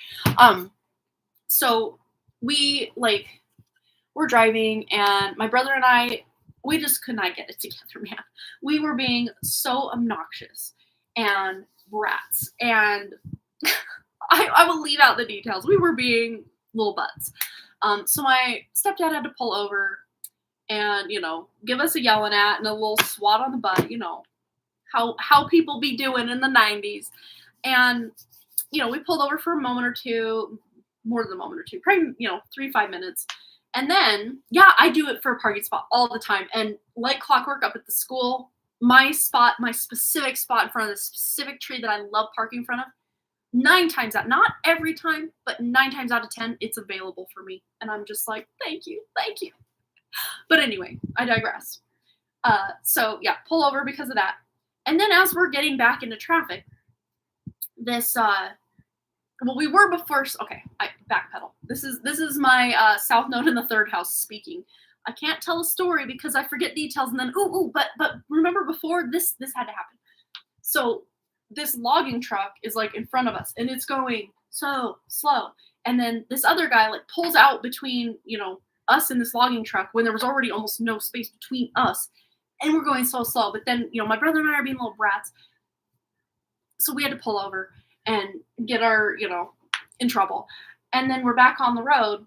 So we're driving and my brother and I, we just could not get it together, man. We were being so obnoxious and brats. And I will leave out the details. We were being little butts. So my stepdad had to pull over and, give us a yelling at and a little swat on the butt, how people be doing in the 90s. And, we pulled over for a moment or two, more than a moment or two, probably, 3-5 minutes. And then, yeah, I do it for a parking spot all the time. And like clockwork up at the school, my spot, my specific spot in front of the specific tree that I love parking in front of, 9 times out, not every time, but 9 times out of 10, it's available for me. And I'm just like, thank you, thank you. But anyway, I digress. So yeah, pull over because of that. And then as we're getting back into traffic, this, well, we were before, okay, I backpedal. This is my South Node in the third house speaking. I can't tell a story because I forget details, and then, but remember before, this had to happen. So this logging truck is like in front of us, and it's going so slow. And then this other guy like pulls out between, us and this logging truck when there was already almost no space between us. And we're going so slow. But then, my brother and I are being little brats. So we had to pull over and get our, in trouble. And then we're back on the road. And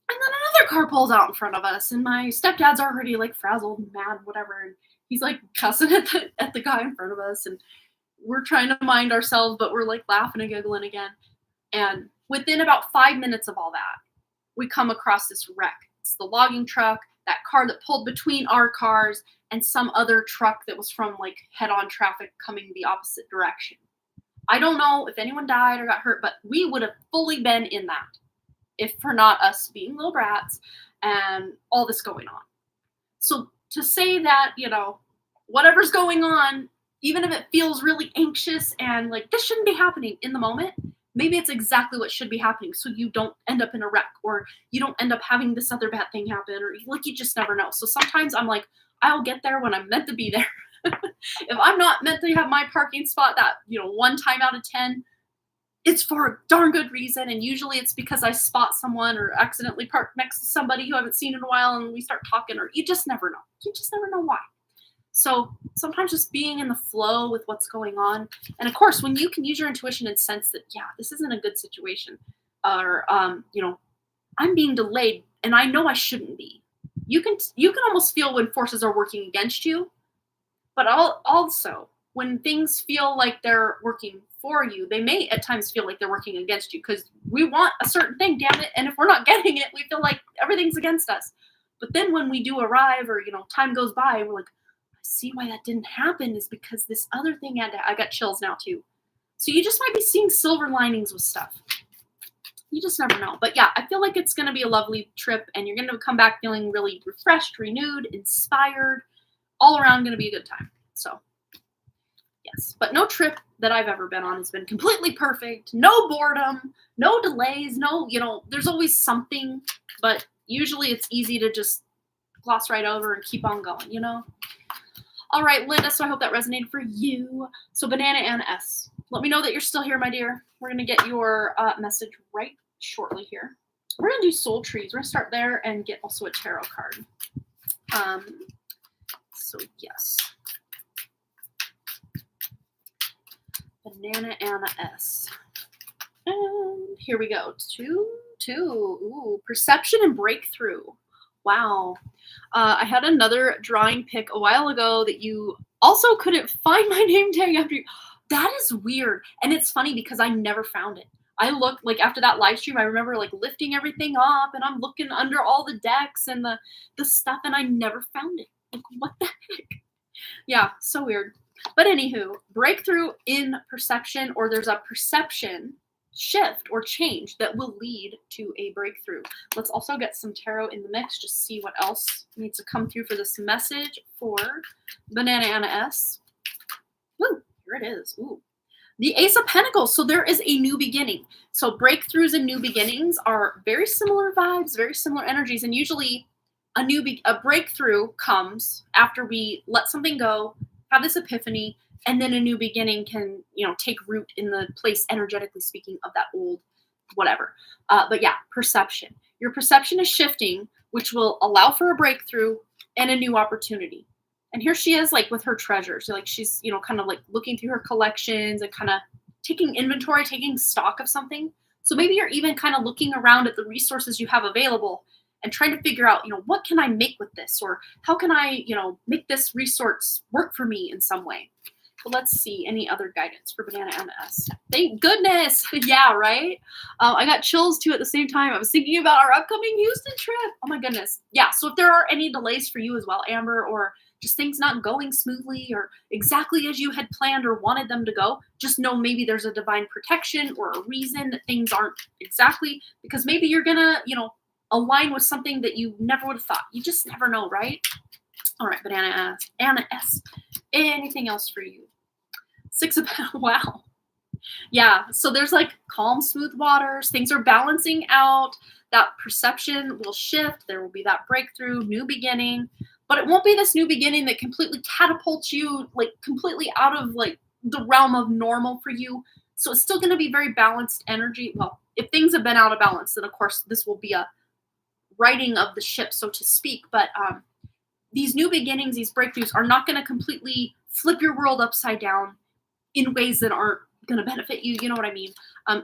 then another car pulls out in front of us. And my stepdad's already like frazzled, mad, whatever. And he's like cussing at the guy in front of us. And we're trying to mind ourselves, but we're like laughing and giggling again. And within about 5 minutes of all that, we come across this wreck. It's the logging truck, that car that pulled between our cars, and some other truck that was from like head-on traffic coming the opposite direction. I don't know if anyone died or got hurt, but we would have fully been in that if for not us being little brats and all this going on. So to say that, whatever's going on, even if it feels really anxious and like this shouldn't be happening in the moment, maybe it's exactly what should be happening, so you don't end up in a wreck, or you don't end up having this other bad thing happen, or like you just never know. So sometimes I'm like, I'll get there when I'm meant to be there. If I'm not meant to have my parking spot that, 1 time out of 10, it's for a darn good reason. And usually it's because I spot someone or accidentally park next to somebody who I haven't seen in a while, and we start talking, or you just never know. You just never know why. So sometimes just being in the flow with what's going on. And of course, when you can use your intuition and sense that, yeah, this isn't a good situation, or, I'm being delayed and I know I shouldn't be. You can almost feel when forces are working against you, but also when things feel like they're working for you, they may at times feel like they're working against you, because we want a certain thing, damn it. And if we're not getting it, we feel like everything's against us. But then when we do arrive, or, time goes by, we're like, see why that didn't happen is because this other thing I got chills now too. So you just might be seeing silver linings with stuff. You just never know. But yeah, I feel like it's going to be a lovely trip, and you're going to come back feeling really refreshed, renewed, inspired, all around going to be a good time. So yes, but no trip that I've ever been on has been completely perfect. No boredom, no delays, no, there's always something, but usually it's easy to just gloss right over and keep on going, All right, Linda, so I hope that resonated for you. So Banana and S, let me know that you're still here, my dear. We're going to get your message right shortly here. We're going to do soul trees. We're going to start there and get also a tarot card. So yes. Banana and S. And here we go. Two. Ooh, perception and breakthrough. Wow. I had another drawing pick a while ago that you also couldn't find my name tag after you. That is weird. And it's funny because I never found it. I looked, like, after that live stream, I remember like lifting everything up, and I'm looking under all the decks and the stuff, and I never found it. Like, what the heck? Yeah, so weird. But anywho, breakthrough in perception, or there's a perception shift or change that will lead to a breakthrough. Let's also get some tarot in the mix, just see what else needs to come through for this message for Banana Anna S. Woo, here it is. Ooh. The Ace of Pentacles. So there is a new beginning. So breakthroughs and new beginnings are very similar vibes, very similar energies, and usually a breakthrough comes after we let something go, have this epiphany, and then a new beginning can, take root in the place, energetically speaking, of that old whatever. But yeah, perception. Your perception is shifting, which will allow for a breakthrough and a new opportunity. And here she is, like, with her treasures. So, like, she's, kind of like looking through her collections and kind of taking inventory, taking stock of something. So maybe you're even kind of looking around at the resources you have available and trying to figure out, what can I make with this? Or how can I, make this resource work for me in some way? But let's see any other guidance for Banana MS. Thank goodness. Yeah, right? I got chills too at the same time. I was thinking about our upcoming Houston trip. Oh my goodness. Yeah, so if there are any delays for you as well, Amber, or just things not going smoothly or exactly as you had planned or wanted them to go, just know maybe there's a divine protection or a reason that things aren't exactly, because maybe you're gonna, align with something that you never would have thought. You just never know, right? All right, Banana S. Anything else for you? 6 of wow. Yeah, so there's like calm, smooth waters. Things are balancing out. That perception will shift. There will be that breakthrough, new beginning. But it won't be this new beginning that completely catapults you, like completely out of like the realm of normal for you. So it's still going to be very balanced energy. Well, if things have been out of balance, then of course this will be a righting of the ship, so to speak. But these new beginnings, these breakthroughs are not going to completely flip your world upside down in ways that aren't going to benefit you. You know what I mean?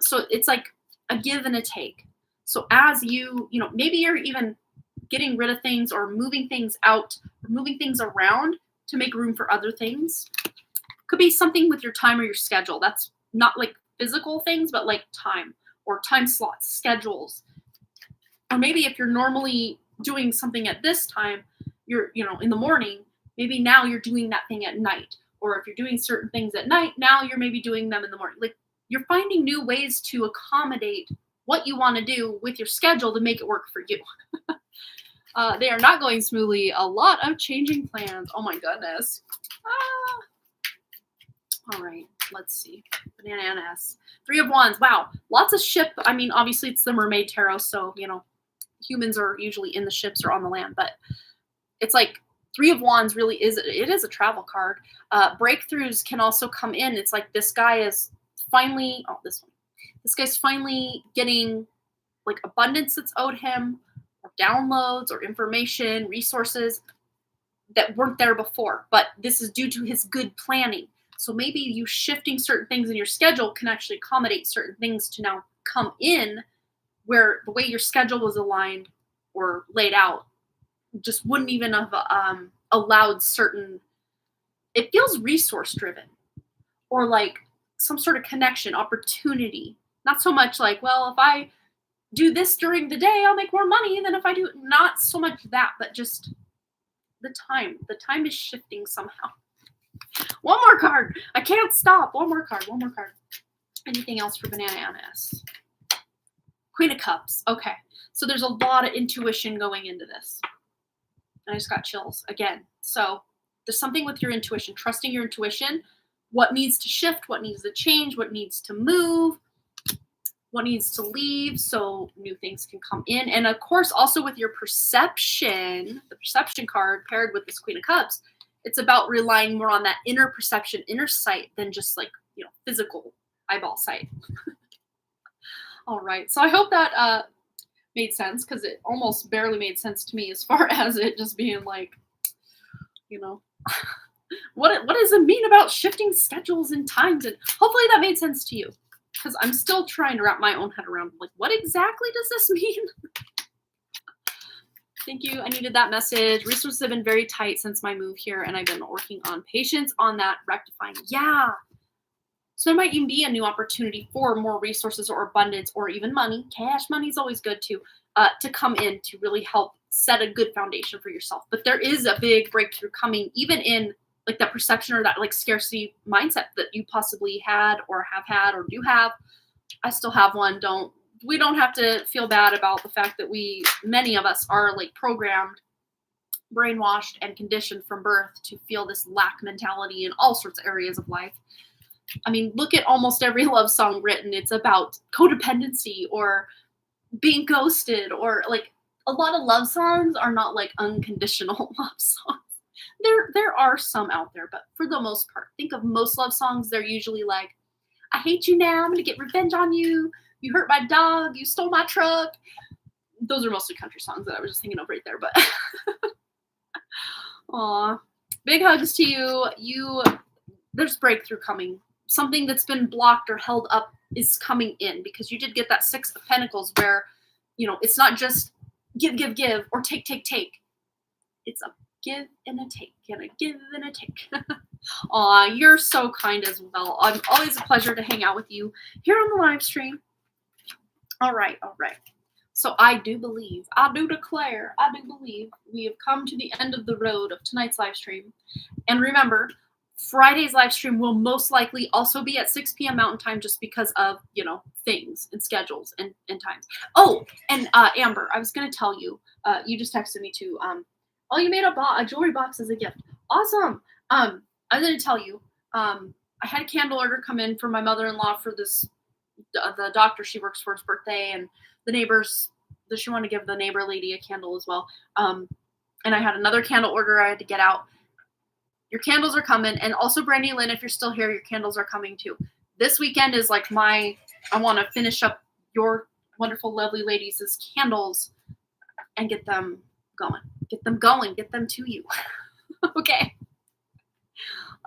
So it's like a give and a take. So as you, maybe you're even getting rid of things or moving things out, or moving things around to make room for other things. Could be something with your time or your schedule. That's not like physical things, but like time or time slots, schedules. Or maybe if you're normally doing something at this time, you're, in the morning, maybe now you're doing that thing at night. Or if you're doing certain things at night, now you're maybe doing them in the morning. Like you're finding new ways to accommodate what you want to do with your schedule to make it work for you. They are not going smoothly. A lot of changing plans. Oh my goodness. All right, let's see. Banana S. 3 of Wands. Wow, lots of ship. I mean, obviously it's the Mermaid Tarot, so, humans are usually in the ships or on the land, but it's like 3 of Wands really is a travel card. Breakthroughs can also come in. It's like this guy is finally, this guy's finally getting like abundance that's owed him, or downloads or information, resources that weren't there before, but this is due to his good planning. So maybe you shifting certain things in your schedule can actually accommodate certain things to now come in where the way your schedule was aligned or laid out just wouldn't even have allowed certain, it feels resource driven or like some sort of connection, opportunity. Not so much like, well, if I do this during the day, I'll make more money than if I do, not so much that, but just the time is shifting somehow. One more card. I can't stop. One more card. Anything else for Banana MS? Queen of Cups. Okay. So there's a lot of intuition going into this. I just got chills again. So there's something with your intuition, trusting your intuition, what needs to shift, what needs to change, what needs to move, what needs to leave so new things can come in. And of course, also with your perception, the perception card paired with this Queen of Cups, it's about relying more on that inner perception, inner sight than just like, physical eyeball sight. All right. So I hope that made sense, because it almost barely made sense to me as far as it just being like, what does it mean about shifting schedules and times? And hopefully that made sense to you, because I'm still trying to wrap my own head around like, what exactly does this mean? Thank you. I needed that message. Resources have been very tight since my move here, and I've been working on patience on that, rectifying. Yeah. So there might even be a new opportunity for more resources or abundance or even money. Cash money is always good to come in to really help set a good foundation for yourself. But there is a big breakthrough coming, even in like that perception or that like scarcity mindset that you possibly had or have had or do have. I still have one. We don't have to feel bad about the fact that many of us are like programmed, brainwashed, and conditioned from birth to feel this lack mentality in all sorts of areas of life. I mean, look at almost every love song written. It's about codependency or being ghosted, or like a lot of love songs are not like unconditional love songs. There are some out there, but for the most part, think of most love songs. They're usually like, I hate you now. I'm going to get revenge on you. You hurt my dog. You stole my truck. Those are mostly country songs that I was just thinking of right there, but aw, big hugs to you. There's breakthrough coming. Something that's been blocked or held up is coming in, because you did get that 6 of Pentacles where, it's not just give, or take. It's a give and a take, and a give and a take. Aw, you're so kind as well. Always a pleasure to hang out with you here on the live stream. All right, all right. So I do believe, I do declare, I do believe we have come to the end of the road of tonight's live stream. And remember, Friday's live stream will most likely also be at 6 p.m. Mountain Time just because of, things and schedules and times. Oh, and Amber, I was going to tell you, you just texted me too. Oh, you made a jewelry box as a gift. Awesome. I was going to tell you, I had a candle order come in for my mother-in-law for the doctor she works for, his birthday, and the neighbors, she wanted to give the neighbor lady a candle as well. And I had another candle order I had to get out. Your candles are coming. And also, Brandy Lynn, if you're still here, your candles are coming too. This weekend is like I want to finish up your wonderful, lovely ladies' candles and get them going. Get them going. Get them to you. Okay.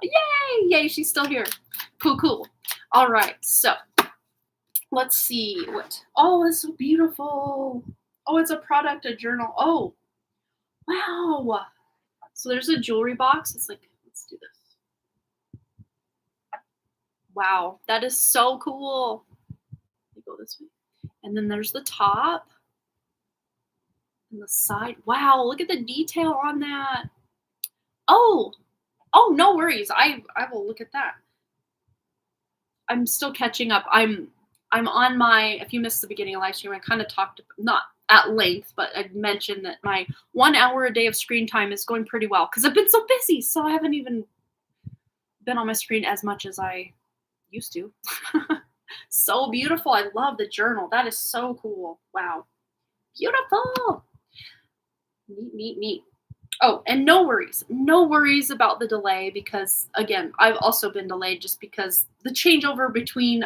Yay! Yay, she's still here. Cool, cool. All right, so let's see what. Oh, it's so beautiful. Oh, it's a product, a journal. Oh, wow. So there's a jewelry box. It's like, let's do this. Wow, that is so cool. Let me go this way. And then there's the top and the side. Wow, look at the detail on that. Oh, no worries. I will look at that. I'm still catching up. I'm on my, if you missed the beginning of live stream, I kind of talked, not at length, but I mentioned that my 1 hour a day of screen time is going pretty well because I've been so busy. So I haven't even been on my screen as much as I used to. So beautiful. I love the journal. That is so cool. Wow. Beautiful. Neat, neat, neat. Oh, and no worries about the delay because, again, I've also been delayed just because the changeover between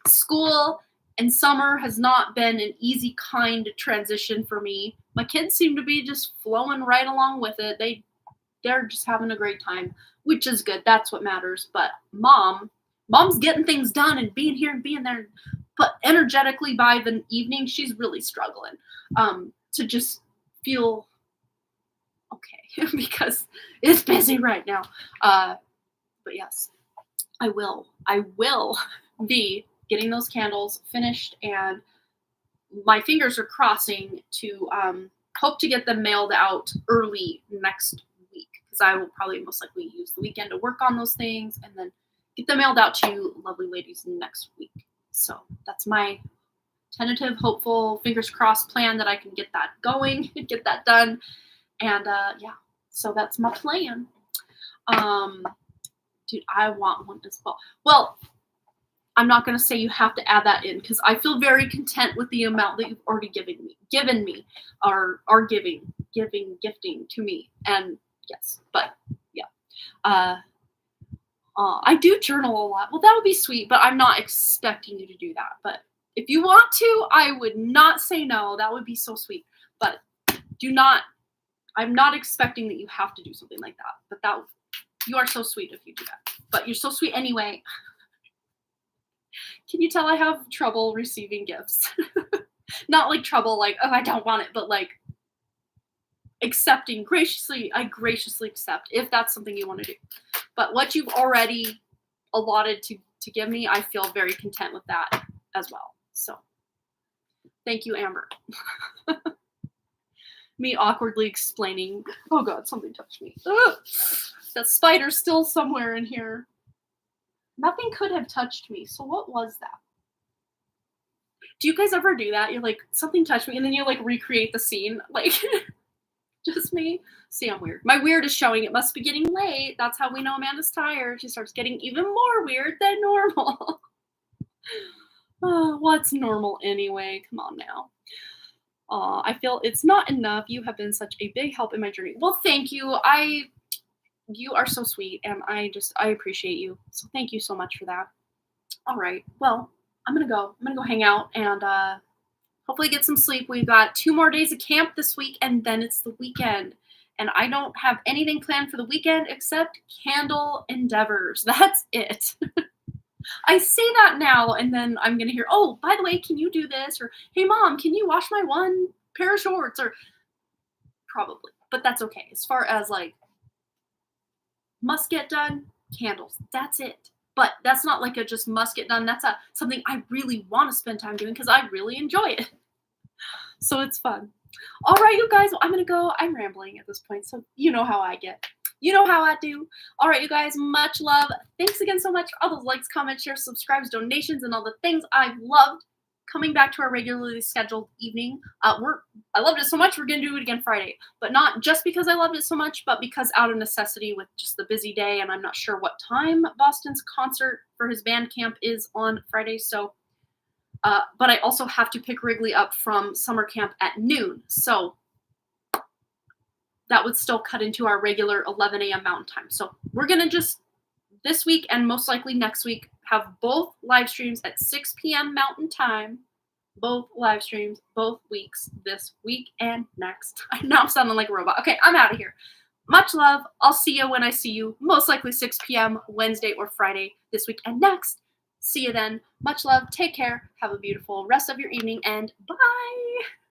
school and summer has not been an easy kind of transition for me. My kids seem to be just flowing right along with it. They're just having a great time, which is good. That's what matters. But mom's getting things done and being here and being there. But energetically by the evening, she's really struggling to just feel okay because it's busy right now. But yes, I will be getting those candles finished, and my fingers are crossing to hope to get them mailed out early next week because I will probably most likely use the weekend to work on those things and then get them mailed out to you lovely ladies next week. So that's my tentative, hopeful, fingers crossed plan that I can get that going and get that done. And yeah, so that's my plan. Dude, I want one as well. Well, I'm not going to say you have to add that in because I feel very content with the amount that you've already given me, or are gifting to me. And yes, but yeah. I do journal a lot. Well, that would be sweet, but I'm not expecting you to do that. But if you want to, I would not say no. That would be so sweet. But I'm not expecting that you have to do something like that. But you are so sweet if you do that. But you're so sweet anyway. Can you tell I have trouble receiving gifts? Not like trouble, like, oh, I don't want it, but like accepting graciously. I graciously accept if that's something you want to do. But what you've already allotted to give me, I feel very content with that as well. So thank you, Amber. Me awkwardly explaining, oh God, something touched me. Ugh, that spider's still somewhere in here. Nothing could have touched me. So what was that? Do you guys ever do that? You're like, something touched me, and then you like recreate the scene. Like, just me? See, I'm weird. My weird is showing. It must be getting late. That's how we know Amanda's tired. She starts getting even more weird than normal. What's normal anyway? Come on now. I feel it's not enough. You have been such a big help in my journey. Well, thank you. You are so sweet, and I appreciate you. So thank you so much for that. All right. Well, I'm gonna go hang out and hopefully get some sleep. We've got 2 more days of camp this week, and then it's the weekend. And I don't have anything planned for the weekend except candle endeavors. That's it. I say that now, and then I'm gonna hear, oh, by the way, can you do this? Or, hey, Mom, can you wash my one pair of shorts? Or probably, but that's okay. As far as like Must get done, candles. That's it. But that's not like a just must get done. That's something I really want to spend time doing because I really enjoy it. So it's fun. All right, you guys, well, I'm going to go. I'm rambling at this point, so you know how I get. You know how I do. All right, you guys, much love. Thanks again so much for all those likes, comments, shares, subscribes, donations, and all the things I've loved. Coming back to our regularly scheduled evening. I loved it so much, we're going to do it again Friday. But not just because I loved it so much, but because out of necessity with just the busy day, and I'm not sure what time Boston's concert for his band camp is on Friday, so but I also have to pick Wrigley up from summer camp at noon. So that would still cut into our regular 11 a.m. Mountain Time. So we're going to just this week and most likely next week have both live streams at 6 p.m. Mountain Time. Both live streams, both weeks, this week and next. Now I'm sounding like a robot. Okay, I'm out of here. Much love. I'll see you when I see you. Most likely 6 p.m. Wednesday or Friday this week and next. See you then. Much love. Take care. Have a beautiful rest of your evening and bye.